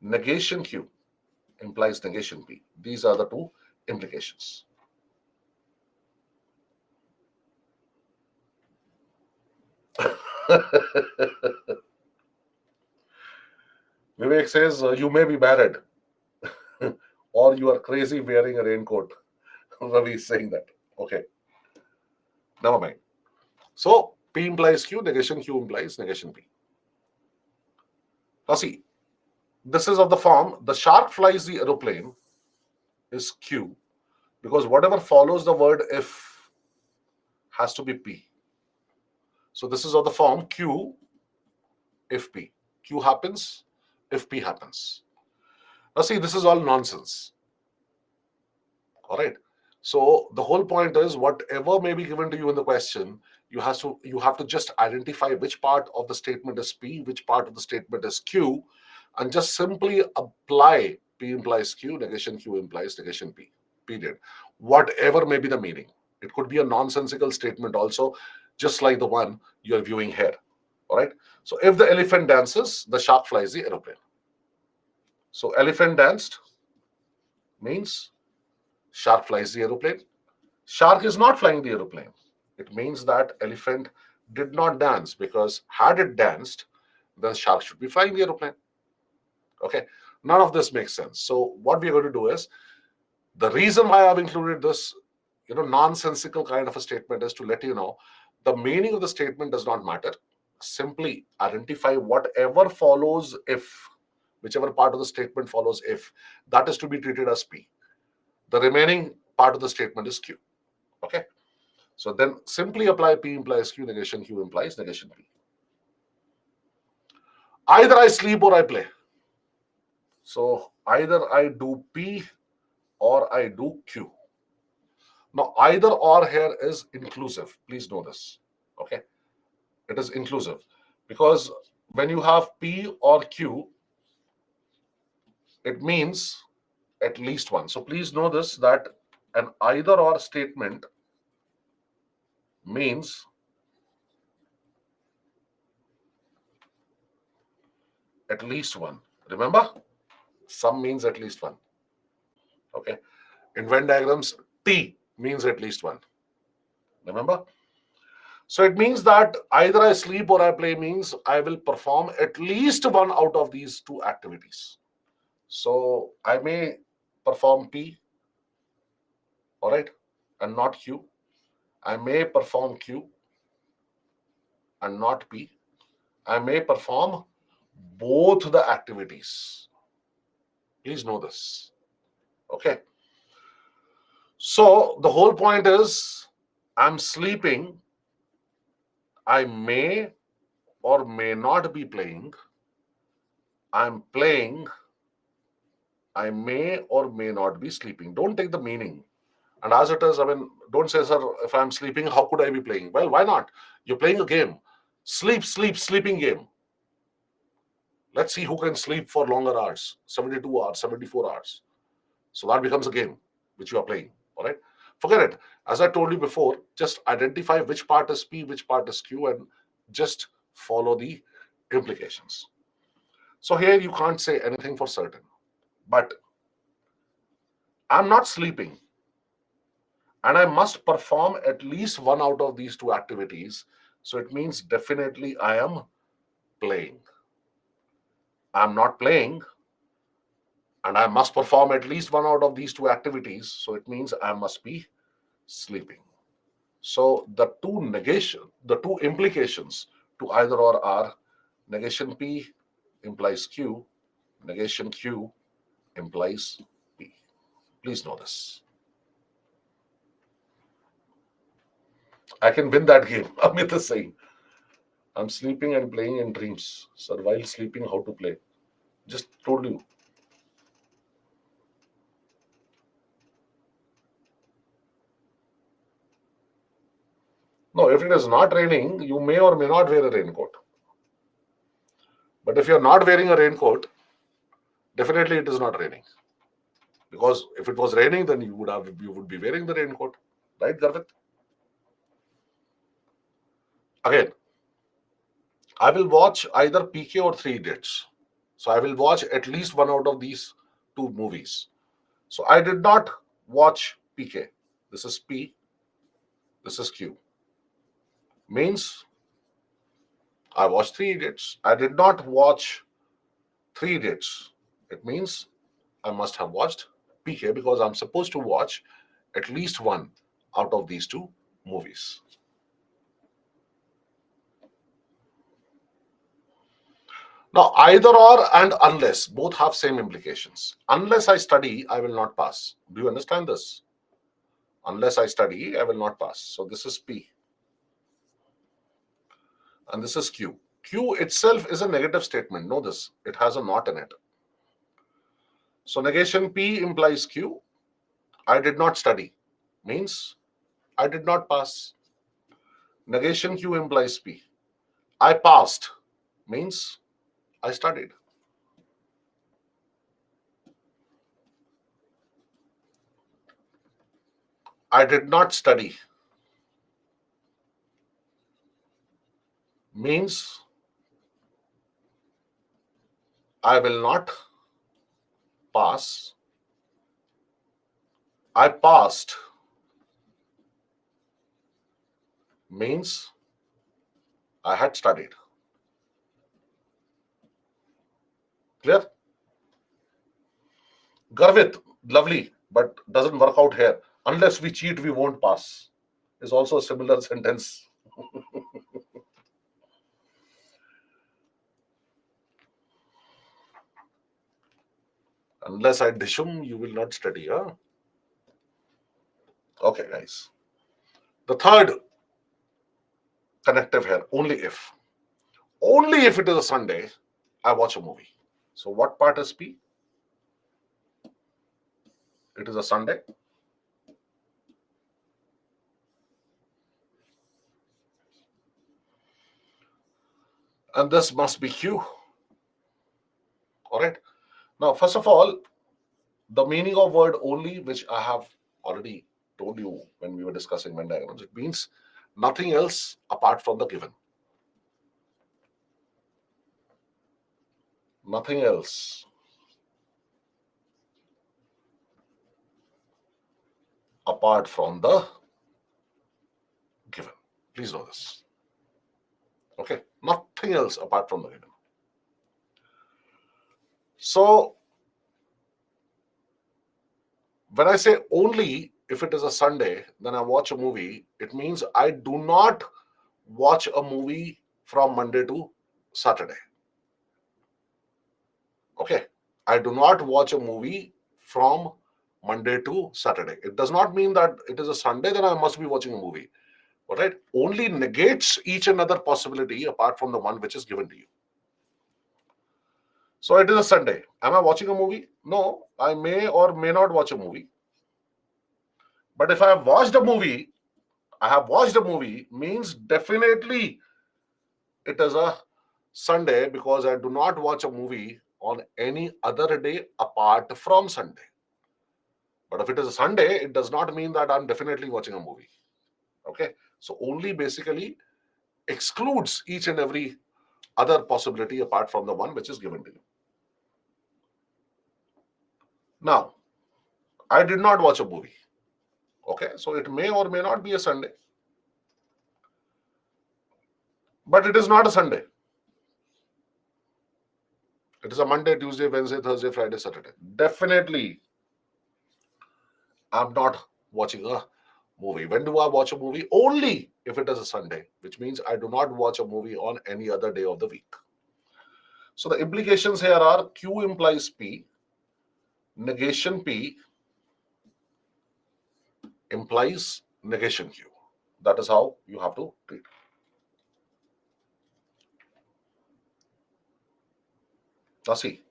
negation Q implies negation P. These are the two implications. Vivek says, you may be married or you are crazy wearing a raincoat. Ravi is saying that. Okay. Never mind. So P implies Q, negation Q implies negation P. Now see, this is of the form the shark flies the aeroplane is Q because whatever follows the word if has to be P. So this is of the form Q if P. Q happens if P happens. Now see, this is all nonsense. All right. So the whole point is whatever may be given to you in the question, you have to just identify which part of the statement is P, which part of the statement is Q, and just simply apply P implies Q, negation Q implies negation P. Period. Whatever may be the meaning. It could be a nonsensical statement also, just like the one you're viewing here. All right. So if the elephant dances, the shark flies the aeroplane. So elephant danced means shark flies the aeroplane. Shark is not flying the aeroplane. It means that elephant did not dance because had it danced, then shark should be flying the aeroplane. Okay. None of this makes sense. So what we're going to do is the reason why I've included this, nonsensical kind of a statement is to let you know the meaning of the statement does not matter. Simply identify whatever follows if, whichever part of the statement follows if, that is to be treated as P. The remaining part of the statement is Q. Okay. So then simply apply P implies Q, negation Q implies negation P. Either I sleep or I play. So either I do P or I do Q. Now either or here is inclusive. Please know this. Okay. It is inclusive because when you have P or Q, it means at least one. So please know this that an either or statement means at least one. Remember, some means at least one. Okay. In Venn diagrams, T means at least one. Remember? So it means that either I sleep or I play means I will perform at least one out of these two activities. So I may perform P, all right, and not Q. I may perform Q and not P. I may perform both the activities. Please know this. Okay. So the whole point is I'm sleeping. I may or may not be playing. I'm playing, I may or may not be sleeping. Don't take the meaning. And as it is, I mean, don't say, sir, if I'm sleeping, how could I be playing? Well, why not? You're playing a game. Sleep, sleep, sleeping game. Let's see who can sleep for longer hours, 72 hours, 74 hours. So that becomes a game which you are playing. All right. Forget it. As I told you before, just identify which part is P, which part is Q, and just follow the implications. So here you can't say anything for certain. But I'm not sleeping and I must perform at least one out of these two activities. So it means definitely I am playing. I'm not playing and I must perform at least one out of these two activities. So it means I must be sleeping. So the two implications to either or are negation P implies Q, negation Q implies P. Please know this. I can win that game. Amit is saying, I'm sleeping and playing in dreams. Sir, while sleeping, how to play? Just told you. No, if it is not raining, you may or may not wear a raincoat. But if you're not wearing a raincoat, definitely it is not raining. Because if it was raining, then you would be wearing the raincoat. Right, Garvit? Again, I will watch either PK or Three Idiots. So I will watch at least one out of these two movies. So I did not watch PK. This is P, this is Q. Means I watched Three Idiots. I did not watch Three Idiots. It means I must have watched PK because I'm supposed to watch at least one out of these two movies. Now, either or and unless both have same implications. Unless I study, I will not pass. Do you understand this? Unless I study, I will not pass. So this is P and this is Q. Q itself is a negative statement. Know this. It has a not in it. So negation P implies Q. I did not study means I did not pass. Negation Q implies P. I passed means I studied. I did not study means I will not pass. I passed means I had studied. Clear? Garvit, lovely, but doesn't work out here. Unless we cheat, we won't pass. Is also a similar sentence. Unless I dishum, you will not study. Huh? Okay, guys. The third connective here, only if. Only if it is a Sunday, I watch a movie. So what part is P? It is a Sunday. And this must be Q. All right. Now, first of all, the meaning of word only, which I have already told you when we were discussing Venn diagrams, it means nothing else apart from the given. Nothing else apart from the given. Please know this. Okay. Nothing else apart from the given. So when I say only if it is a Sunday, then I watch a movie, it means I do not watch a movie from Monday to Saturday. Okay. I do not watch a movie from Monday to Saturday. It does not mean that it is a Sunday, then I must be watching a movie. All right. Only negates each another possibility apart from the one which is given to you. So it is a Sunday. Am I watching a movie? No, I may or may not watch a movie. But if I have watched a movie, I have watched a movie means definitely it is a Sunday because I do not watch a movie on any other day apart from Sunday. But if it is a Sunday, it does not mean that I'm definitely watching a movie. Okay. So only basically excludes each and every other possibility apart from the one which is given to you. Now, I did not watch a movie. Okay. So it may or may not be a Sunday. But it is not a Sunday. It is a Monday, Tuesday, Wednesday, Thursday, Friday, Saturday. Definitely, I'm not watching a movie. When do I watch a movie? Only if it is a Sunday, which means I do not watch a movie on any other day of the week. So the implications here are Q implies P, negation P implies negation Q. That is how you have to treat it. Now see,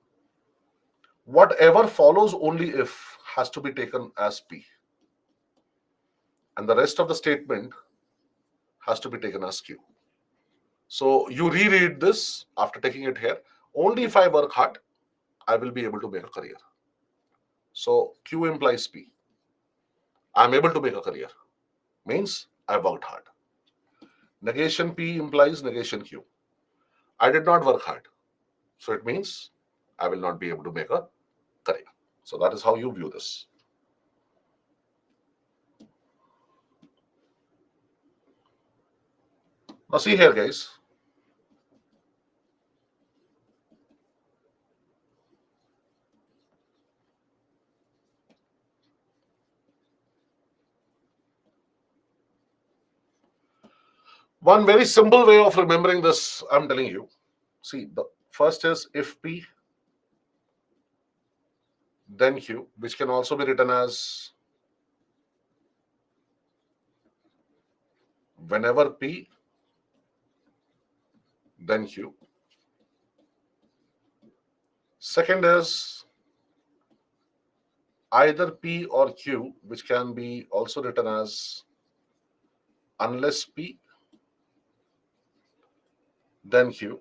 whatever follows only if has to be taken as P. And the rest of the statement has to be taken as Q. So you reread this after taking it here. Only if I work hard, I will be able to make a career. So Q implies P. I'm able to make a career. Means I worked hard. Negation P implies negation Q. I did not work hard. So it means I will not be able to make a career. So that is how you view this. Now see here, guys. One very simple way of remembering this, I'm telling you. See, the first is if P, then Q, which can also be written as whenever P, then Q. Second is either P or Q, which can be also written as unless P, then Q.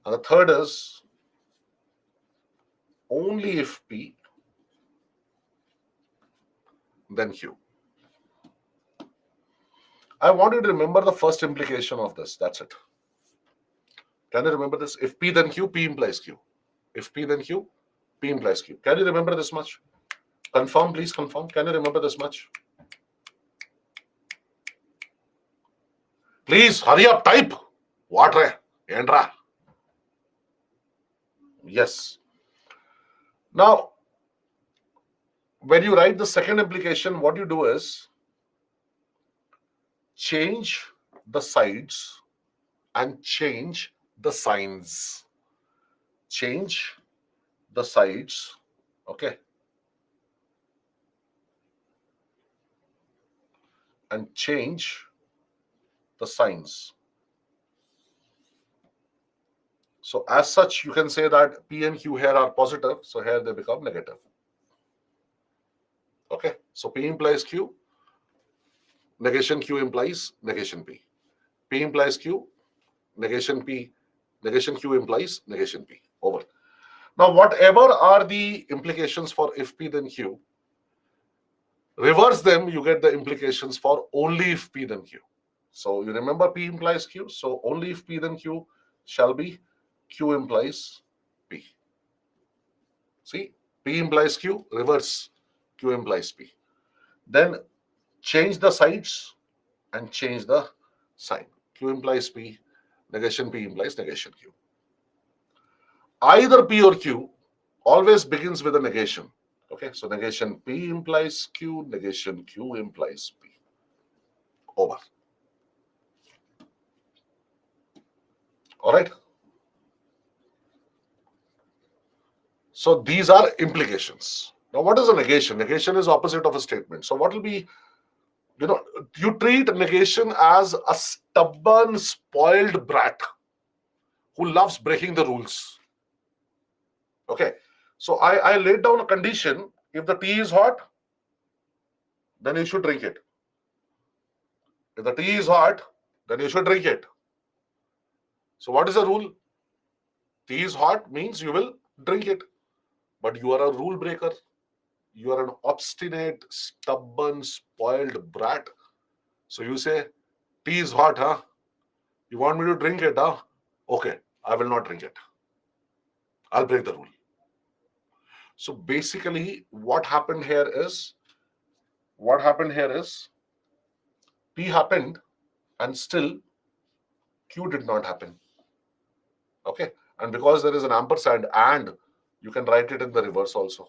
And the third is only if P, then Q. I want you to remember the first implication of this. That's it. Can you remember this? If P, then Q, P implies Q. If P, then Q, P implies Q. Can you remember this much? Confirm, please confirm. Can you remember this much? Please hurry up, type. What? Endra. Yes. Now, when you write the second implication, what you do is change the sides and change the signs. Change the sides, okay, and change the signs. So as such, you can say that P and Q here are positive, so here they become negative. Okay, so P implies Q, negation Q implies negation P. P implies Q, negation P, negation Q implies negation P. Over. Now, whatever are the implications for if P then Q, reverse them, you get the implications for only if P then Q. So you remember P implies Q, so only if P then Q shall be Q implies P. See, P implies Q, reverse Q implies P. Then change the sides and change the sign. Q implies P, negation P implies negation Q. Either P or Q always begins with a negation. Okay, so negation P implies Q, negation Q implies P. Over. All right. So these are implications. Now, what is a negation? Negation is opposite of a statement. So what will be, you treat negation as a stubborn, spoiled brat who loves breaking the rules. Okay. So I laid down a condition. If the tea is hot, then you should drink it. If the tea is hot, then you should drink it. So what is the rule? Tea is hot means you will drink it. But you are a rule breaker. You are an obstinate, stubborn, spoiled brat. So you say, tea is hot, huh? You want me to drink it, huh? Okay, I will not drink it. I'll break the rule. So basically, what happened here is P happened and still Q did not happen. Okay. And because there is an ampersand and you can write it in the reverse also.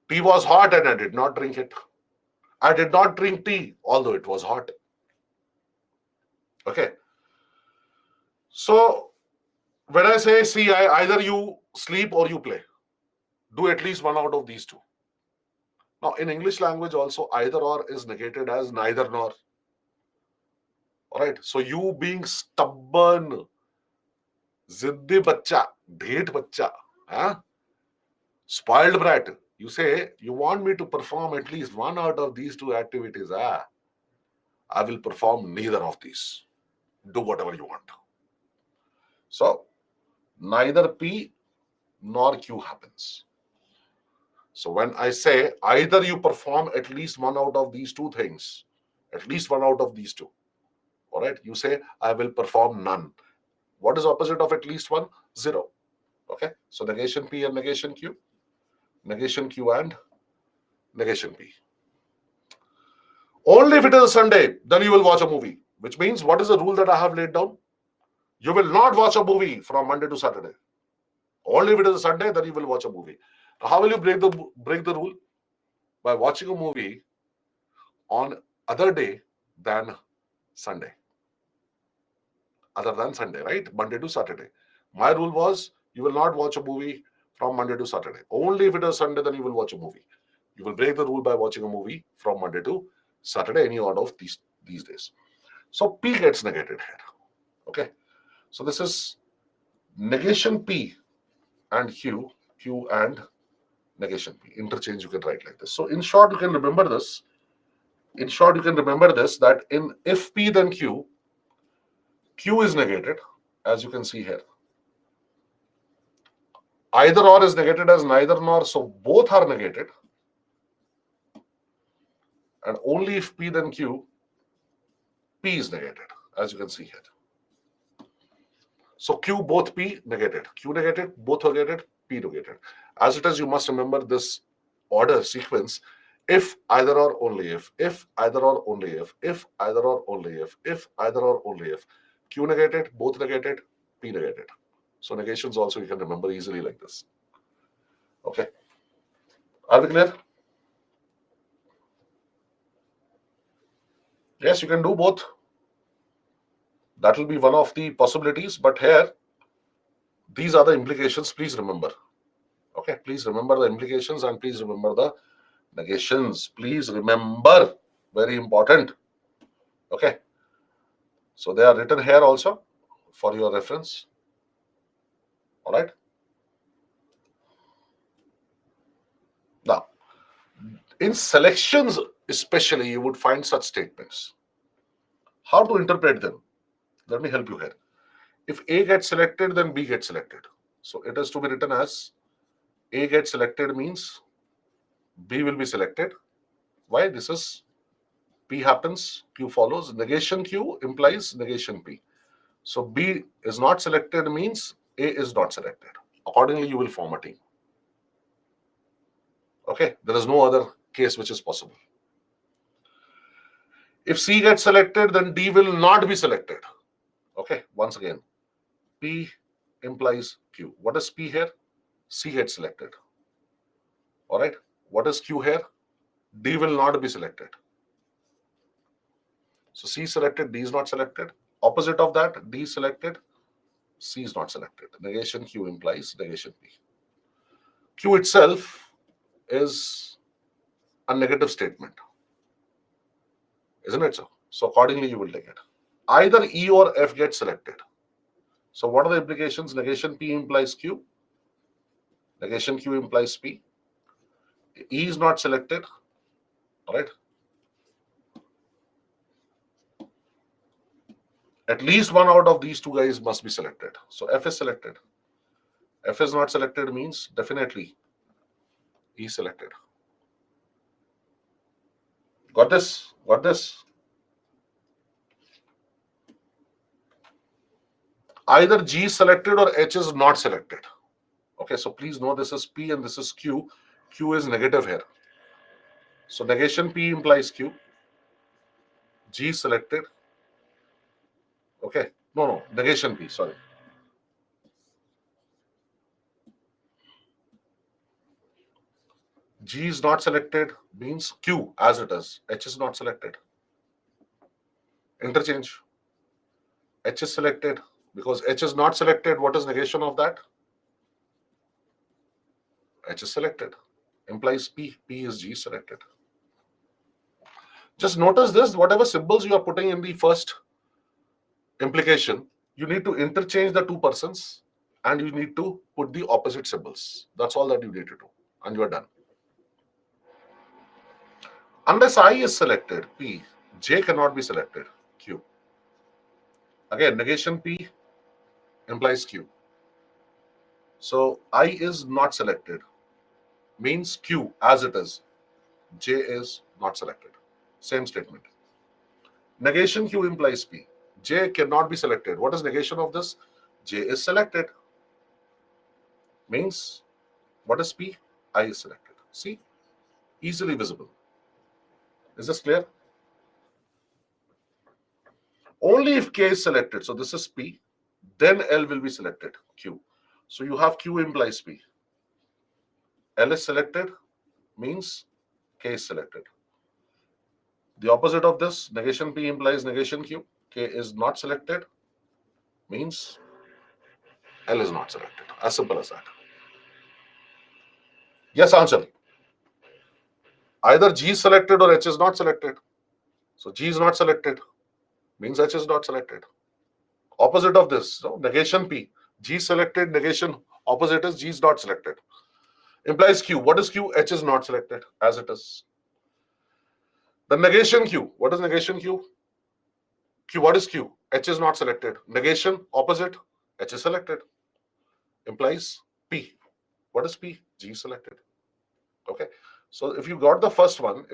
Tea was hot and I did not drink it. I did not drink tea, although it was hot. Okay. So when I say, see, either you sleep or you play, do at least one out of these two. Now, in English language, also either or is negated as neither nor. All right. So you being stubborn, ziddi bacha, dhet bacha, huh? Spoiled brat. You say you want me to perform at least one out of these two activities. I will perform neither of these. Do whatever you want. So neither P nor Q happens. So when I say either you perform at least one out of these two things, at least one out of these two, all right, you say I will perform none. What is opposite of at least one? Zero. Okay, so negation P and negation Q, negation Q and negation P. Only if it is a Sunday, then you will watch a movie. Which means, what is the rule that I have laid down? You will not watch a movie from Monday to Saturday. Only if it is a Sunday, then you will watch a movie. How will you break the rule? By watching a movie on other day than Sunday. Other than Sunday, right? Monday to Saturday. My rule was you will not watch a movie from Monday to Saturday. Only if it is Sunday, then you will watch a movie. You will break the rule by watching a movie from Monday to Saturday, any one of these days. So P gets negated here. Okay. So this is negation P and Q, Q and negation P. Interchange you can write like this. So in short, you can remember this. In short, you can remember this, that in if P then Q, Q is negated, as you can see here. Either or is negated as neither nor, so both are negated. And only if P then Q, P is negated, as you can see here. So Q both P negated, Q negated, both are negated, P negated. As it is, you must remember this order sequence. If either or only if either or only if either or only if either or only if. Q negated, both negated, P negated. So negations also you can remember easily like this. Okay. Are we clear? Yes, you can do both. That will be one of the possibilities, but here, these are the implications. Please remember. Okay, please remember the implications and please remember the negations. Please remember, very important. Okay, so they are written here also for your reference. All right. Now, in selections, especially, you would find such statements. How to interpret them? Let me help you here. If A gets selected, then B gets selected. So it is to be written as A gets selected means B will be selected. Why? This is P happens, Q follows. Negation Q implies negation P. So B is not selected means A is not selected. Accordingly, you will form a team. Okay, there is no other case which is possible. If C gets selected, then D will not be selected. Okay, once again, P implies Q. What is P here? C gets selected. All right, what is Q here? D will not be selected. So C selected, D is not selected. Opposite of that, D selected, C is not selected. Negation Q implies negation P. Q itself is a negative statement, isn't it so? So accordingly, you will take it. Either E or F gets selected. So what are the implications? Negation P implies Q. Negation Q implies P. E is not selected, right? At least one out of these two guys must be selected. So F is selected. F is not selected means definitely E is selected. Got this? Got this? Either G is selected or H is not selected. Okay, so please know this is P and this is Q. Q is negative here. So negation P implies Q. G is selected. Okay, no, negation P, sorry. G is not selected means Q as it is. H is not selected. Interchange. H is selected. Because H is not selected, what is negation of that? H is selected. Implies P. P is G selected. Just notice this, whatever symbols you are putting in the first implication, you need to interchange the two persons and you need to put the opposite symbols. That's all that you need to do. And you are done. Unless I is selected, P, J cannot be selected, Q. Again, negation P implies Q. So I is not selected, means Q as it is. J is not selected. Same statement. Negation Q implies P. J cannot be selected. What is negation of this? J is selected. Means what is P? I is selected. See? Easily visible. Is this clear? Only if K is selected. So this is P. Then L will be selected. Q. So you have Q implies P. L is selected means K is selected. The opposite of this, negation P implies negation Q. K is not selected means L is not selected. As simple as that. Yes, answer. Either G is selected or H is not selected. So G is not selected means H is not selected. Opposite of this, so negation P. G selected, negation opposite is G is not selected. Implies Q. What is Q? H is not selected as it is. The negation Q. What is negation Q? Q. What is Q? H is not selected. Negation opposite H is selected. Implies P. What is P? G is selected. Okay. So if you got the first one,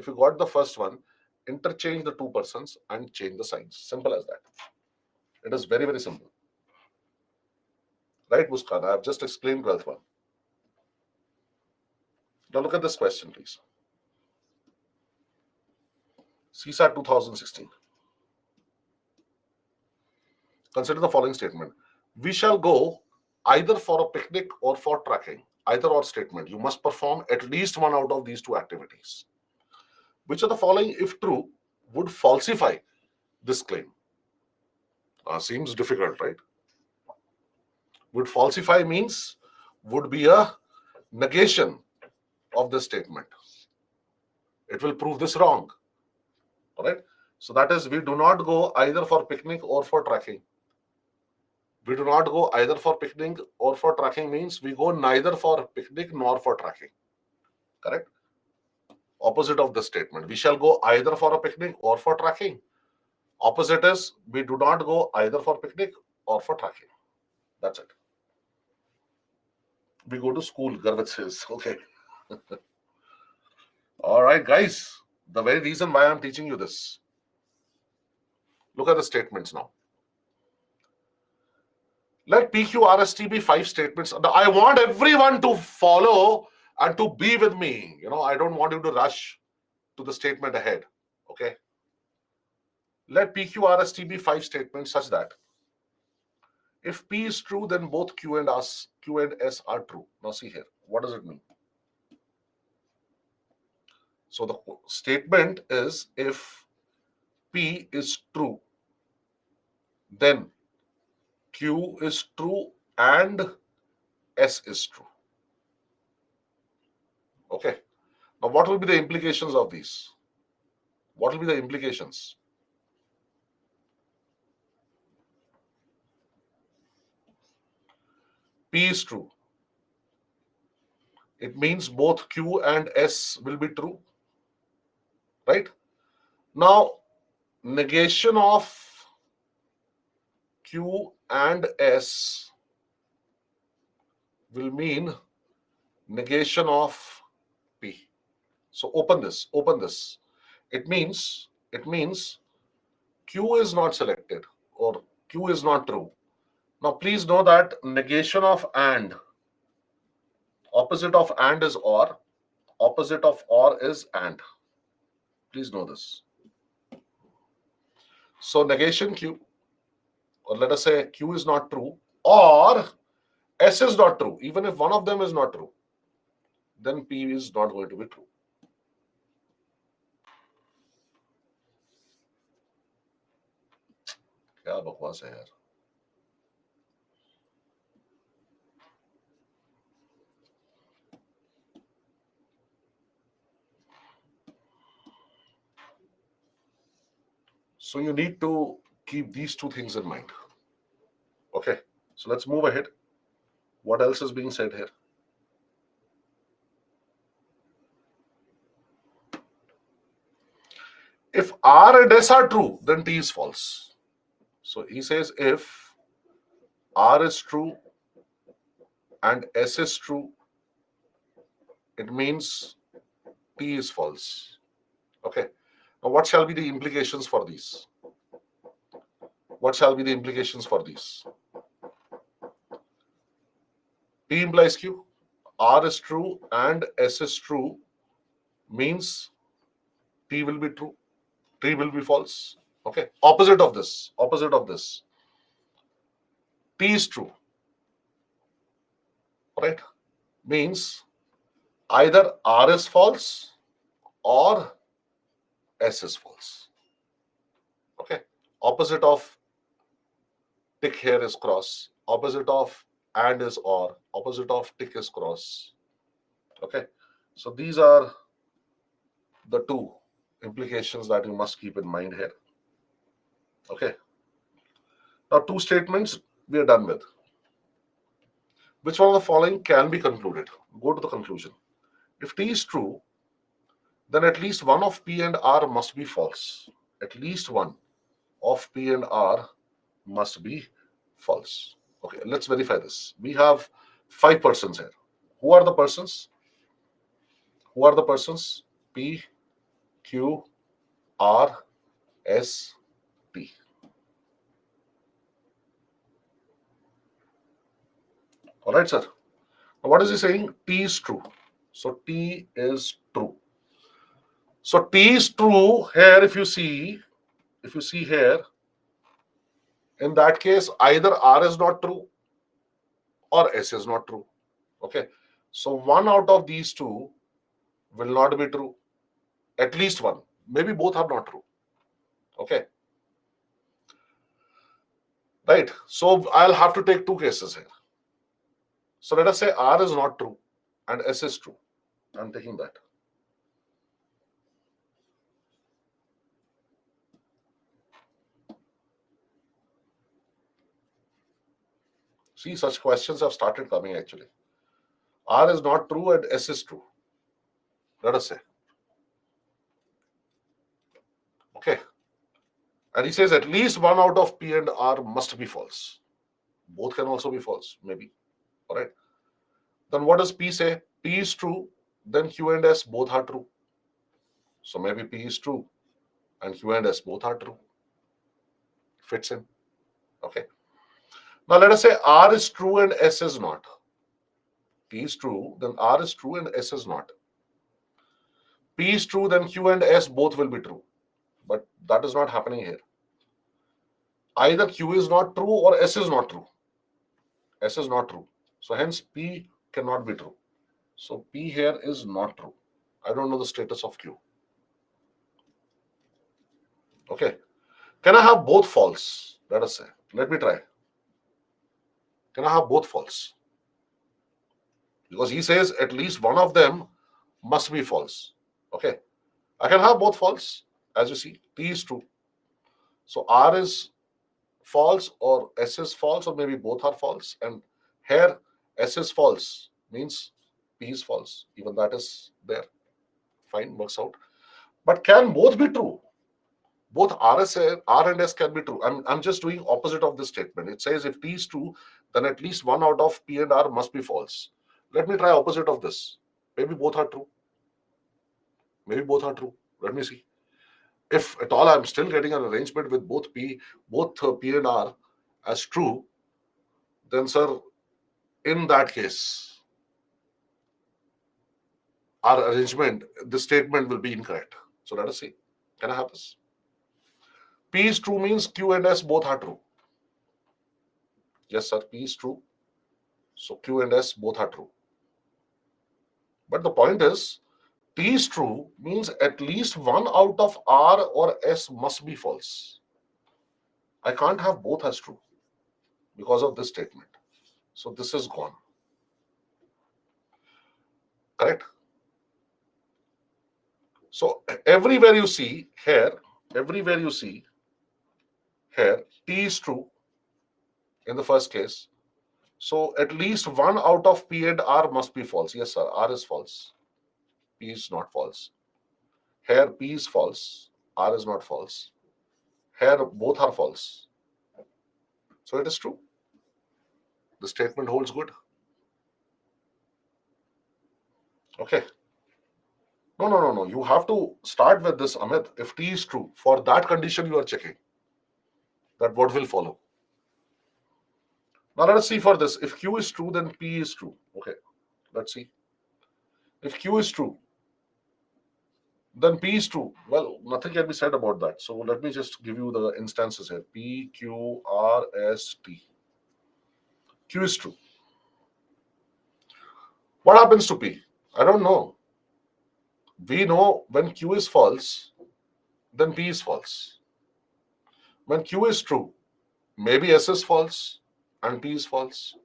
interchange the two persons and change the signs. Simple as that. It is very, very simple. Right, Muskan? I have just explained 12th one. Now look at this question, please. CSAT 2016. Consider the following statement. We shall go either for a picnic or for trekking. Either or statement. You must perform at least one out of these two activities. Which of the following, if true, would falsify this claim? Seems difficult, right? Would falsify means would be a negation of this statement. It will prove this wrong. All right. So that is, we do not go either for picnic or for trekking. We do not go either for picnic or for trekking means we go neither for picnic nor for trekking. Correct? Opposite of the statement. We shall go either for a picnic or for trekking. Opposite is we do not go either for picnic or for trekking. That's it. We go to school, Garvat says. Okay. All right, guys. The very reason why I'm teaching you this. Look at the statements now. Let PQRST be 5 statements. I want everyone to follow and to be with me. I don't want you to rush to the statement ahead. Okay. Let PQRST be 5 statements such that if P is true, then both Q and S are true. Now see here. What does it mean? So the statement is if P is true, then Q is true and S is true. Okay. Now what will be the implications of these? What will be the implications? P is true. It means both Q and S will be true, right? Now, negation of Q and S will mean negation of P. So open this, open this. It means Q is not selected or Q is not true. Now please know that negation of and, opposite of and is or, opposite of or is and. Please know this. So negation Q, or let us say Q is not true, or S is not true. Even if one of them is not true, then P is not going to be true. क्या बकवास है यार. So you need to keep these two things in mind. Okay, so let's move ahead. What else is being said here? If R and S are true, then T is false. So he says if R is true and S is true, it means T is false. Okay. Now, what shall be the implications for these? What shall be the implications for these? P implies Q. R is true and S is true means T will be true. T will be false. Okay. Opposite of this. Opposite of this. T is true. Right? Means either R is false or S is false. Okay. Opposite of tick here is cross. Opposite of and is or. Opposite of tick is cross. Okay. So these are the two implications that you must keep in mind here. Okay. Now, two statements we are done with. Which one of the following can be concluded? Go to the conclusion. If T is true, then at least one of P and R must be false. At least one of P and R must be false. Okay, let's verify this. We have 5 persons here. Who are the persons? Who are the persons? P, Q, R, S, T. All right, sir. Now, what is he saying? T is true. So T is true. So T is true here. If you see here, in that case, either R is not true or S is not true. Okay. So one out of these two will not be true. At least one. Maybe both are not true. Okay. Right. So I'll have to take two cases here. So let us say R is not true and S is true. I'm taking that. See, such questions have started coming actually. R is not true and S is true. Let us say. Okay. And he says at least one out of P and R must be false. Both can also be false, maybe. All right. Then what does P say? P is true, then Q and S both are true. So maybe P is true and Q and S both are true. Fits in. Okay. Now let us say R is true and S is not. P is true, then R is true and S is not. P is true, then Q and S both will be true. But that is not happening here. Either Q is not true or S is not true. S is not true. So hence P cannot be true. So P here is not true. I don't know the status of Q. Okay. Can I have both false? Let us say. Let me try. Can I have both false? Because he says at least one of them must be false. Okay. I can have both false. As you see, T is true. So R is false or S is false, or maybe both are false. And here S is false means P is false. Even that is there. Fine, works out. But can both be true? Both R and S can be true. I'm just doing opposite of this statement. It says if T is true, then at least one out of P and R must be false. Let me try opposite of this. Maybe both are true. Maybe both are true. Let me see. If at all I'm still getting an arrangement with both P and R as true, then sir, in that case, our arrangement, the statement will be incorrect. So let us see. Can I have this? P is true means Q and S both are true. Yes, sir, P is true. So Q and S both are true. But the point is, T is true means at least one out of R or S must be false. I can't have both as true because of this statement. So this is gone. Correct? So everywhere you see here, T is true in the first case. So at least one out of P and R must be false. Yes, sir, R is false. P is not false. Here P is false. R is not false. Here both are false. So it is true. The statement holds good. Okay. No. You have to start with this, Amit. If T is true, for that condition you are checking that what will follow. Now let us see for this. If Q is true, then P is true. Okay. Let's see. If Q is true, then P is true. Well, nothing can be said about that. So let me just give you the instances here. P, Q, R, S, T. Q is true. What happens to P? I don't know. We know when Q is false, then P is false. When Q is true, maybe S is false and P is false.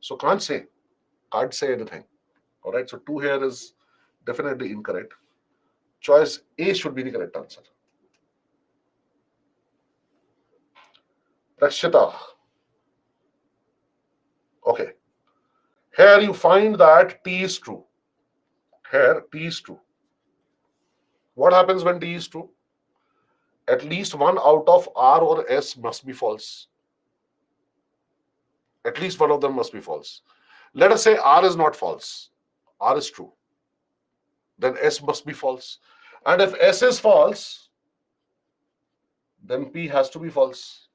So can't say anything. All right. So 2 here is definitely incorrect. Choice A should be the correct answer. Rakshita. Okay. Here you find that T is true. Here T is true. What happens when T is true? At least one out of R or S must be false. At least one of them must be false. Let us say R is not false. R is true. Then S must be false. And if S is false, then P has to be false.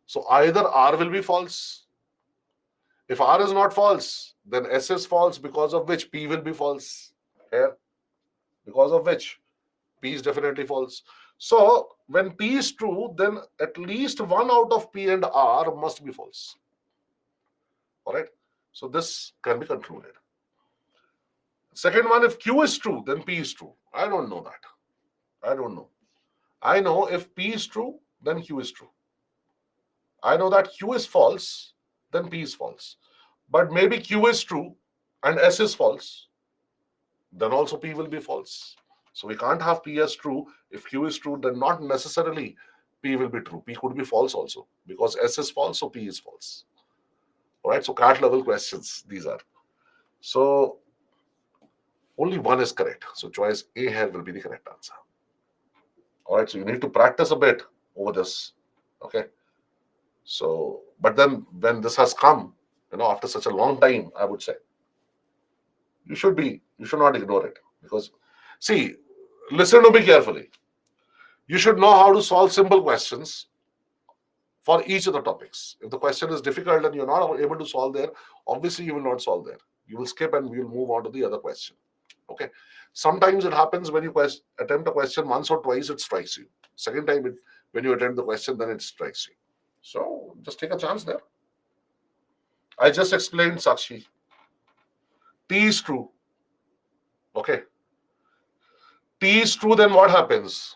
So either R will be false. If R is not false, then S is false, because of which P will be false. Here, because of which P is definitely false. So when P is true, then at least one out of P and R must be false. All right. So this can be concluded. Second one, if Q is true, then P is true. I don't know that. I don't know. I know if P is true, then Q is true. I know that Q is false, then P is false. But maybe Q is true and S is false, then also P will be false. So we can't have P as true. If Q is true, then not necessarily P will be true. P could be false also, because S is false, so P is false. All right, so CAT level questions, these are. So only one is correct. So choice A here will be the correct answer. All right, so you need to practice a bit over this. Okay. So, but then when this has come, after such a long time, I would say, you should not ignore it. Because, see, listen to me carefully. You should know how to solve simple questions for each of the topics. If the question is difficult and you're not able to solve there, obviously you will not solve there. You will skip and we will move on to the other question. Okay. Sometimes it happens when you attempt a question once or twice, it strikes you. Second time, when you attempt the question, then it strikes you. So just take a chance there. I just explained, Sakshi. T is true. Okay. T is true, then what happens?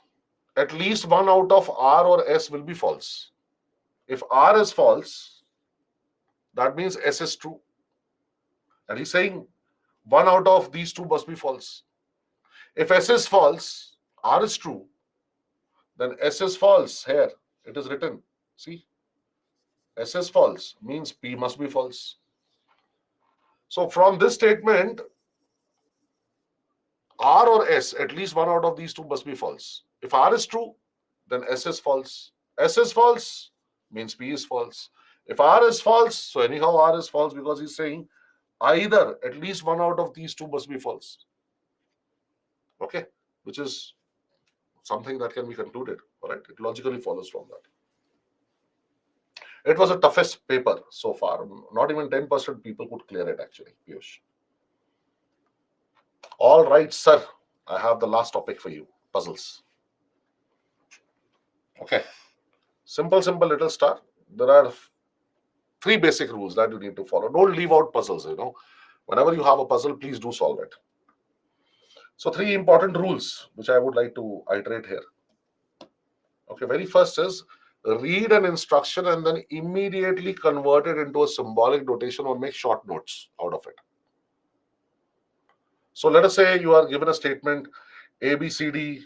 At least one out of R or S will be false. If R is false, that means S is true. And he's saying one out of these two must be false. If S is false, R is true, then S is false. Here, it is written. See? S is false, means P must be false. So from this statement, R or S, at least one out of these two must be false. If R is true, then S is false. S is false, means P is false. If R is false, so anyhow R is false because he's saying either at least one out of these two must be false. Okay, which is something that can be concluded. All right, it logically follows from that. It was the toughest paper so far. Not even 10% people could clear it actually, Piyush. All right, sir. I have the last topic for you, puzzles. Okay. Simple, little star. There are three basic rules that you need to follow. Don't leave out puzzles, Whenever you have a puzzle, please do solve it. So, three important rules which I would like to iterate here. Okay, very first is read an instruction and then immediately convert it into a symbolic notation or make short notes out of it. So let us say you are given a statement ABCD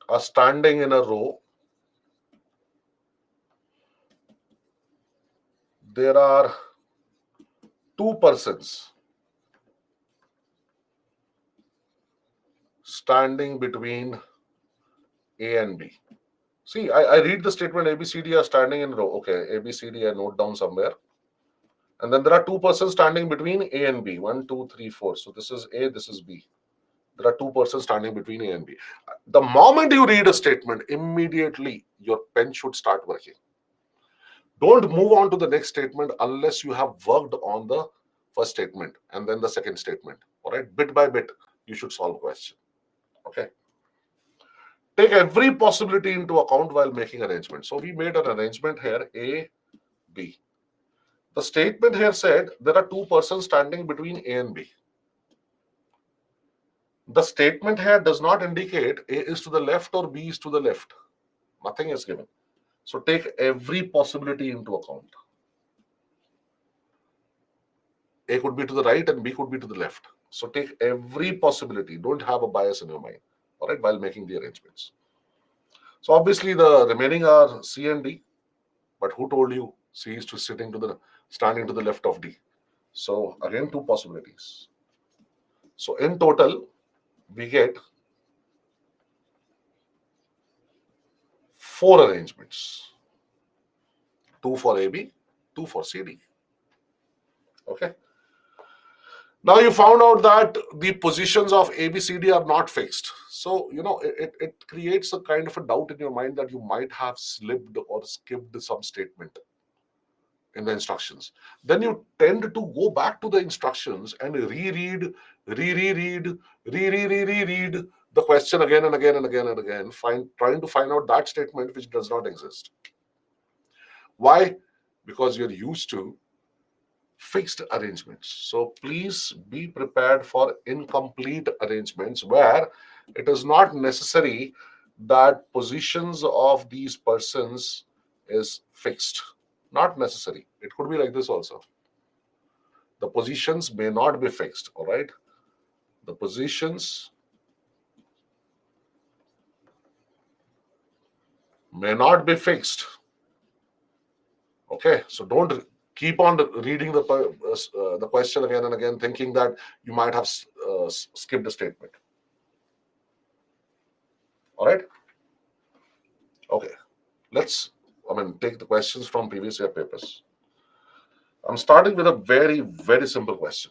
are standing in a row. There are two persons standing between A and B. See, I read the statement ABCD are standing in a row. Okay, ABCD I note down somewhere. And then there are two persons standing between A and B. 1, 2, 3, 4. So this is A, this is B. There are two persons standing between A and B. The moment you read a statement, immediately your pen should start working. Don't move on to the next statement unless you have worked on the first statement and then the second statement. All right, bit by bit, you should solve question. Okay. Take every possibility into account while making arrangements. So we made an arrangement here, A, B. The statement here said there are two persons standing between A and B. The statement here does not indicate A is to the left or B is to the left. Nothing is given. So take every possibility into account. A could be to the right and B could be to the left. So take every possibility. Don't have a bias in your mind, all right, while making the arrangements. So obviously the remaining are C and D, but who told you C is to standing to the left of D? So again, two possibilities. So in total, we get four arrangements. Two for AB, two for CD. Okay. Now you found out that the positions of ABCD are not fixed. So, it creates a kind of a doubt in your mind that you might have slipped or skipped some statement in the instructions. Then you tend to go back to the instructions and reread the question again and again and again and again, trying to find out that statement which does not exist. Why? Because you're used to fixed arrangements. So please be prepared for incomplete arrangements where it is not necessary that positions of these persons is fixed. Not necessary. It could be like this also. The positions may not be fixed, all right? The positions may not be fixed. Okay, so don't keep on reading the question again and again, thinking that you might have skipped a statement. All right. Okay. Let's take the questions from previous year papers. I'm starting with a very, very simple question.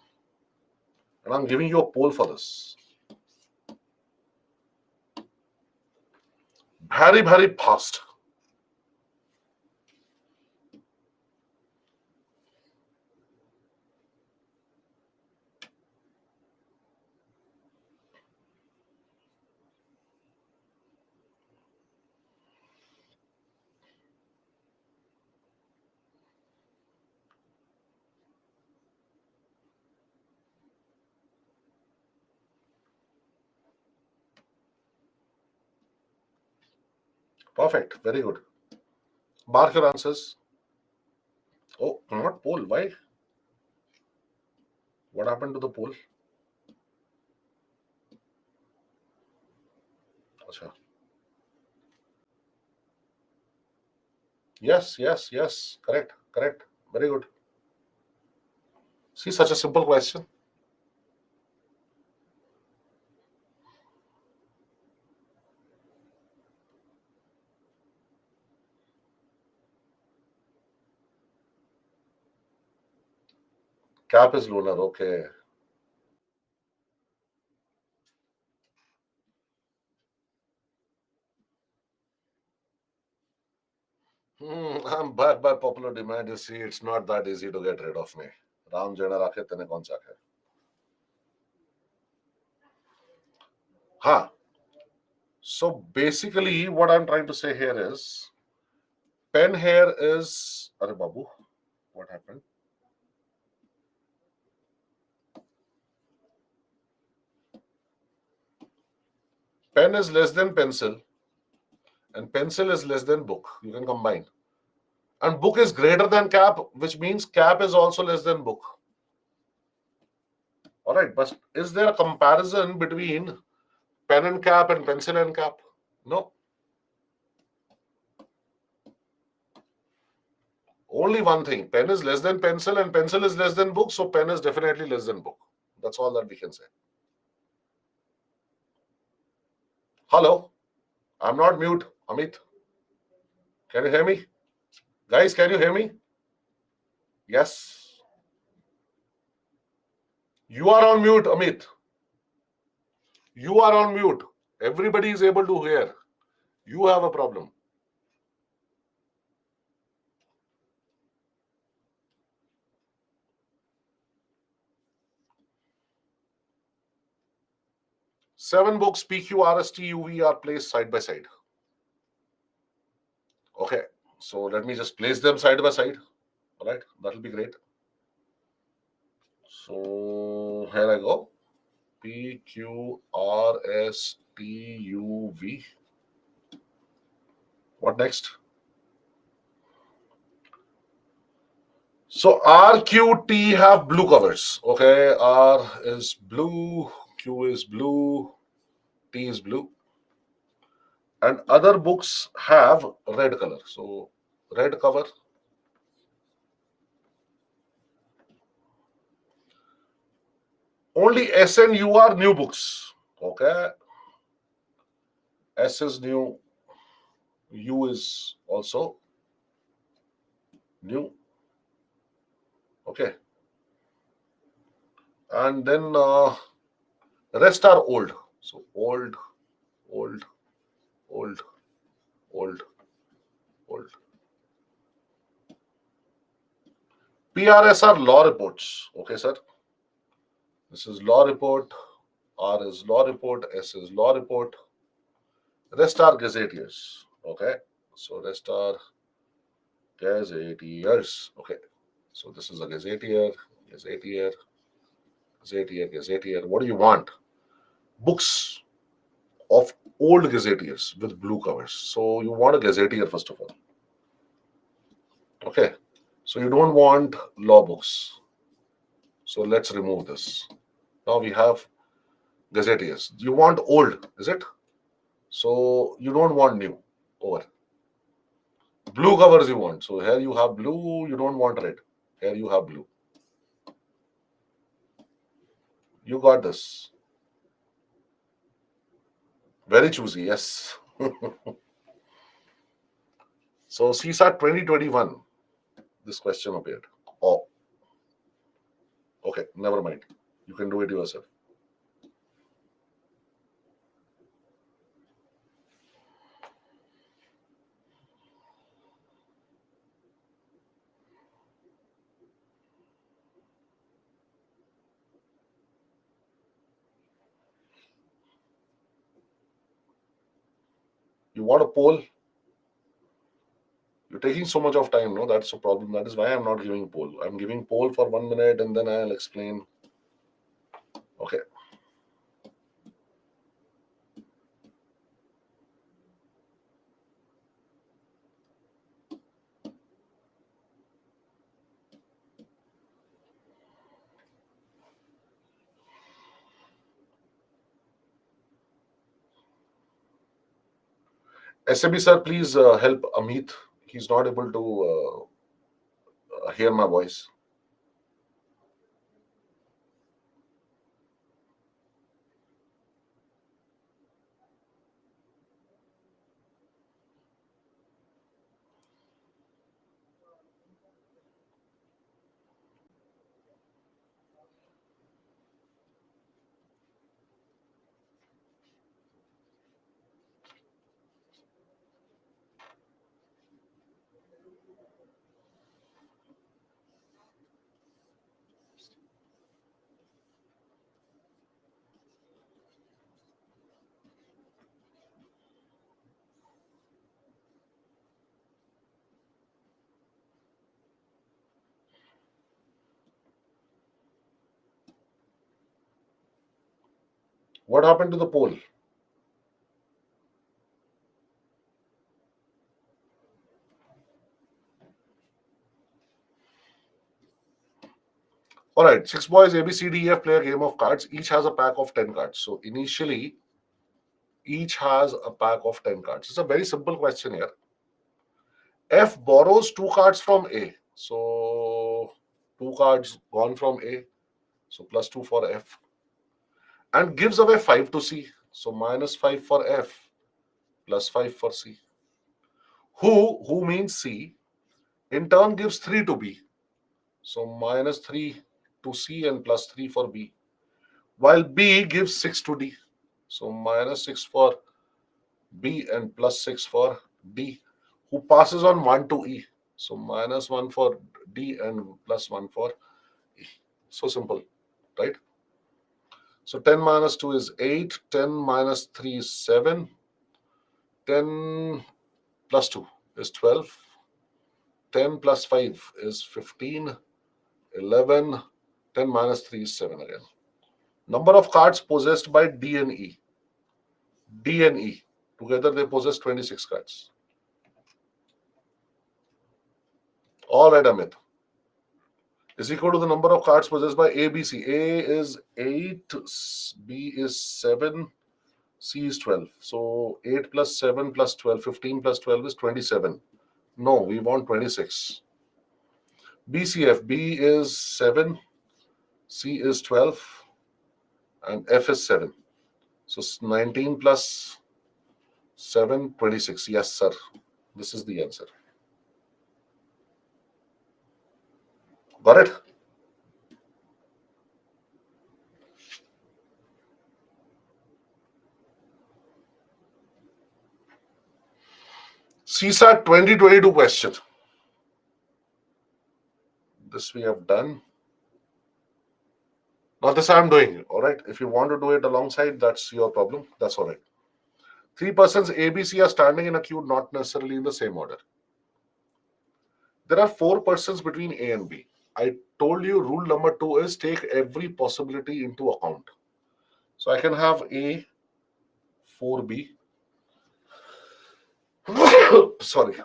And I'm giving you a poll for this. Very, very fast. Perfect. Very good. Mark your answers. Oh, not poll. Why? What happened to the poll? Acha. Yes, yes, yes. Correct, correct. Very good. See, such a simple question. Cap is lunar. Okay. I'm back by popular demand. You see, it's not that easy to get rid of me. Ram Jena rakhe tene kaun sa hai? Ha. So basically, what I'm trying to say here is pen here is. Are Babu, what happened? Pen is less than pencil, and pencil is less than book. You can combine. And book is greater than cap, which means cap is also less than book. All right, but is there a comparison between pen and cap and pencil and cap? No. Only one thing. Pen is less than pencil and pencil is less than book, so pen is definitely less than book. That's all that we can say. Hello, I'm not mute, Amit. Can you hear me? Guys, can you hear me? Yes. You are on mute, Amit. You are on mute. Everybody is able to hear. You have a problem. Seven books, PQ, RST, UV are placed side by side. Okay, so let me just place them side by side. All right, that'll be great. So here I go. P, Q, R, S, T, U, V. What next? So R, Q, T have blue covers. Okay, R is blue, Q is blue, T is blue. And other books have red color. So red cover. Only S and U are new books. Okay. S is new, U is also new. Okay. And then rest are old. So old, old, old, old, old. PRS are law reports. Okay, sir. This is law report. R is law report. S is law report. Rest are gazetteers. Okay. So rest are gazetteers. Okay. So this is a gazetteer, gazetteer, gazetteer, gazetteer. What do you want? Books of old gazetteers with blue covers. So you want a gazetteer first of all. Okay. So you don't want law books. So let's remove this. Now we have gazetteers. You want old, is it? So you don't want new. Over. Blue covers you want. So here you have blue, you don't want red. Here you have blue. You got this. Very choosy, yes. So CSAT 2021, this question appeared. Oh, okay, never mind. You can do it yourself. You want a poll? You're taking so much of time, no? That's a problem. That is why I'm not giving poll. I'm giving poll for 1 minute and then I'll explain. Okay. SAB sir, please help Amit. He's not able to hear my voice. What happened to the poll? All right, six boys, A, B, C, D, E, F play a game of cards. Each has a pack of 10 cards. So initially, each has a pack of 10 cards. It's a very simple question here. F borrows two cards from A. So two cards gone from A. So plus two for F. And gives away 5 to C. So minus 5 for F, plus 5 for C. Who means C, in turn gives 3 to B. So minus 3 to C and plus 3 for B. While B gives 6 to D. So minus 6 for B and plus 6 for D, who passes on 1 to E. So minus 1 for D and plus 1 for E. So simple, right? So 10 minus 2 is 8, 10 minus 3 is 7, 10 plus 2 is 12, 10 plus 5 is 15, 11, 10 minus 3 is 7 again. Number of cards possessed by D and E. D and E. Together they possess 26 cards. All right, Amit. Is equal to the number of cards possessed by A, B, C. A is 8, B is 7, C is 12. So 8 plus 7 plus 12, 15 plus 12 is 27. No, we want 26. BCF, B is 7, C is 12, and F is 7. So 19 plus 7, 26. Yes, sir. This is the answer. Got it? CSAT 2022 question. This we have done. Now this I'm doing. All right. If you want to do it alongside, that's your problem. That's all right. Three persons A, B, C are standing in a queue, not necessarily in the same order. There are four persons between A and B. I told you rule number 2 is take every possibility into account. So I can have A, 4B. Sorry.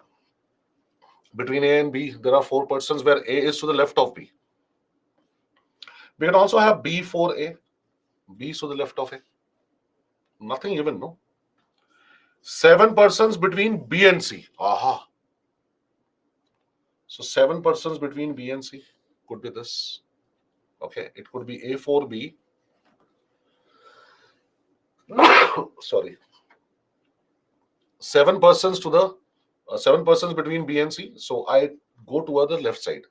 Between A and B, there are four persons where A is to the left of B. We can also have B, 4A. B is to the left of A. Nothing even, no? Seven persons between B and C. Aha. So seven persons between B and C could be this. Okay, it could be A4B. Sorry. Seven persons between B and C. So I go toward the left side.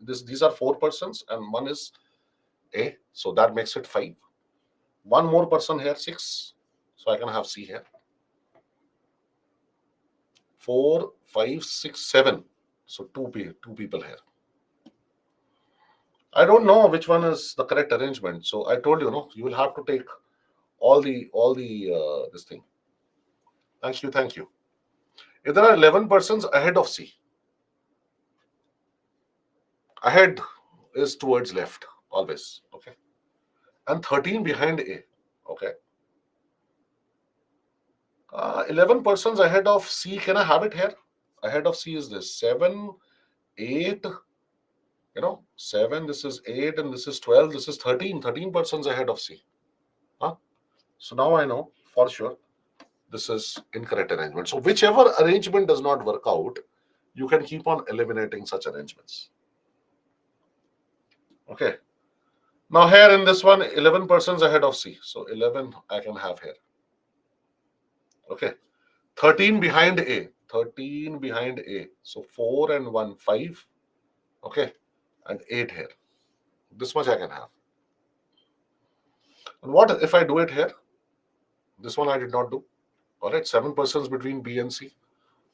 These are four persons, and one is A. So that makes it 5. One more person here, 6. So I can have C here. 4, 5, 6, 7. So two people here. I don't know which one is the correct arrangement. So I told you, no, you will have to take all the this thing. Thank you. If there are 11 persons ahead of C, ahead is towards left always. Okay, and 13 behind A. Okay, 11 persons ahead of C. Can I have it here? Ahead of C is this 7, 8. 7. This is 8, and this is 12. This is 13. 13 persons ahead of C. Huh? So now I know for sure. This is incorrect arrangement. So whichever arrangement does not work out, you can keep on eliminating such arrangements. Okay. Now here in this one, 11 persons ahead of C. So 11 I can have here. Okay. 13 behind A. 13 behind A. So 4 and 1, 5. Okay. And 8 here. This much I can have. And what if I do it here? This one I did not do. All right. 7 persons between B and C.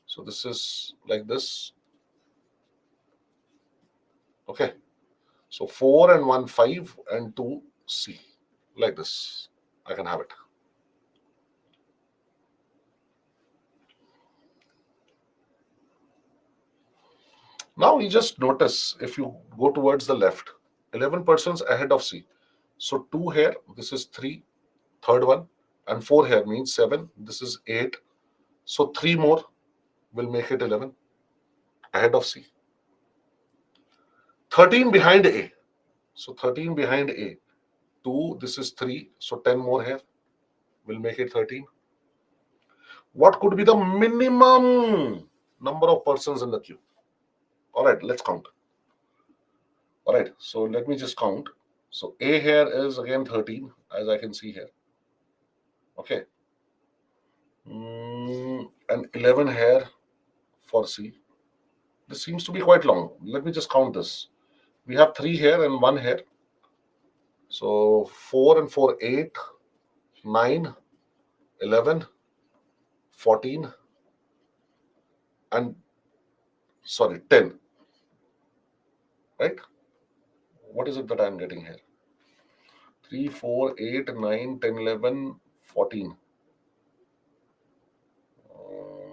So this is like this. Okay. So 4 and 1, 5 and 2, C. Like this. I can have it. Now you just notice if you go towards the left, 11 persons ahead of C. So 2 here, this is 3, third one, and 4 here means 7, this is 8. So 3 more will make it 11 ahead of C. 13 behind A. So 13 behind A. 2, this is 3. So 10 more here will make it 13. What could be the minimum number of persons in the queue? All right, let's count. All right, so let me just count. So A here is again 13, as I can see here. Okay. And 11 here for C. This seems to be quite long. Let me just count this. We have 3 here and 1 here. So 4 and 4, 8, 9, 11, 14, and sorry, 10. Right? What is it that I'm getting here? 3, 4, 8, 9, 10, 11, 14,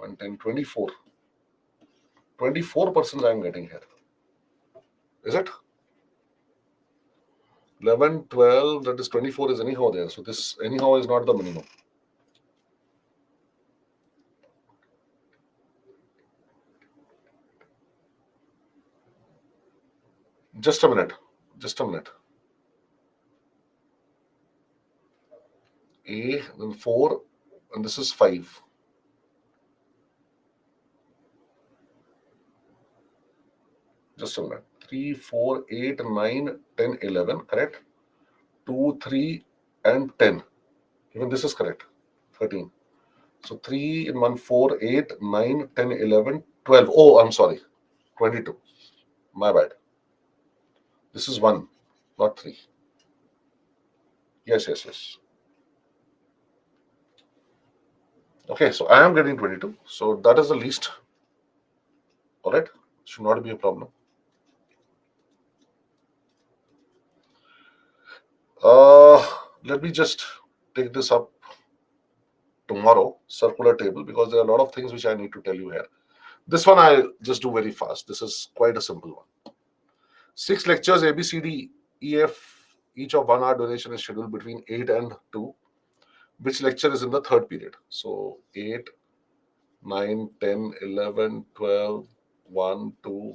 and 10, 24. 24 persons I'm getting here. Is it? 11, 12, that is 24 is anyhow there. So this anyhow is not the minimum. Just a minute. Just a minute. A, then 4, and this is 5. Just a minute. 3, 4, 8, 9, 10, 11. Correct? 2, 3, and 10. Even this is correct. 13. So 3 in 1, 4, 8, 9, 10, 11, 12. Oh, I'm sorry. 22. My bad. This is 1, not 3. Yes, yes, yes. Okay, so I am getting 22. So that is the least. All right. Should not be a problem. Let me just take this up tomorrow, circular table, because there are a lot of things which I need to tell you here. This one I'll just do very fast. This is quite a simple one. 6 lectures, A, B, C, D, E, F, each of 1 hour duration is scheduled between 8 and 2. Which lecture is in the third period? So 8, 9, 10, 11, 12, 1, 2.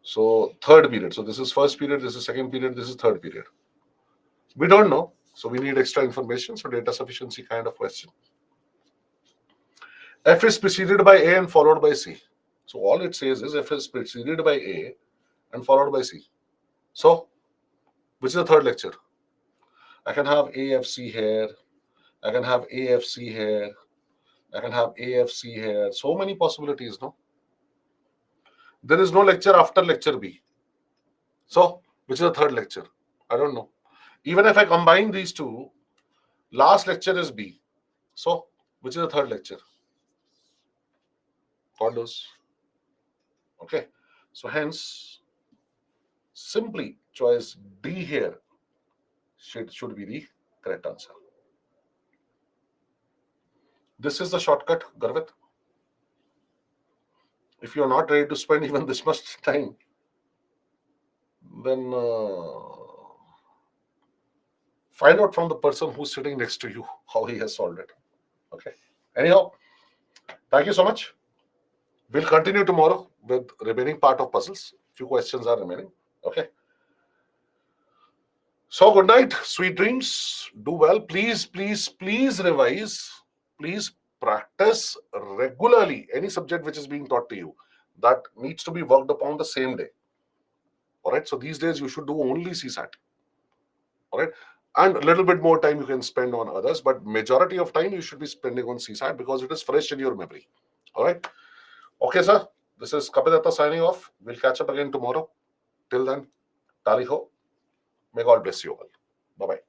So third period. So this is first period, this is second period, this is third period. We don't know. So we need extra information. So data sufficiency kind of question. F is preceded by A and followed by C. So all it says is F is preceded by A and followed by C. So which is the third lecture? I can have AFC here. I can have AFC here. I can have AFC here. So many possibilities, no? There is no lecture after lecture B. So which is the third lecture? I don't know. Even if I combine these two, last lecture is B. So which is the third lecture? God knows. Okay. So hence, simply choice D here should be the correct answer. This is the shortcut, Garvit. If you're not ready to spend even this much time, then find out from the person who's sitting next to you how he has solved it. Okay. Anyhow, thank you so much. We'll continue tomorrow with remaining part of puzzles. Few questions are remaining. Okay. So good night, sweet dreams. Do well. Please, please, please revise. please practice regularly any subject which is being taught to you. That needs to be worked upon the same day. All right. So these days you should do only CSAT. All right. And a little bit more time you can spend on others, but majority of time you should be spending on CSAT because it is fresh in your memory. All right. Okay, sir. This is Kapil Datta signing off. We'll catch up again tomorrow. Till then, Tali ho. May God bless you all. Bye bye.